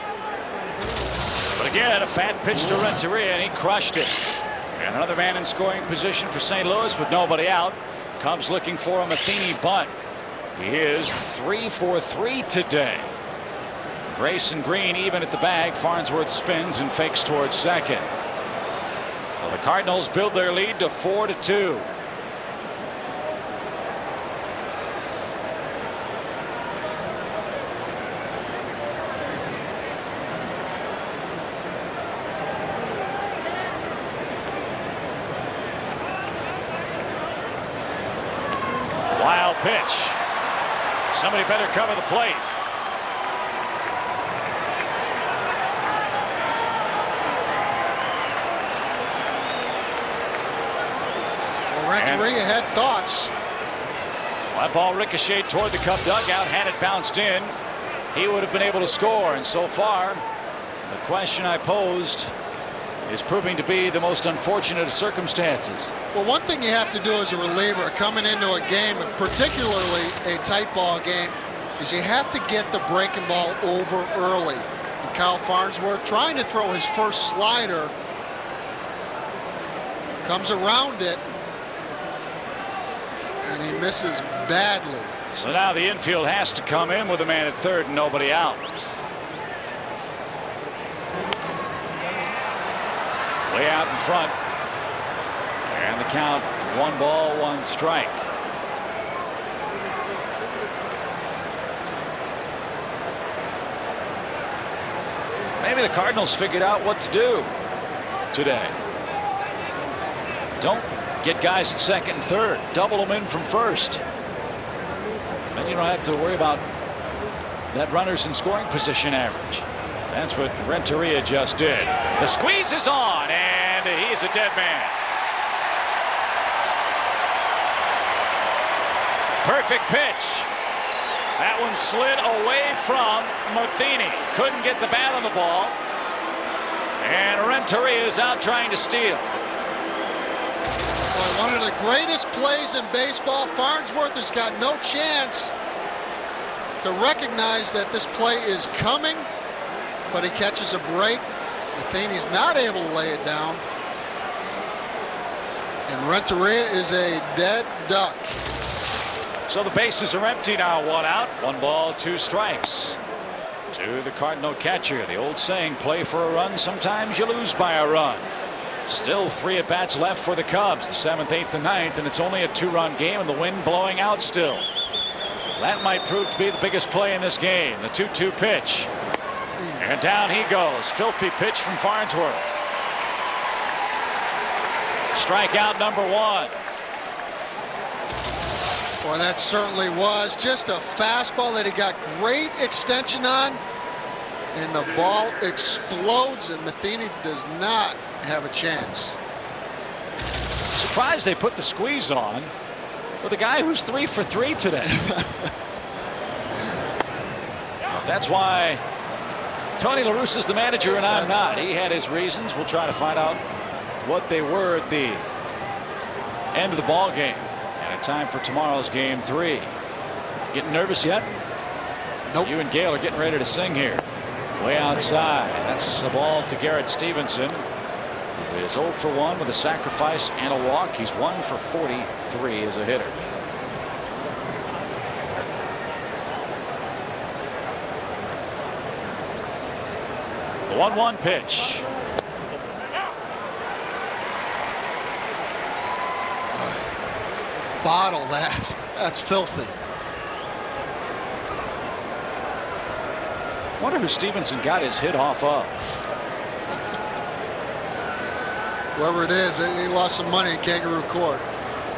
But again, a fat pitch to Renteria, and he crushed it. And another man in scoring position for St. Louis with nobody out. Cubs looking for a Matheny bunt. He is 3 for 3 today. Grayson Green even at the bag. Farnsworth spins and fakes towards second. So the Cardinals build their lead to 4-2. Wild pitch. Somebody better cover the plate. Renteria had thoughts. That ball ricocheted toward the Cub dugout. Had it bounced in, he would have been able to score. And so far, the question I posed is proving to be the most unfortunate of circumstances. Well, one thing you have to do as a reliever coming into a game, and particularly a tight ball game, is you have to get the breaking ball over early. And Kyle Farnsworth trying to throw his first slider, comes around it, and he misses badly. So now the infield has to come in with a man at third and nobody out. Way out in front. And the count, 1 ball, 1 strike. Maybe the Cardinals figured out what to do today. Don't get guys at second and third. Double them in from first. Then you don't have to worry about that runners in scoring position average. That's what Renteria just did. The squeeze is on, and he's a dead man. Perfect pitch. That one slid away from Matheny. Couldn't get the bat on the ball. And Renteria is out trying to steal. Boy, one of the greatest plays in baseball. Farnsworth has got no chance to recognize that this play is coming, but he catches a break. Matheny's not able to lay it down. And Renteria is a dead duck. So the bases are empty now. 1 out, 1 ball, 2 strikes. To the Cardinal catcher. The old saying, play for a run, sometimes you lose by a run. Still 3 at bats left for the Cubs, the 7th, 8th, and 9th, and it's only a 2-run game, and the wind blowing out still. That might prove to be the biggest play in this game. The 2-2 pitch. And down he goes. Filthy pitch from Farnsworth. Strikeout number 1. Boy, that certainly was just a fastball that he got great extension on, and the ball explodes, and Matheny does not have a chance. Surprised they put the squeeze on with a guy who's 3 for 3 today. That's why Tony La Russa's the manager and I'm not. He had his reasons. We'll try to find out what they were at the end of the ball game. And time for tomorrow's game 3. Getting nervous yet? Nope. You and Gale are getting ready to sing here. Way outside. That's a ball to Garrett Stevenson, who is 0 for 1 with a sacrifice and a walk. He's 1 for 43 as a hitter. The 1-1 pitch. Bottle that. That's filthy. Wonder who Stevenson got his hit off of. Whoever it is, he lost some money in Kangaroo Court.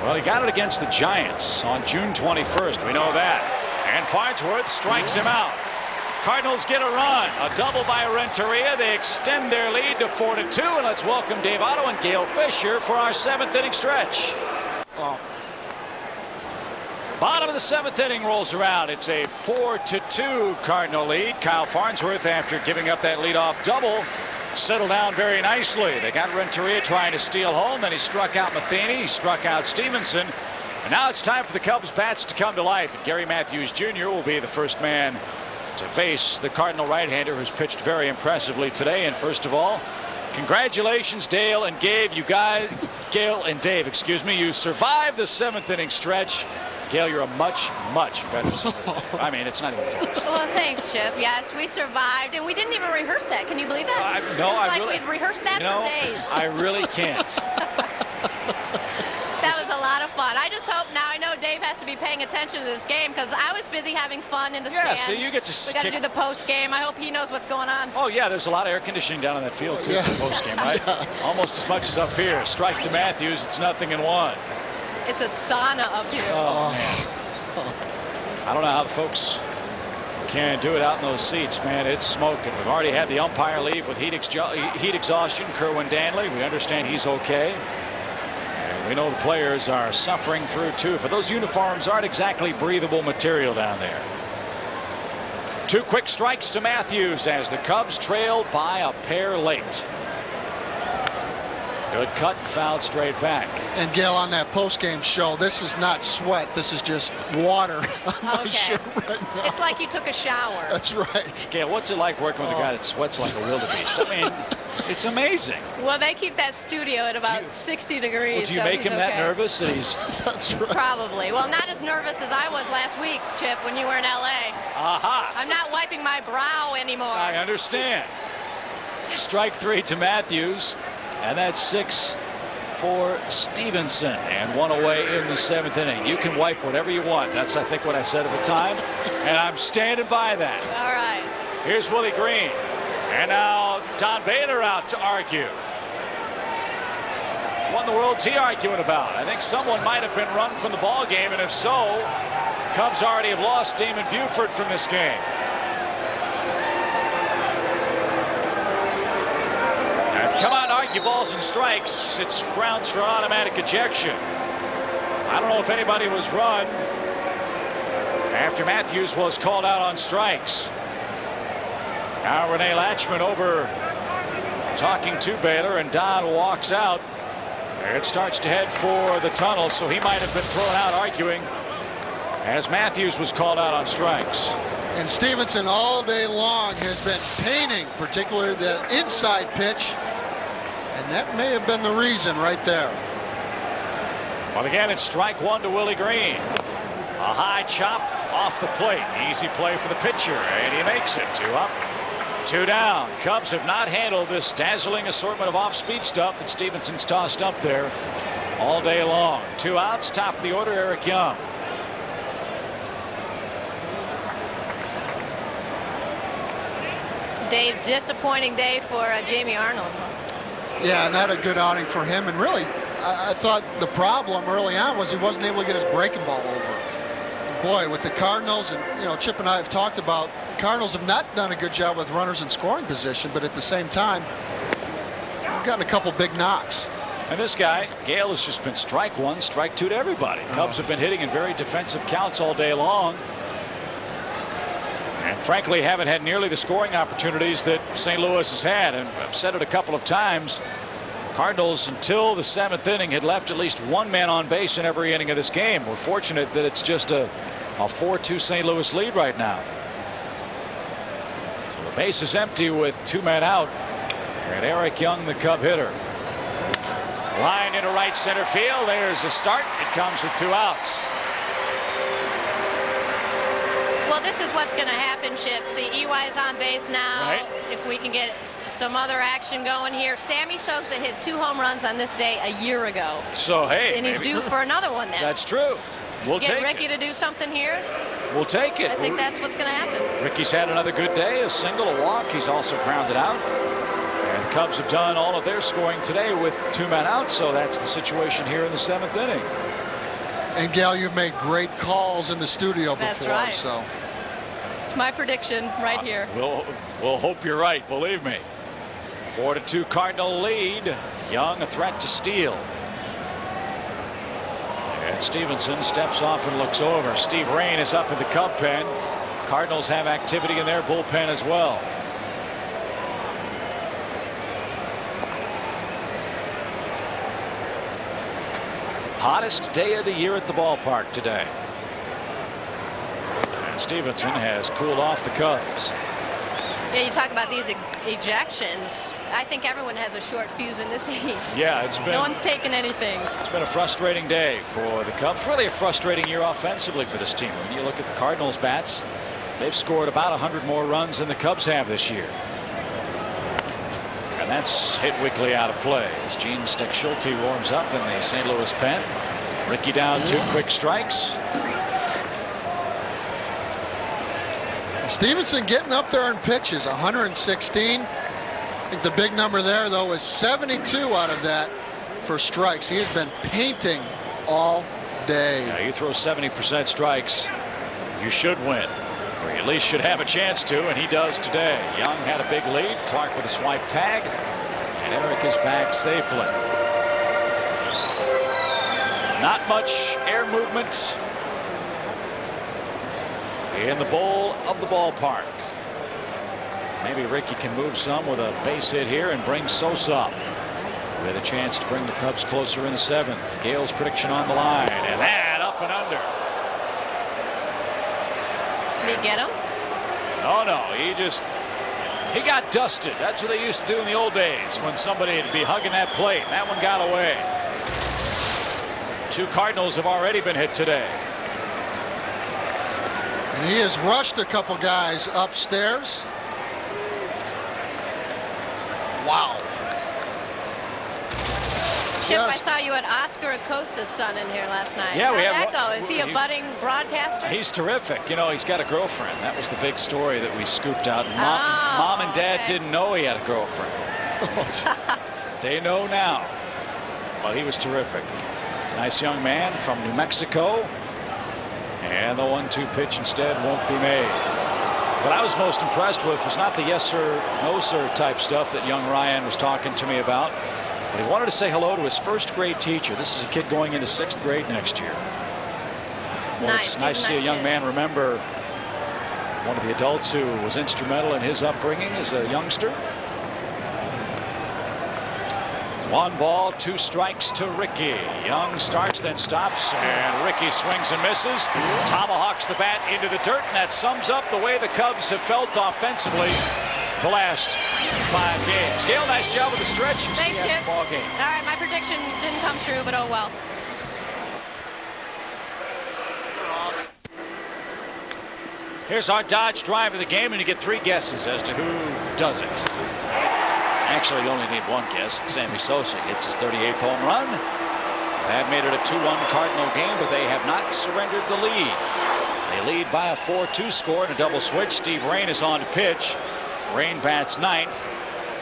Well, he got it against the Giants on June 21st. We know that. And Farnsworth strikes him out. Cardinals get a run. A double by Renteria. They extend their lead to 4-2. And let's welcome Dave Otto and Gale Fisher for our 7th inning stretch. Oh. Bottom of the 7th inning rolls around. It's a 4-2 Cardinal lead. Kyle Farnsworth, after giving up that leadoff double, settled down very nicely. They got Renteria trying to steal home. Then he struck out Matheny. He struck out Stevenson. And now it's time for the Cubs bats to come to life. And Gary Matthews Jr. will be the first man to face the Cardinal right-hander, who's pitched very impressively today. And first of all, congratulations, Dale and Gabe. You guys, Gale and Dave, excuse me, you survived the 7th inning stretch. Gale, you're a much, much better submitted. I mean, it's not even close. Well, thanks, Chip. Yes, we survived, and we didn't even rehearse that. Can you believe that? No, it was I like really, we'd rehearsed that for days. I really can't. That was a lot of fun. I just hope now, I know Dave has to be paying attention to this game because I was busy having fun in the stands. Yeah, so you get to we got to do the post game. I hope he knows what's going on. Oh, yeah, there's a lot of air conditioning down in that field, too, for the post game, right? Almost as much as up here. Strike to Matthews. It's 0-1. It's a sauna up here. Oh, man. I don't know how the folks can do it out in those seats, man. It's smoking. We've already had the umpire leave with heat exhaustion, Kerwin Danley. We understand he's okay. And We know the players are suffering through too. For those uniforms aren't exactly breathable material down there. 2 quick strikes to Matthews as the Cubs trail by a pair late. Good cut, fouled straight back. And Gail, on that post-game show, this is not sweat. This is just water on my shirt right now. It's like you took a shower. That's right. Gail, what's it like working with a guy that sweats like a wildebeest? I mean, it's amazing. Well, they keep that studio at about 60 degrees. Well, do you make him that nervous that he's... That's right. Probably. Well, not as nervous as I was last week, Chip, when you were in L.A. Aha. I'm not wiping my brow anymore. I understand. Strike 3 to Matthews. And that's 6 for Stevenson, and 1 away in the 7th inning. You can wipe whatever you want. That's, I think, what I said at the time, and I'm standing by that. All right. Here's Willie Green, and now Don Baylor out to argue. What in the world's he arguing about? I think someone might have been run from the ball game, and if so, Cubs already have lost Damon Buford from this game. Come on, argue balls and strikes. It's grounds for automatic ejection. I don't know if anybody was run after Matthews was called out on strikes. Now Renee Latchman over talking to Baylor, and Don walks out. It starts to head for the tunnel, so he might have been thrown out arguing as Matthews was called out on strikes. And Stevenson all day long has been painting, particularly the inside pitch. And that may have been the reason right there. Well, again, it's strike 1 to Willie Green. A high chop off the plate. Easy play for the pitcher, and he makes it. 2 up, 2 down. Cubs have not handled this dazzling assortment of off-speed stuff that Stevenson's tossed up there all day long. 2 outs, top of the order, Eric Young. Dave, disappointing day for Jamie Arnold. Yeah, not a good outing for him. And really, I thought the problem early on was he wasn't able to get his breaking ball over. Boy, with the Cardinals, and you know, Chip and I have talked about, the Cardinals have not done a good job with runners in scoring position, but at the same time, we've gotten a couple big knocks. And this guy, Gale, has just been strike 1, strike 2 to everybody. Cubs have been hitting in very defensive counts all day long. And frankly, haven't had nearly the scoring opportunities that St. Louis has had. And I've said it a couple of times. Cardinals, until the 7th inning, had left at least 1 man on base in every inning of this game. We're fortunate that it's just a 4-2 St. Louis lead right now. So the base is empty with 2 men out. And Eric Young, the Cub hitter. Line into right center field. There's a start. It comes with 2 outs. Well, this is what's going to happen, Chip. See, EY's on base now. Right. If we can get some other action going here. Sammy Sosa hit 2 home runs on this day a year ago. So, hey. And he's due for another one then. That's true. We'll get take Ricky it. to do something here. We'll take it. I think that's what's going to happen. Ricky's had another good day. A single, a walk. He's also grounded out. And the Cubs have done all of their scoring today with 2 men out. So that's the situation here in the 7th inning. And Gail, you've made great calls in the studio before. That's right. So it's my prediction right here. We'll hope you're right. Believe me. 4-2 Cardinal lead. Young a threat to steal. And Stevenson steps off and looks over. Steve Rain is up in the Cub pen. Cardinals have activity in their bullpen as well. Hottest day of the year at the ballpark today. And Stevenson has cooled off the Cubs. Yeah, you talk about these ejections. I think everyone has a short fuse in this heat. Yeah, it's been. No one's taken anything. It's been a frustrating day for the Cubs. Really a frustrating year offensively for this team. When you look at the Cardinals bats, they've scored about 100 more runs than the Cubs have this year. And that's hit weakly out of play as Gene Steck-Schulte warms up in the St. Louis pen. Ricky down 2 quick strikes. Stevenson getting up there in pitches, 116. I think the big number there, though, is 72 out of that for strikes. He has been painting all day. Yeah, you throw 70% strikes, you should win. Or you at least should have a chance to, and he does today. Young had a big lead. Clark with a swipe tag. And Eric is back safely. Not much air movement in the bowl of the ballpark. Maybe Ricky can move some with a base hit here and bring Sosa up with a chance to bring the Cubs closer in the 7th. Gale's prediction on the line, and that up and under. Did he get him? No, he got dusted. That's what they used to do in the old days when somebody would be hugging that plate. That one got away. 2 Cardinals have already been hit today. And he has rushed a couple guys upstairs. Wow. Chip, I saw you at Oscar Acosta's son in here last night. Yeah, how'd that go? Is he a budding broadcaster? He's terrific. You know, he's got a girlfriend. That was the big story that we scooped out. Mom and Dad didn't know he had a girlfriend. They know now. Well, he was terrific. Nice young man from New Mexico. And the 1-2 pitch instead won't be made. What I was most impressed with was not the yes sir, no sir type stuff that young Ryan was talking to me about. But he wanted to say hello to his 1st grade teacher. This is a kid going into 6th grade next year. It's nice. It's nice to see a young man remember one of the adults who was instrumental in his upbringing as a youngster. 1 ball, 2 strikes to Ricky. Young starts, then stops, and Ricky swings and misses. Tomahawks the bat into the dirt, and that sums up the way the Cubs have felt offensively the last 5 games. Gale, nice job with the stretch. Thanks, Chip. Ball game. All right, my prediction didn't come true, but oh well. Here's our Dodge drive of the game, and you get 3 guesses as to who does it. Actually, you only need 1 guess. Sammy Sosa hits his 38th home run. That made it a 2-1 Cardinal game, but they have not surrendered the lead. They lead by a 4-2 score in a double switch. Steve Rain is on to pitch. Rain bats 9th.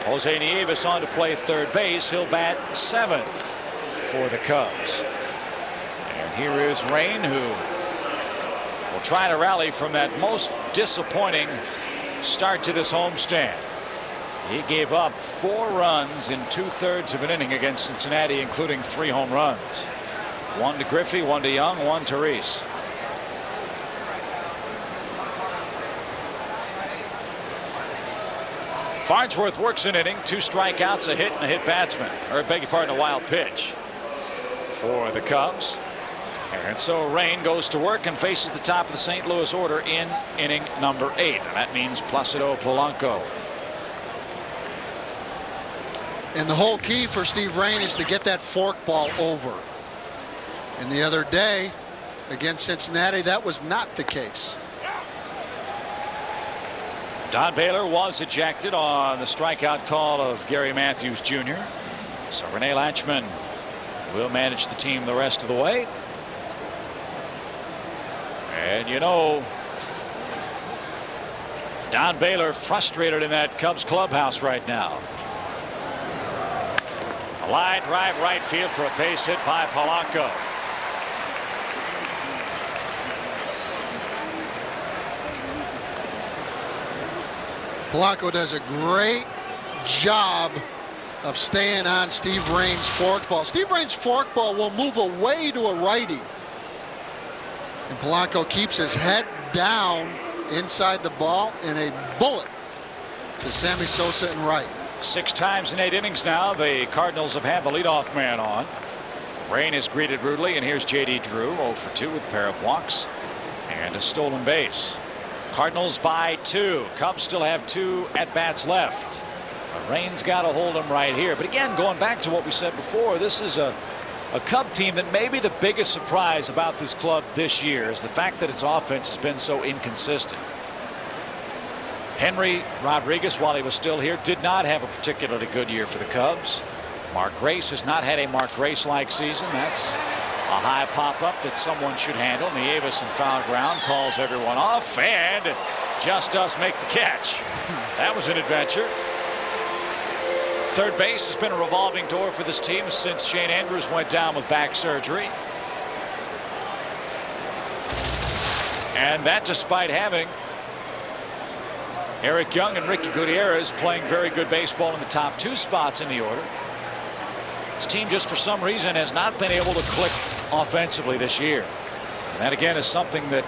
Jose Nieves on to play 3rd base. He'll bat 7th for the Cubs. And here is Rain, who will try to rally from that most disappointing start to this homestand. He gave up 4 runs in 2/3 of an inning against Cincinnati, including 3 home runs. 1 to Griffey, 1 to Young, 1 to Reese. Farnsworth works an inning, 2 strikeouts, a hit, and a hit batsman, or I beg your pardon, a wild pitch for the Cubs. And so Rain goes to work and faces the top of the St. Louis order in inning number 8. And that means Placido Polanco. And the whole key for Steve Rain is to get that fork ball over. And the other day against Cincinnati, that was not the case. Don Baylor was ejected on the strikeout call of Gary Matthews Jr. So Rene Latchman will manage the team the rest of the way. And you know, Don Baylor frustrated in that Cubs clubhouse right now. A line drive right field for a base hit by Polanco. Polanco does a great job of staying on Steve Rain's forkball. Steve Rain's forkball will move away to a righty. And Polanco keeps his head down inside the ball in a bullet to Sammy Sosa and right. 6 times in 8 innings now, the Cardinals have had the leadoff man on. Rain is greeted rudely, and here's J.D. Drew, 0 for 2 with a pair of walks and a stolen base. Cardinals by 2. Cubs still have 2 at-bats left. But Rain's got to hold him right here. But again, going back to what we said before, this is a Cub team that may be the biggest surprise about this club this year is the fact that its offense has been so inconsistent. Henry Rodriguez, while he was still here, did not have a particularly good year for the Cubs. Mark Grace has not had a Mark Grace-like season. That's a high pop-up that someone should handle. Nieves in foul ground calls everyone off, and just does make the catch. That was an adventure. Third base has been a revolving door for this team since Shane Andrews went down with back surgery. And that despite having Eric Young and Ricky Gutierrez playing very good baseball in the top 2 spots in the order. This team just for some reason has not been able to click offensively this year. And that again is something that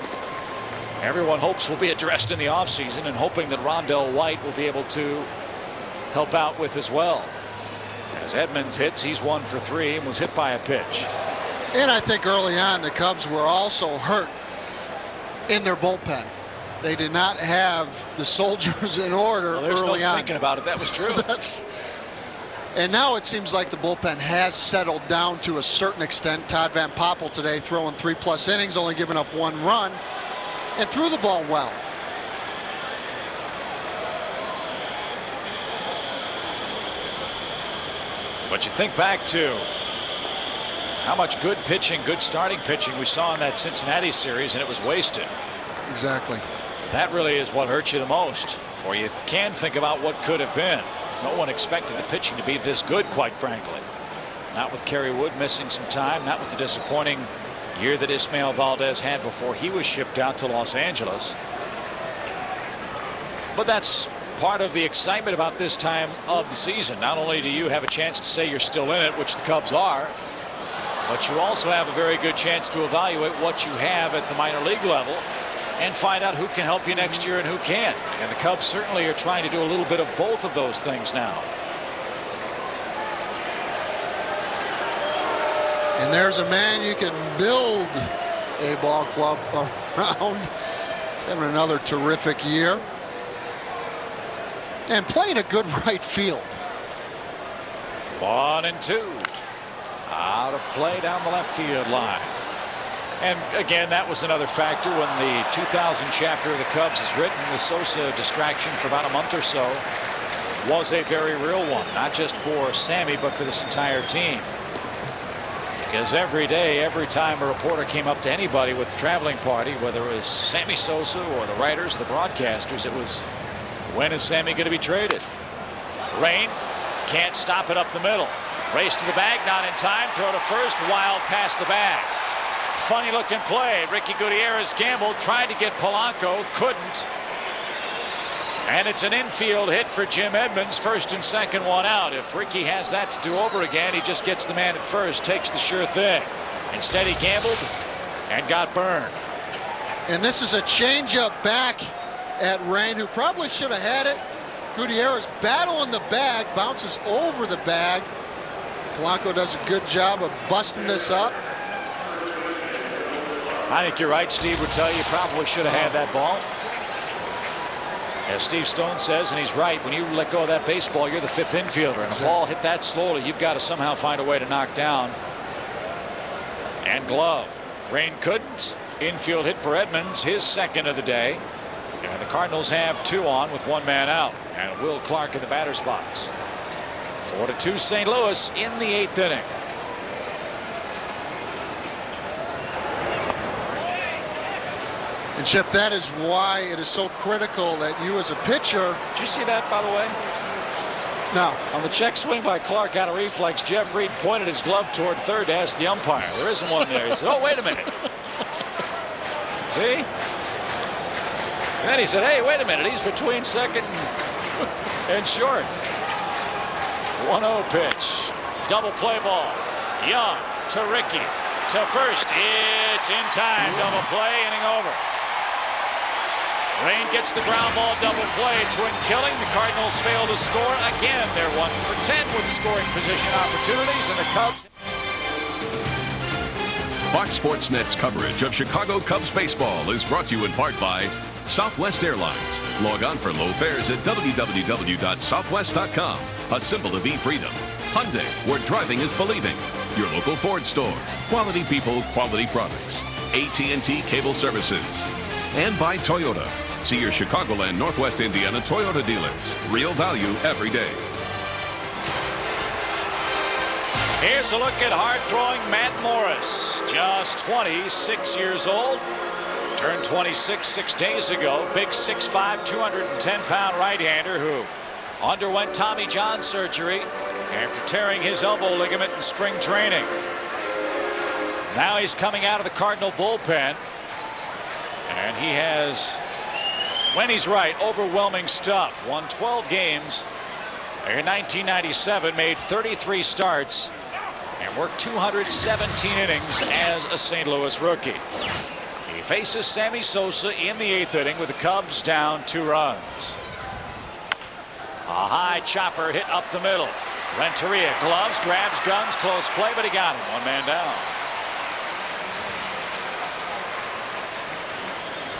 everyone hopes will be addressed in the offseason, and hoping that Rondell White will be able to help out with as well. As Edmonds hits, he's 1 for 3 and was hit by a pitch. And I think early on the Cubs were also hurt in their bullpen. They did not have the soldiers in order early on. Thinking about it, that was true. And now it seems like the bullpen has settled down to a certain extent. Todd Van Poppel today throwing 3+ innings, only giving up 1 run, and threw the ball well. But you think back to how much good pitching, good starting pitching we saw in that Cincinnati series, and it was wasted. Exactly. That really is what hurts you the most. For you can think about what could have been. No one expected the pitching to be this good, quite frankly. Not with Kerry Wood missing some time, not with the disappointing year that Ismael Valdez had before he was shipped out to Los Angeles. But that's part of the excitement about this time of the season. Not only do you have a chance to say you're still in it, which the Cubs are, but you also have a very good chance to evaluate what you have at the minor league level and find out who can help you next year and who can't. And the Cubs certainly are trying to do a little bit of both of those things now. And there's a man you can build a ball club around. He's having another terrific year. And playing a good right field. 1-2. Out of play down the left field line. And again, that was another factor when the 2000 chapter of the Cubs is written. The Sosa distraction for about a month or so was a very real one, not just for Sammy, but for this entire team. Because every day, every time a reporter came up to anybody with the traveling party, whether it was Sammy Sosa or the writers, the broadcasters, it was, when is Sammy going to be traded? Rain can't stop it up the middle. Race to the bag, not in time. Throw to first, wild past the bag. Funny looking play. Ricky Gutierrez gambled, tried to get Polanco, couldn't. And it's an infield hit for Jim Edmonds. First and second, 1 out. If Ricky has that to do over again, he just gets the man at first, takes the sure thing. Instead, he gambled and got burned. And this is a changeup back at Rain, who probably should have had it. Gutierrez battling the bag, bounces over the bag. Polanco does a good job of busting this up. I think you're right. Steve would tell you probably should have had that ball. As Steve Stone says, and he's right, when you let go of that baseball, you're the 5th infielder, and a ball hit that slowly, you've got to somehow find a way to knock down. And glove. Rain couldn't. Infield hit for Edmonds, his second of the day. And the Cardinals have 2 on with 1 man out. And Will Clark in the batter's box. 4-2 St. Louis in the 8th inning. And Chip, that is why it is so critical that you as a pitcher. Did you see that, by the way? No. On the check swing by Clark out of reflex, Jeff Reed pointed his glove toward third to ask the umpire. There isn't one there. He said, oh, wait a minute. See? And then he said, hey, wait a minute. He's between second and short. 1-0 pitch. Double play ball. Young to Ricky. To first. It's in time. Double play. Inning over. Rain gets the ground ball, double play, twin killing. The Cardinals fail to score again. They're 1 for 10 with scoring position opportunities, and the Cubs. Fox Sports Net's coverage of Chicago Cubs baseball is brought to you in part by Southwest Airlines. Log on for low fares at www.southwest.com. A symbol of e-freedom. Hyundai, where driving is believing. Your local Ford store. Quality people, quality products. AT&T Cable Services. And by Toyota. See your Chicagoland, Northwest Indiana Toyota dealers. Real value every day. Here's a look at hard-throwing Matt Morris. Just 26 years old. Turned 26 6 days ago. Big 6'5", 210-pound right-hander who underwent Tommy John surgery after tearing his elbow ligament in spring training. Now he's coming out of the Cardinal bullpen. And he has, when he's right, overwhelming stuff. Won 12 games in 1997, made 33 starts, and worked 217 innings as a St. Louis rookie. He faces Sammy Sosa in the 8th inning with the Cubs down 2 runs. A high chopper hit up the middle. Renteria gloves, grabs, guns, close play, but he got him. 1 man down.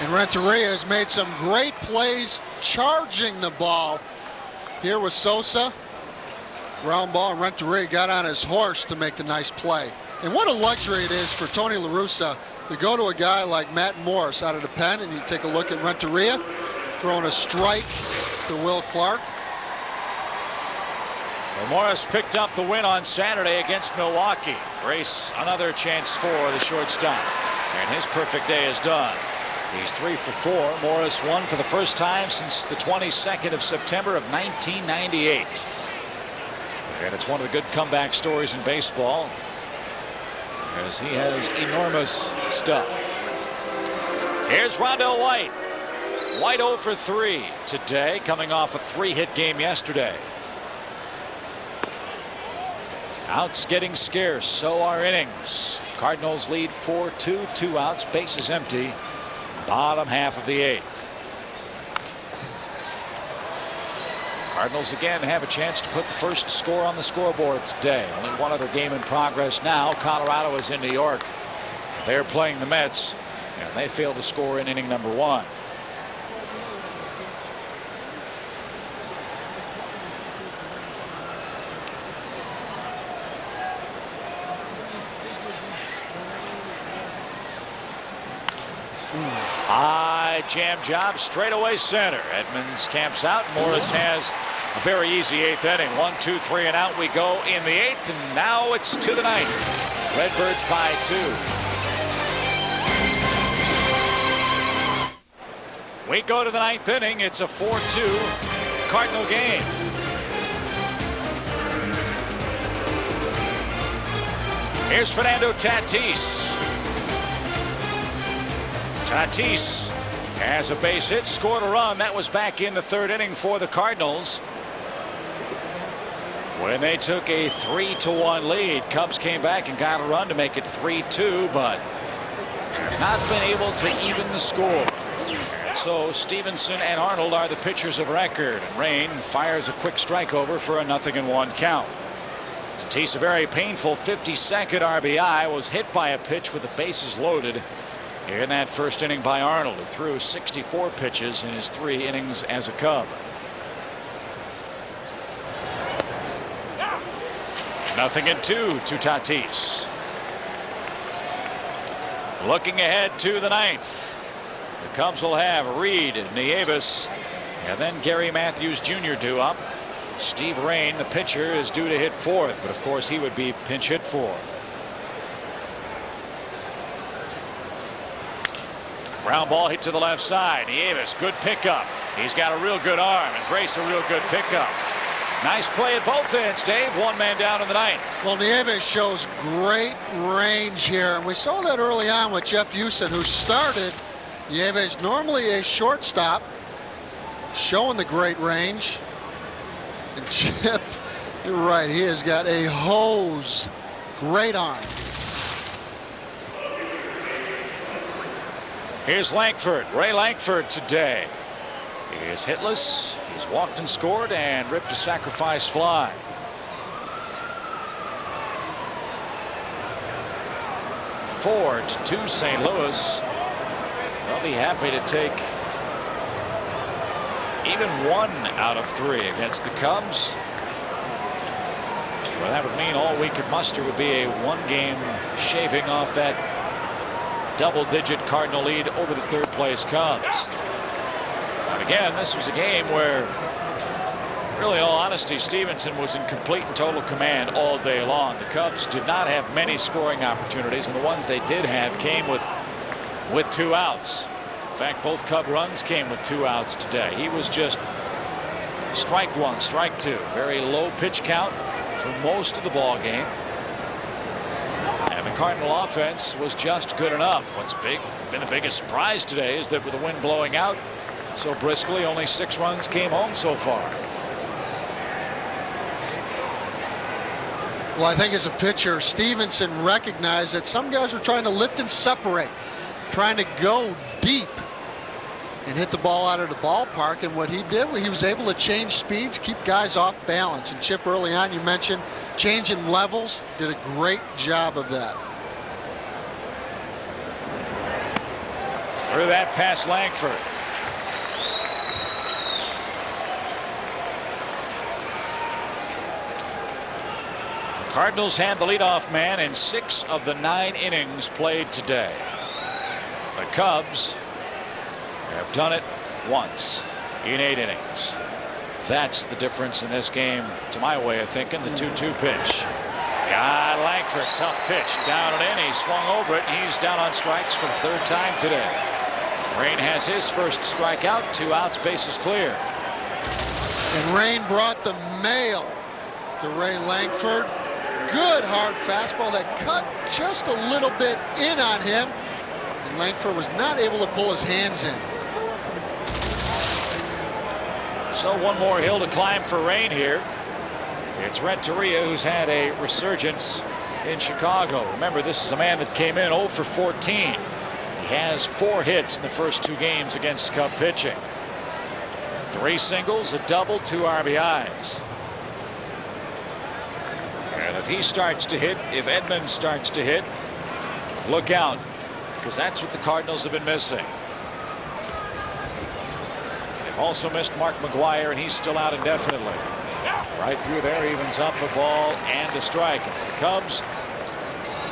And Renteria has made some great plays charging the ball. Here was Sosa. Ground ball, and Renteria got on his horse to make the nice play. And what a luxury it is for Tony La Russa to go to a guy like Matt Morris out of the pen, and you take a look at Renteria throwing a strike to Will Clark. Well, Morris picked up the win on Saturday against Milwaukee. Grace another chance for the shortstop, and his perfect day is done. He's 3 for 4. Morris won for the first time since the 22nd of September of 1998. And it's one of the good comeback stories in baseball, as he has enormous stuff. Here's Rondo White. White 0 for 3 today, coming off a 3-hit game yesterday. Outs getting scarce, so are innings. Cardinals lead 4-2, 2 outs, bases empty. Bottom half of the 8th. Cardinals again have a chance to put the first score on the scoreboard today. Only one other game in progress now. Colorado is in New York. They're playing the Mets, and they failed to score in inning number 1. High jam job, straightaway center. Edmonds camps out. Morris has a very easy 8th inning. 1, 2, 3, and out we go in the 8th, and now it's to the 9th. Redbirds by 2. We go to the 9th inning. It's a 4-2 Cardinal game. Here's Fernando Tatis. Tatis has a base hit, scored a run. That was back in the 3rd inning for the Cardinals, when they took a 3-1 lead. Cubs came back and got a run to make it 3-2, but not been able to even the score. And so Stevenson and Arnold are the pitchers of record, and Rain fires a quick strike over for a 0-1 count. Tatis, a very painful 52nd RBI, was hit by a pitch with the bases loaded in that 1st inning by Arnold, who threw 64 pitches in his 3 innings as a Cub. 0-2 to Tatis. Looking ahead to the 9th. The Cubs will have Reed, Nieves, and then Gary Matthews Jr. due up. Steve Rain, the pitcher, is due to hit 4th, but of course he would be pinch hit for. Ground ball hit to the left side. Nieves, good pickup. He's got a real good arm, and Grace a real good pickup. Nice play at both ends, Dave. 1 man down in the 9th. Well, Nieves shows great range here, and we saw that early on with Jeff Houston, who started. Nieves, normally a shortstop, showing the great range. And Chip, you're right, he has got a hose. Great arm. Here's Langford. Ray Langford today. He is hitless. He's walked and scored and ripped a sacrifice fly. Ford to St. Louis. They'll be happy to take even 1 out of 3 against the Cubs. Well, that would mean all we could muster would be a 1-game shaving off that double-digit Cardinal lead over the 3rd place Cubs. But again, this was a game where, really, in all honesty, Stevenson was in complete and total command all day long. The Cubs did not have many scoring opportunities, and the ones they did have came with 2 outs. In fact, both Cub runs came with 2 outs today. He was just strike 1, strike 2. Very low pitch count for most of the ball game. And the Cardinal offense was just good enough. What's been the biggest surprise today is that with the wind blowing out so briskly, only 6 runs came home so far. Well, I think as a pitcher, Stevenson recognized that some guys were trying to lift and separate, trying to go deep and hit the ball out of the ballpark. And what he did, he was able to change speeds, keep guys off balance. And Chip, early on, you mentioned changing levels, did a great job of that. Through that past Langford. Cardinals had the leadoff man in 6 of the 9 innings played today. The Cubs have done it once in 8 innings. That's the difference in this game, to my way of thinking. The 2-2 pitch. God, Langford, tough pitch, down and in. He swung over it, and he's down on strikes for the 3rd time today. Rain has his first strikeout, 2 outs, bases clear. And Rain brought the mail to Ray Langford. Good hard fastball that cut just a little bit in on him, and Langford was not able to pull his hands in. So one more hill to climb for Rain here. It's Renteria, who's had a resurgence in Chicago. Remember, this is a man that came in 0 for 14. He has 4 hits in the first 2 games against Cub pitching. 3 singles, a double, 2 RBIs. And if he starts to hit, if Edmonds starts to hit, look out, because that's what the Cardinals have been missing. They've also missed Mark McGuire, and he's still out indefinitely. Right through there, evens up a ball and a strike. And for the Cubs,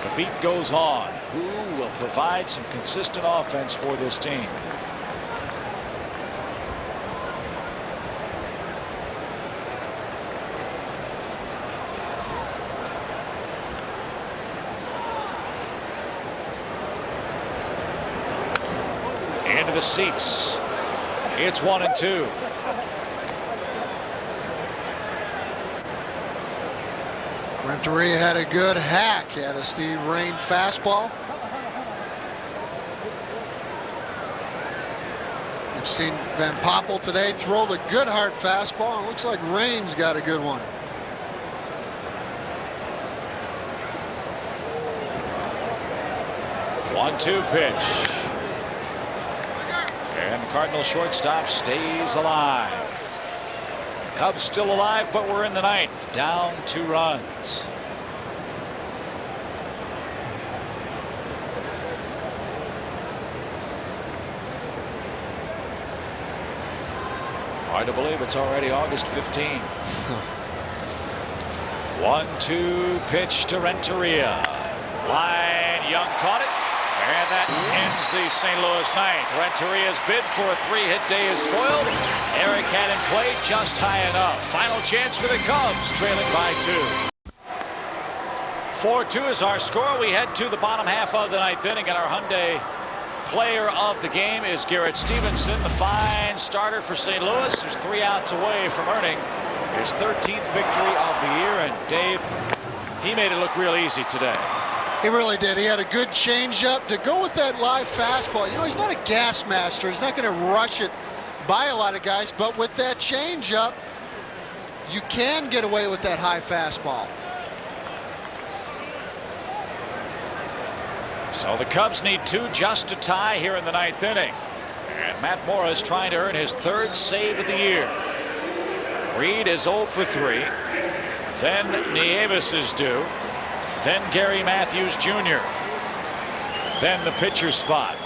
the beat goes on. Who will provide some consistent offense for this team? Into the seats. It's 1-2. Renteria had a good hack at a Steve Rain fastball. We've seen Van Poppel today throw the good hard fastball, and it looks like Rain's got a good one. One-two pitch. And the Cardinals shortstop stays alive. Cubs still alive, but we're in the 9th, down 2 runs. Hard to believe it's already August 15. 1-2 pitch to Renteria. Line, Young caught it. And that ends the St. Louis 9th. Renteria's bid for a 3-hit day is foiled. Eric Cannon played just high enough. Final chance for the Cubs, trailing by 2. 4-2 is our score. We head to the bottom half of the 9th inning, and our Hyundai player of the game is Garrett Stevenson, the fine starter for St. Louis, who's 3 outs away from earning his 13th victory of the year. And Dave, he made it look real easy today. He really did. He had a good changeup to go with that live fastball. You know, he's not a gas master. He's not going to rush it by a lot of guys, but with that changeup, you can get away with that high fastball. So the Cubs need 2 just to tie here in the 9th inning. And Matt Morris trying to earn his 3rd save of the year. Reed is 0 for 3. Then Nieves is due. Then Gary Matthews Jr. Then the pitcher spot.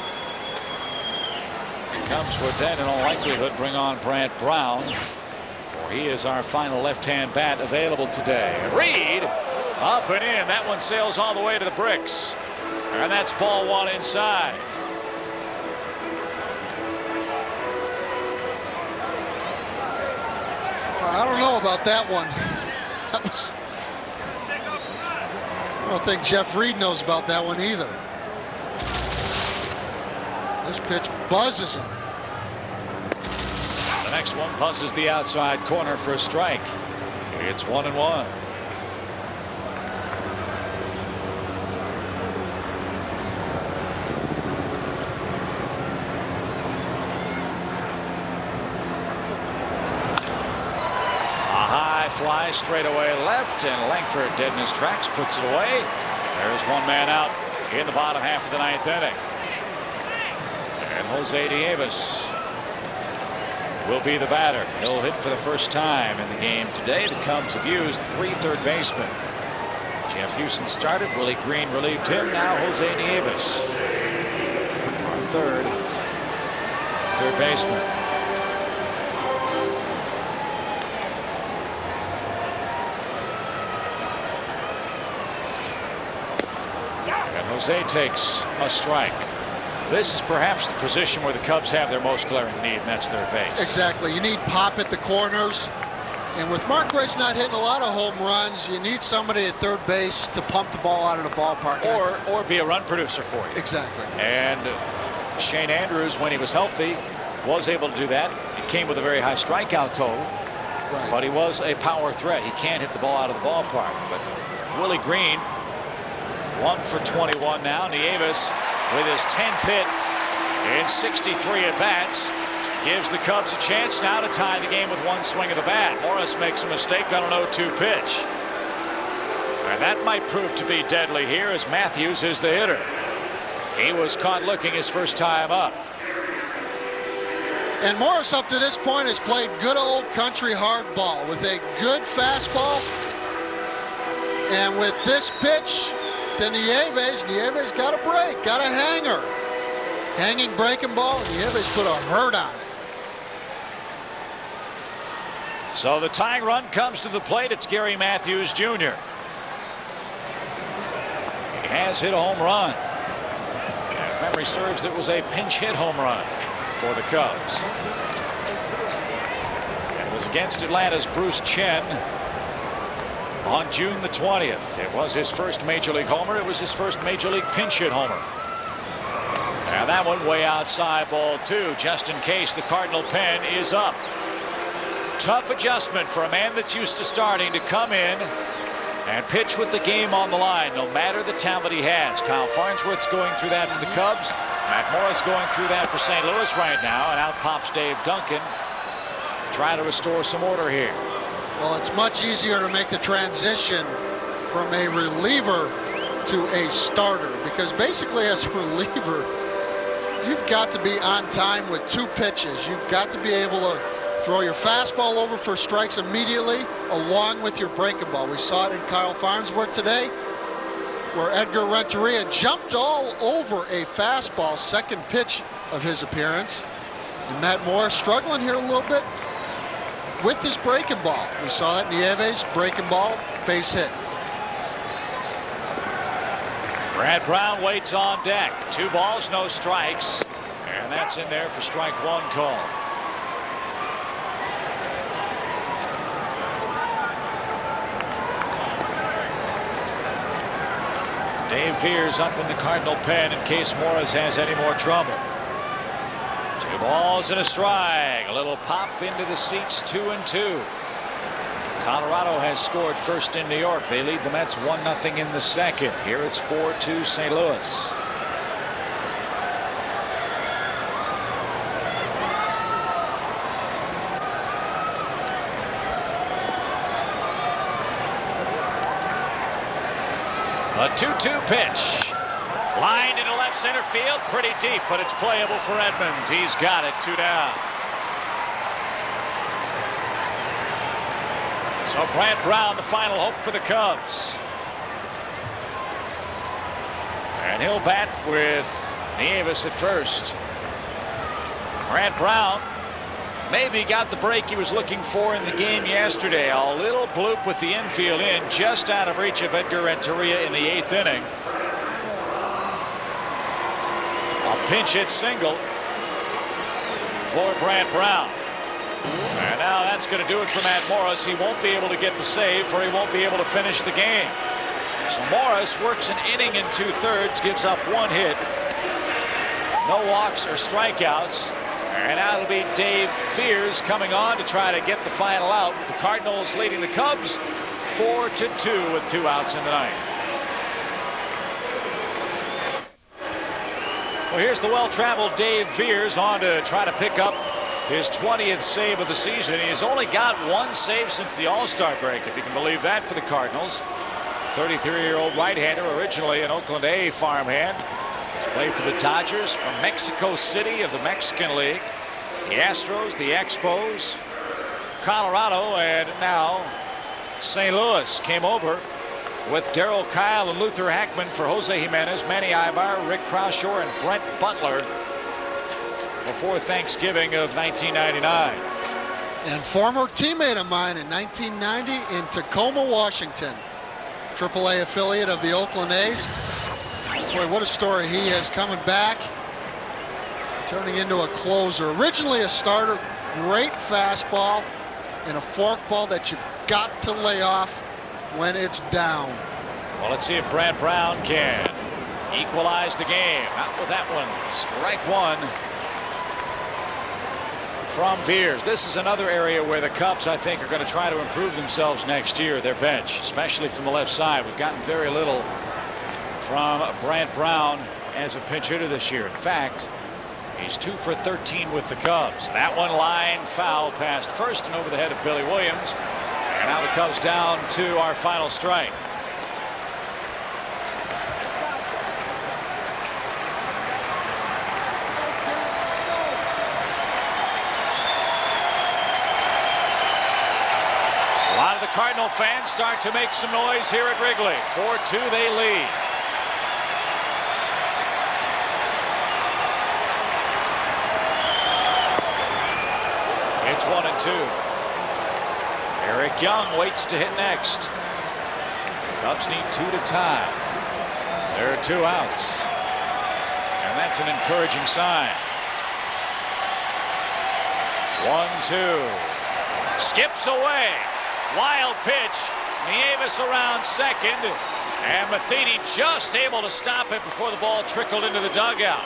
The Cubs would then, in all likelihood, bring on Brant Brown, for he is our final left-hand bat available today. Reed up and in. That one sails all the way to the bricks. And that's ball 1 inside. I don't know about that one. I don't think Jeff Reed knows about that one either. This pitch buzzes him. The next one buzzes the outside corner for a strike. It's 1-1. fly straight away left, and Langford dead in his tracks, puts it away. There's one man out in the bottom half of the 9th inning. And Jose Nieves will be the batter. He'll hit for the first time in the game today. The Cubs have used 3 third basemen. Jeff Houston started. Willie Green relieved him. Now Jose Nieves, our third baseman. And Jose takes a strike. This is perhaps the position where the Cubs have their most glaring need, and that's third base. Exactly. You need pop at the corners. And with Mark Grace not hitting a lot of home runs, you need somebody at third base to pump the ball out of the ballpark. Or be a run producer for you. Exactly. And Shane Andrews, when he was healthy, was able to do that. It came with a very high strikeout total. Right. But he was a power threat. He can't hit the ball out of the ballpark. But Willie Green, 1 for 21 now. Nieves, with his 10th hit in 63 at-bats, gives the Cubs a chance now to tie the game with 1 swing of the bat. Morris makes a mistake on an 0-2 pitch. And that might prove to be deadly here, as Matthews is the hitter. He was caught looking his first time up. And Morris up to this point has played good old country hardball with a good fastball. And with this pitch to Nieves got a break, got a hanger. Hanging breaking ball, and Nieves put a hurt on it. So the tying run comes to the plate. It's Gary Matthews Jr. He has hit a home run. And if memory serves, it was a pinch hit home run for the Cubs. It was against Atlanta's Bruce Chen on June the 20th. It was his first major league homer. It was his first major league pinch hit homer. And that one way outside, ball 2, just in case the Cardinal pen is up. Tough adjustment for a man that's used to starting to come in and pitch with the game on the line, no matter the talent he has. Kyle Farnsworth's going through that for the Cubs. Matt Morris going through that for St. Louis right now. And out pops Dave Duncan to try to restore some order here. Well, it's much easier to make the transition from a reliever to a starter, because basically as a reliever, you've got to be on time with 2 pitches. You've got to be able to throw your fastball over for strikes immediately, along with your breaking ball. We saw it in Kyle Farnsworth today, where Edgar Renteria jumped all over a fastball, second pitch of his appearance. And Matt Morris struggling here a little bit with his breaking ball. We saw that Nieves breaking ball, base hit. Brad Brown waits on deck. 2 balls, no strikes. And that's in there for strike 1 call. Dave Veers up in the Cardinal pen in case Morris has any more trouble. 2 balls and a strike. A little pop into the seats, 2-2. Colorado has scored first in New York. They lead the Mets 1-0 in the second. Here it's 4-2 St. Louis. A 2-2 pitch. Lined into left center field. Pretty deep, but it's playable for Edmonds. He's got it. 2 down. So Brad Brown, the final hope for the Cubs. And he'll bat with Nieves at first. Brad Brown maybe got the break he was looking for in the game yesterday. A little bloop with the infield in, just out of reach of Edgar Renteria in the 8th inning. A pinch hit single for Brad Brown. And now that's going to do it for Matt Morris. He won't be able to get the save, or he won't be able to finish the game. So Morris works an inning and 2/3, gives up 1 hit. No walks or strikeouts. And now it'll be Dave Veers coming on to try to get the final out. The Cardinals leading the Cubs 4-2 with 2 outs in the 9th. Well, here's the well-traveled Dave Veers on to try to pick up his 20th save of the season. He has only got one save since the All-Star break, if you can believe that, for the Cardinals. 33-year-old right-hander, originally an Oakland A farmhand. He's played for the Dodgers from Mexico City of the Mexican League, the Astros, the Expos, Colorado, and now St. Louis. Came over with Darryl Kyle and Luther Hackman for Jose Jimenez, Manny Ibar, Rick Crawshaw, and Brent Butler before Thanksgiving of 1999. And former teammate of mine in 1990 in Tacoma, Washington. AAA affiliate of the Oakland A's. Boy, what a story he is, coming back, turning into a closer. Originally a starter, great fastball and a forkball that you've got to lay off when it's down. Well, let's see if Brant Brown can equalize the game. Not with that one. Strike one from Veers. This is another area where the Cubs, I think, are going to try to improve themselves next year. Their bench, especially from the left side. We've gotten very little from Brant Brown as a pinch hitter this year. In fact, he's 2 for 13 with the Cubs. That one line foul past first and over the head of Billy Williams. And now the Cubs down to our final strike. A lot of the Cardinal fans start to make some noise here at Wrigley. 4-2 they lead. It's 1-2. Eric Young waits to hit next. Cubs need 2 to tie. There are 2 outs. And that's an encouraging sign. 1-2. Skips away. Wild pitch. Nieves around second. And Matheny just able to stop it before the ball trickled into the dugout.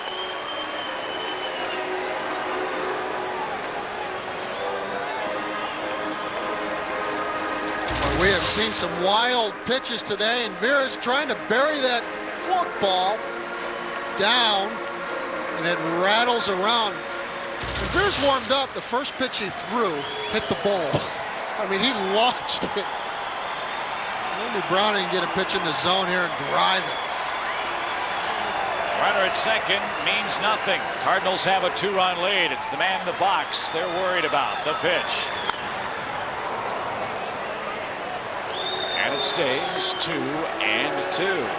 We have seen some wild pitches today, and Vera's trying to bury that forkball down, and it rattles around. When Vera's warmed up, the first pitch he threw hit the ball. I mean, he launched it. Maybe Browning get a pitch in the zone here and drive it. Runner at second means nothing. Cardinals have a 2-run lead. It's the man in the box they're worried about. The pitch. And it stays 2-2.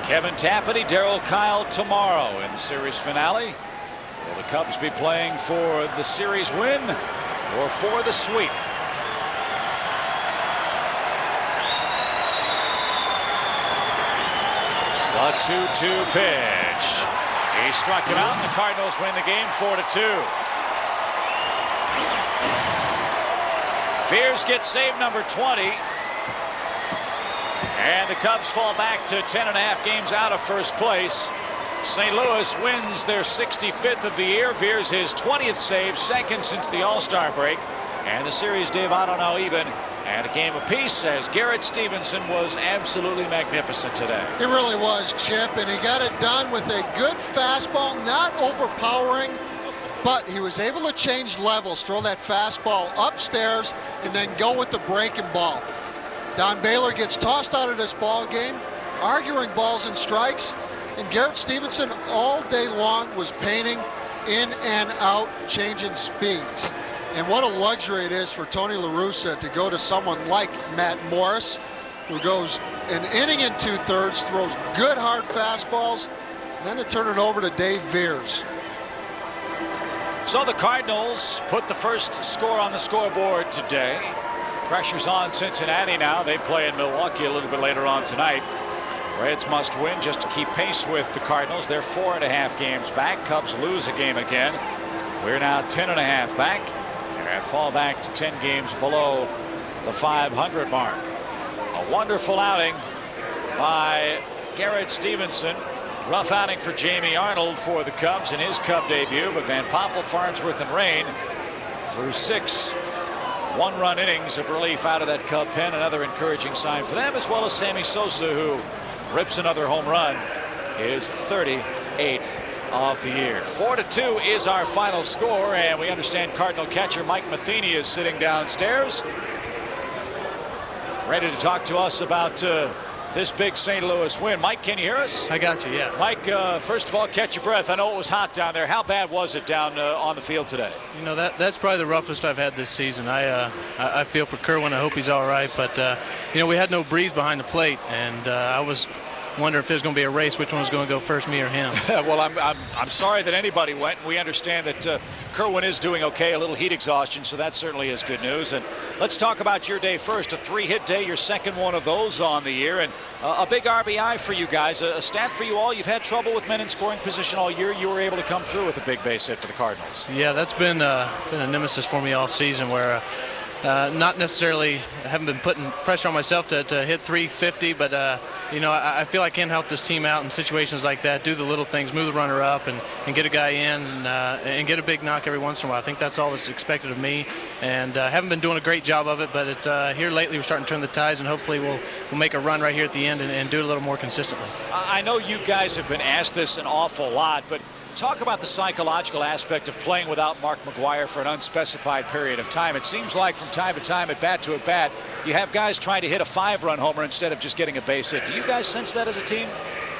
Kevin Tapani, Darryl Kyle tomorrow in the series finale. Will the Cubs be playing for the series win or for the sweep? The 2-2 pitch. He struck him out, and the Cardinals win the game 4-2. Veers gets save number 20. And the Cubs fall back to 10.5 games out of first place. St. Louis wins their 65th of the year. Veers his 20th save, second since the All-Star break. And the series, Dave, I don't know, even at a game apiece, as Garrett Stevenson was absolutely magnificent today. He really was, Chip, and he got it done with a good fastball, not overpowering, but he was able to change levels, throw that fastball upstairs, and then go with the breaking ball. Don Baylor gets tossed out of this ball game, arguing balls and strikes, and Garrett Stevenson all day long was painting in and out, changing speeds. And what a luxury it is for Tony La Russa to go to someone like Matt Morris, who goes an inning and 2/3, throws good hard fastballs, and then to turn it over to Dave Veers. So the Cardinals put the first score on the scoreboard today. Pressure's on Cincinnati now. They play in Milwaukee a little bit later on tonight. Reds must win just to keep pace with the Cardinals. They're 4.5 games back. Cubs lose a game again. We're now 10.5 back and fall back to 10 games below the 500 mark. A wonderful outing by Garrett Stevenson. Rough outing for Jamie Arnold for the Cubs in his Cub debut, but Van Poppel, Farnsworth, and Rain through 6 one-run innings of relief out of that Cub pen. Another encouraging sign for them, as well as Sammy Sosa, who rips another home run, his 30th 8th of the year. 4-2 is our final score, and we understand Cardinal catcher Mike Matheny is sitting downstairs, ready to talk to us about this big St. Louis win. Mike, can you hear us? I got you, yeah. Mike, first of all, catch your breath. I know it was hot down there. How bad was it down on the field today? You know, that's probably the roughest I've had this season. I feel for Kerwin. I hope he's all right. But, you know, we had no breeze behind the plate, and I was wondering if there's going to be a race, which one was going to go first, me or him. Well, I'm sorry that anybody went. We understand that Kerwin is doing okay, a little heat exhaustion, so that certainly is good news. And let's talk about your day first. A 3-hit day, your second one of those on the year, and a big RBI for you guys. A stat for you all. You've had trouble with men in scoring position all year. You were able to come through with a big base hit for the Cardinals. Yeah, that's been a nemesis for me all season, where not necessarily, I haven't been putting pressure on myself to hit 350, but you know, I feel I can help this team out in situations like that, do the little things, move the runner up, and get a guy in, and get a big knock every once in a while. I think that's all that's expected of me, and haven't been doing a great job of it, but here lately we're starting to turn the tides, and hopefully we'll make a run right here at the end and do it a little more consistently. I know you guys have been asked this an awful lot, but talk about the psychological aspect of playing without Mark McGwire for an unspecified period of time. It seems like from time to time, at bat to at bat, you have guys trying to hit a 5-run homer instead of just getting a base hit. Do you guys sense that as a team?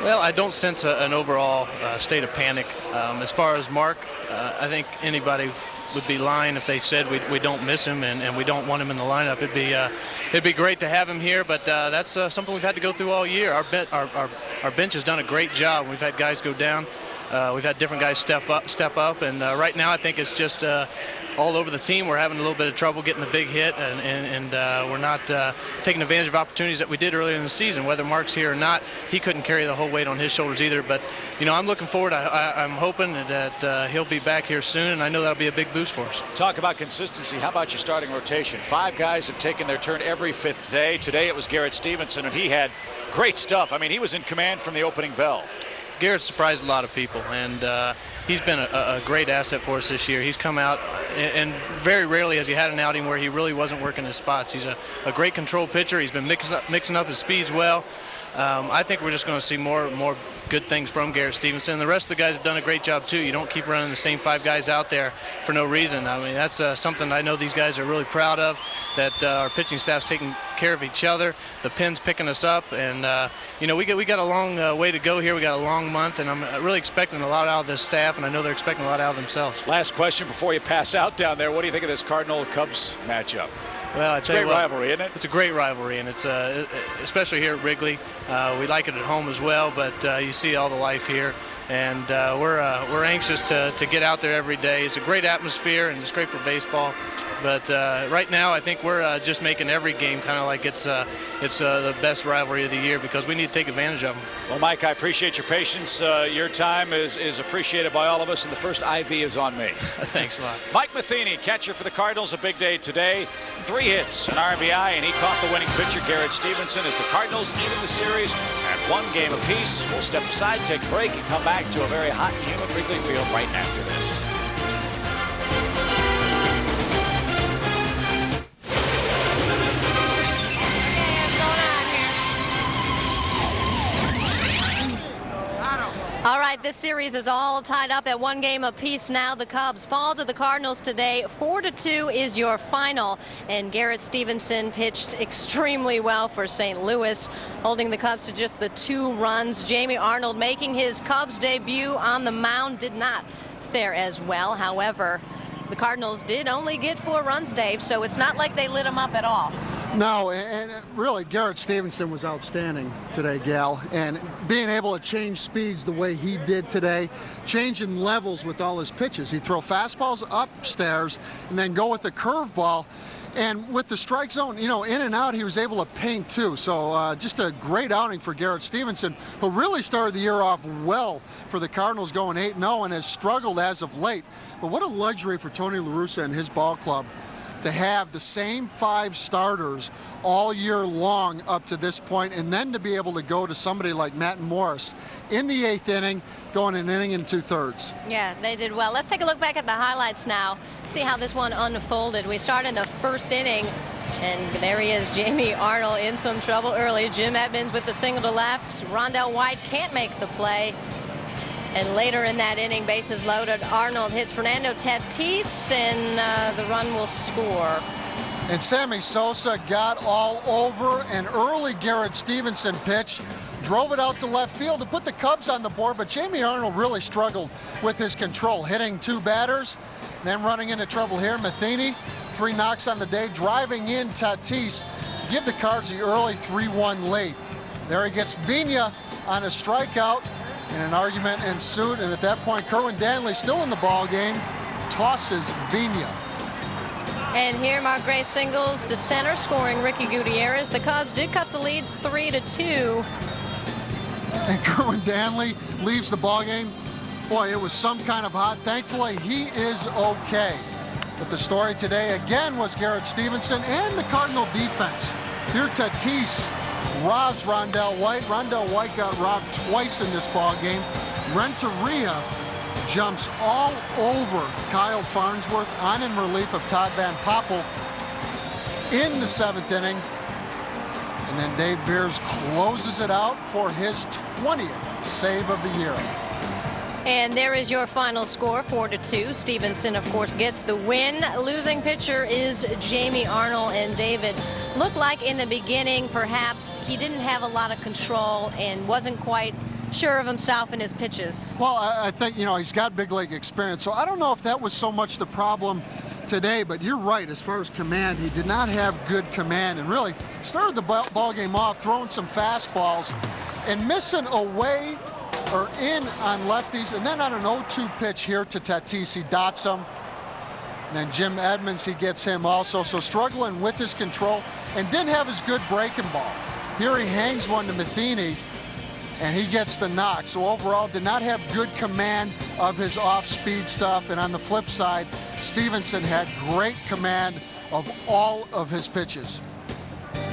Well, I don't sense an overall state of panic. As far as Mark, I think anybody would be lying if they said we don't miss him and we don't want him in the lineup. It'd be great to have him here, but that's something we've had to go through all year. Our bench has done a great job. We've had guys go down. We've had different guys step up, and right now I think it's just all over the team. We're having a little bit of trouble getting the big hit, and we're not taking advantage of opportunities that we did earlier in the season. Whether Mark's here or not, he couldn't carry the whole weight on his shoulders either. But you know, I'm looking forward. I'm hoping that he'll be back here soon, and I know that'll be a big boost for us. Talk about consistency. How about your starting rotation? 5 guys have taken their turn every 5th day. Today it was Garrett Stevenson, and he had great stuff. I mean, he was in command from the opening bell. Garrett surprised a lot of people, and he's been a great asset for us this year. He's come out, and very rarely has he had an outing where he really wasn't working his spots. He's a great control pitcher. He's been mixing up his speeds well. I think we're just going to see more good things from Garrett Stevenson. The rest of the guys have done a great job too. You don't keep running the same 5 guys out there for no reason. I mean, that's something I know these guys are really proud of, that our pitching staff's taking care of each other. The pin's picking us up, and you know, we got a long way to go here. We got a long month, and I'm really expecting a lot out of this staff, and I know they're expecting a lot out of themselves. Last question before you pass out down there. What do you think of this Cardinal Cubs matchup? Well, it's a great rivalry, isn't it? It's a great rivalry, and it's especially here at Wrigley. We like it at home as well, but you see all the life here, and we're anxious to get out there every day. It's a great atmosphere, and it's great for baseball. But right now, I think we're just making every game kind of like it's the best rivalry of the year, because we need to take advantage of them. Well, Mike, I appreciate your patience. Your time is appreciated by all of us, and the first IV is on me. Thanks a lot. Mike Matheny, catcher for the Cardinals, a big day today. 3 hits, an RBI, and he caught the winning pitcher, Garrett Stevenson, as the Cardinals even the series at 1 game apiece. We'll step aside, take a break, and come back to a very hot and humid Wrigley Field right after this. All right, this series is all tied up at 1 game apiece now. The Cubs fall to the Cardinals today. 4-2 is your final, and Garrett Stevenson pitched extremely well for St. Louis, holding the Cubs to just the 2 runs. Jamie Arnold, making his Cubs debut on the mound, did not fare as well. However, the Cardinals did only get 4 runs, Dave, so it's not like they lit him up at all. No, and really, Garrett Stevenson was outstanding today, Gal. And being able to change speeds the way he did today, changing levels with all his pitches. He'd throw fastballs upstairs and then go with the curveball. And with the strike zone, you know, in and out, he was able to paint too. So just a great outing for Garrett Stevenson, who really started the year off well for the Cardinals, going 8-0 and has struggled as of late. But what a luxury for Tony La Russa and his ball club to have the same 5 starters all year long up to this point, and then to be able to go to somebody like Matt Morris in the 8th inning, going an inning and 2/3. Yeah, they did well. Let's take a look back at the highlights now, see how this one unfolded. We start in the 1st inning, and there he is, Jamie Arnold, in some trouble early. Jim Edmonds with the single to left. Rondell White can't make the play. And later in that inning, bases loaded, Arnold hits Fernando Tatis, and the run will score. And Sammy Sosa got all over an early Garrett Stevenson pitch, drove it out to left field to put the Cubs on the board, but Jamie Arnold really struggled with his control, hitting 2 batters, then running into trouble here. Matheny, 3 knocks on the day, driving in Tatis to give the Cards the early 3-1 lead. There he gets Vina on a strikeout, and an argument ensued, and at that point, Kerwin Danley, still in the ball game, tosses Vina. And here, Mark Gray singles to center, scoring Ricky Gutierrez. The Cubs did cut the lead 3-2. And Kerwin Danley leaves the ballgame. Boy, it was some kind of hot. Thankfully, he is okay. But the story today, again, was Garrett Stevenson and the Cardinal defense. Here, Tatis robs Rondell White. Rondell White got robbed twice in this ballgame. Renteria jumps all over Kyle Farnsworth on in relief of Todd Van Poppel in the 7th inning. And then Dave Veers closes it out for his 20th save of the year. And there is your final score, 4-2. Stevenson, of course, gets the win. Losing pitcher is Jamie Arnold. And David, looked like in the beginning, perhaps he didn't have a lot of control and wasn't quite sure of himself and his pitches. Well, I think, you know, he's got big league experience, so I don't know if that was so much the problem today, but you're right, as far as command, he did not have good command, and really started the ball game off throwing some fastballs and missing away or in on lefties, and then on an 0-2 pitch here to Tatis, he dots him. And then Jim Edmonds, he gets him also, so struggling with his control and didn't have his good breaking ball. Here he hangs one to Matheny, and he gets the knock. So overall, did not have good command of his off-speed stuff. And on the flip side, Stevenson had great command of all of his pitches.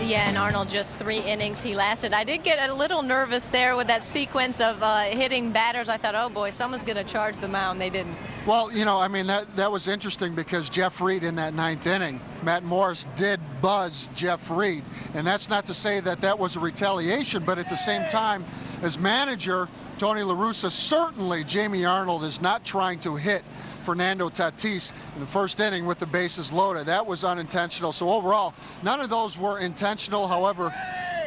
Yeah, and Arnold, just 3 innings he lasted. I did get a little nervous there with that sequence of hitting batters. I thought, oh boy, someone's going to charge the mound. They didn't. Well, you know, I mean, that was interesting because Jeff Reed in that 9th inning, Matt Morris did buzz Jeff Reed. And that's not to say that that was a retaliation, but at the same time, as manager, Tony La Russa, certainly Jamie Arnold is not trying to hit Fernando Tatis in the 1st inning with the bases loaded. That was unintentional. So overall, none of those were intentional. However,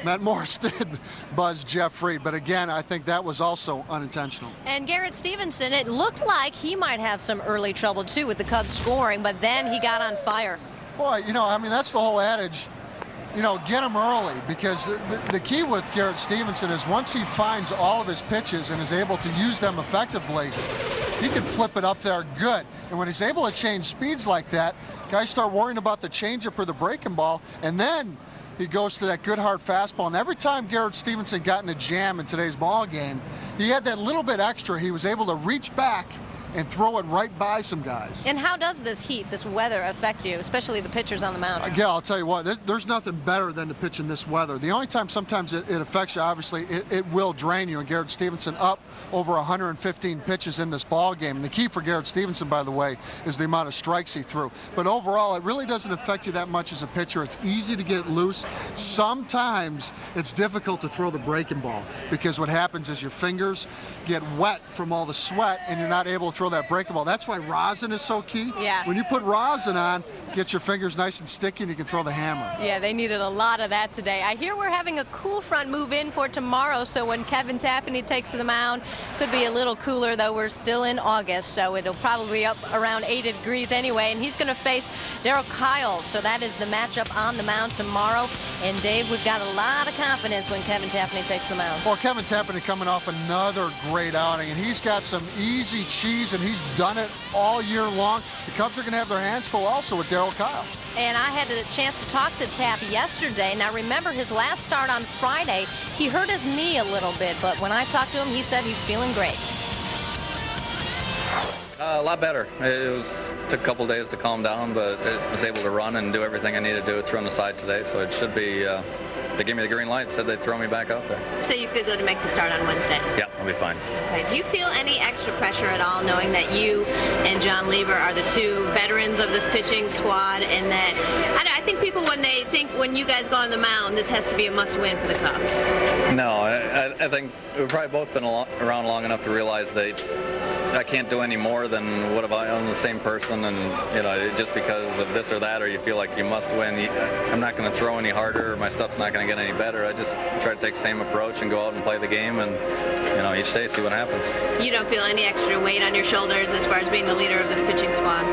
Matt Morris did buzz Jeff Reed, but again, I think that was also unintentional. And Garrett Stevenson, it looked like he might have some early trouble too with the Cubs scoring, but then he got on fire. Boy, you know, I mean, that's the whole adage. You know, get him early, because the key with Garrett Stevenson is once he finds all of his pitches and is able to use them effectively, he can flip it up there good. And when he's able to change speeds like that, guys start worrying about the changeup or the breaking ball, and then he goes to that good hard fastball. And every time Garrett Stevenson got in a jam in today's ball game, he had that little bit extra. He was able to reach back and throw it right by some guys. And how does this heat, this weather affect you, especially the pitchers on the mound? Yeah, I'll tell you what, there's nothing better than to pitch in this weather. The only time sometimes it affects you, obviously, it will drain you. And Garrett Stevenson up over 115 pitches in this ball game. And the key for Garrett Stevenson, by the way, is the amount of strikes he threw. But overall, it really doesn't affect you that much as a pitcher. It's easy to get loose. Sometimes it's difficult to throw the breaking ball, because what happens is your fingers get wet from all the sweat and you're not able to throw that breaking ball. That's why rosin is so key. Yeah. When you put rosin on, get your fingers nice and sticky and you can throw the hammer. Yeah, they needed a lot of that today. I hear we're having a cool front move in for tomorrow, so when Kevin Tapani takes to the mound, could be a little cooler, though we're still in August, so it'll probably be up around 80 degrees anyway, and he's going to face Darryl Kyle, so that is the matchup on the mound tomorrow. And Dave, we've got a lot of confidence when Kevin Tapani takes the mound. Well, Kevin Tapani coming off another great outing, and he's got some easy cheese, and he's done it all year long. The Cubs are going to have their hands full also with Darryl Kyle. And I had a chance to talk to Tap yesterday. Now, remember his last start on Friday, he hurt his knee a little bit, but when I talked to him, he said he's feeling great. A lot better. It took a couple days to calm down, but it was able to run and do everything I needed to do. It's run the side today, so it should be. They gave me the green light, said they'd throw me back out there. So you feel good to make the start on Wednesday? Yeah, I'll be fine. Okay. Do you feel any extra pressure at all, knowing that you and John Lieber are the 2 veterans of this pitching squad, and that I think think people, when you guys go on the mound, this has to be a must-win for the Cubs? No, I think we've probably both been around long enough to realize that I can't do any more than what if I'm the same person, and you know, just because of this or that, or you feel like you must win, I'm not going to throw any harder, or my stuff's not going to get any better. I just try to take the same approach and go out and play the game, and you know, each day see what happens. You don't feel any extra weight on your shoulders as far as being the leader of this pitching squad?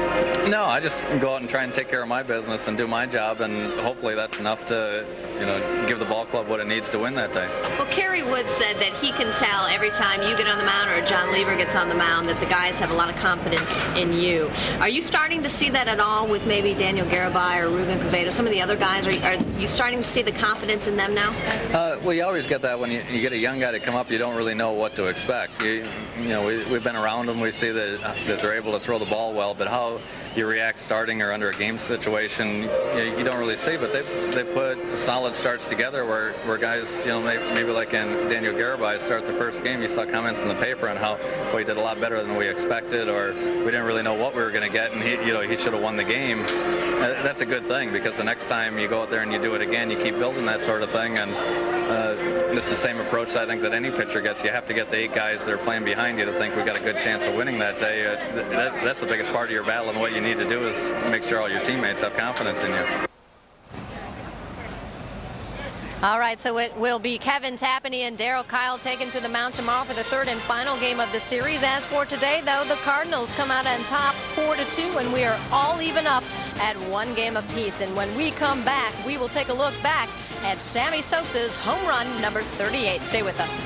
No, I just go out and try and take care of my business and do my job, and hopefully that's enough to, you know, give the ball club what it needs to win that day. Well, Kerry Woods said that he can tell every time you get on the mound or John Lieber gets on the mound that the guys have a lot of confidence in you. Are you starting to see that at all with maybe Daniel Garibay or Ruben Quevedo, some of the other guys? Are you starting to see the confidence in them now? Well, you always get that when you get a young guy to come up, you don't really know what to expect. You know, we've been around them, we see that they're able to throw the ball well, but how you react starting or under a game situation, you don't really see, but they put solid starts together where guys, you know, maybe like in Daniel Garibay start the first game, you saw comments in the paper on how, well, he did a lot better than we expected, or we didn't really know what we were going to get, and he should have won the game. That's a good thing, because the next time you go out there and you do it again, you keep building that sort of thing, and it's the same approach I think that any pitcher gets. You have to get the 8 guys that are playing behind you to think we got a good chance of winning that day. That's the biggest part of your battle, and what you need to do is make sure all your teammates have confidence in you. All right, so it will be Kevin Tapani and Darryl Kyle taken to the mound tomorrow for the 3rd and final game of the series. As for today, though, the Cardinals come out on top 4-2, and we are all even up at 1 game apiece. And when we come back, we will take a look back at Sammy Sosa's home run number 38. Stay with us.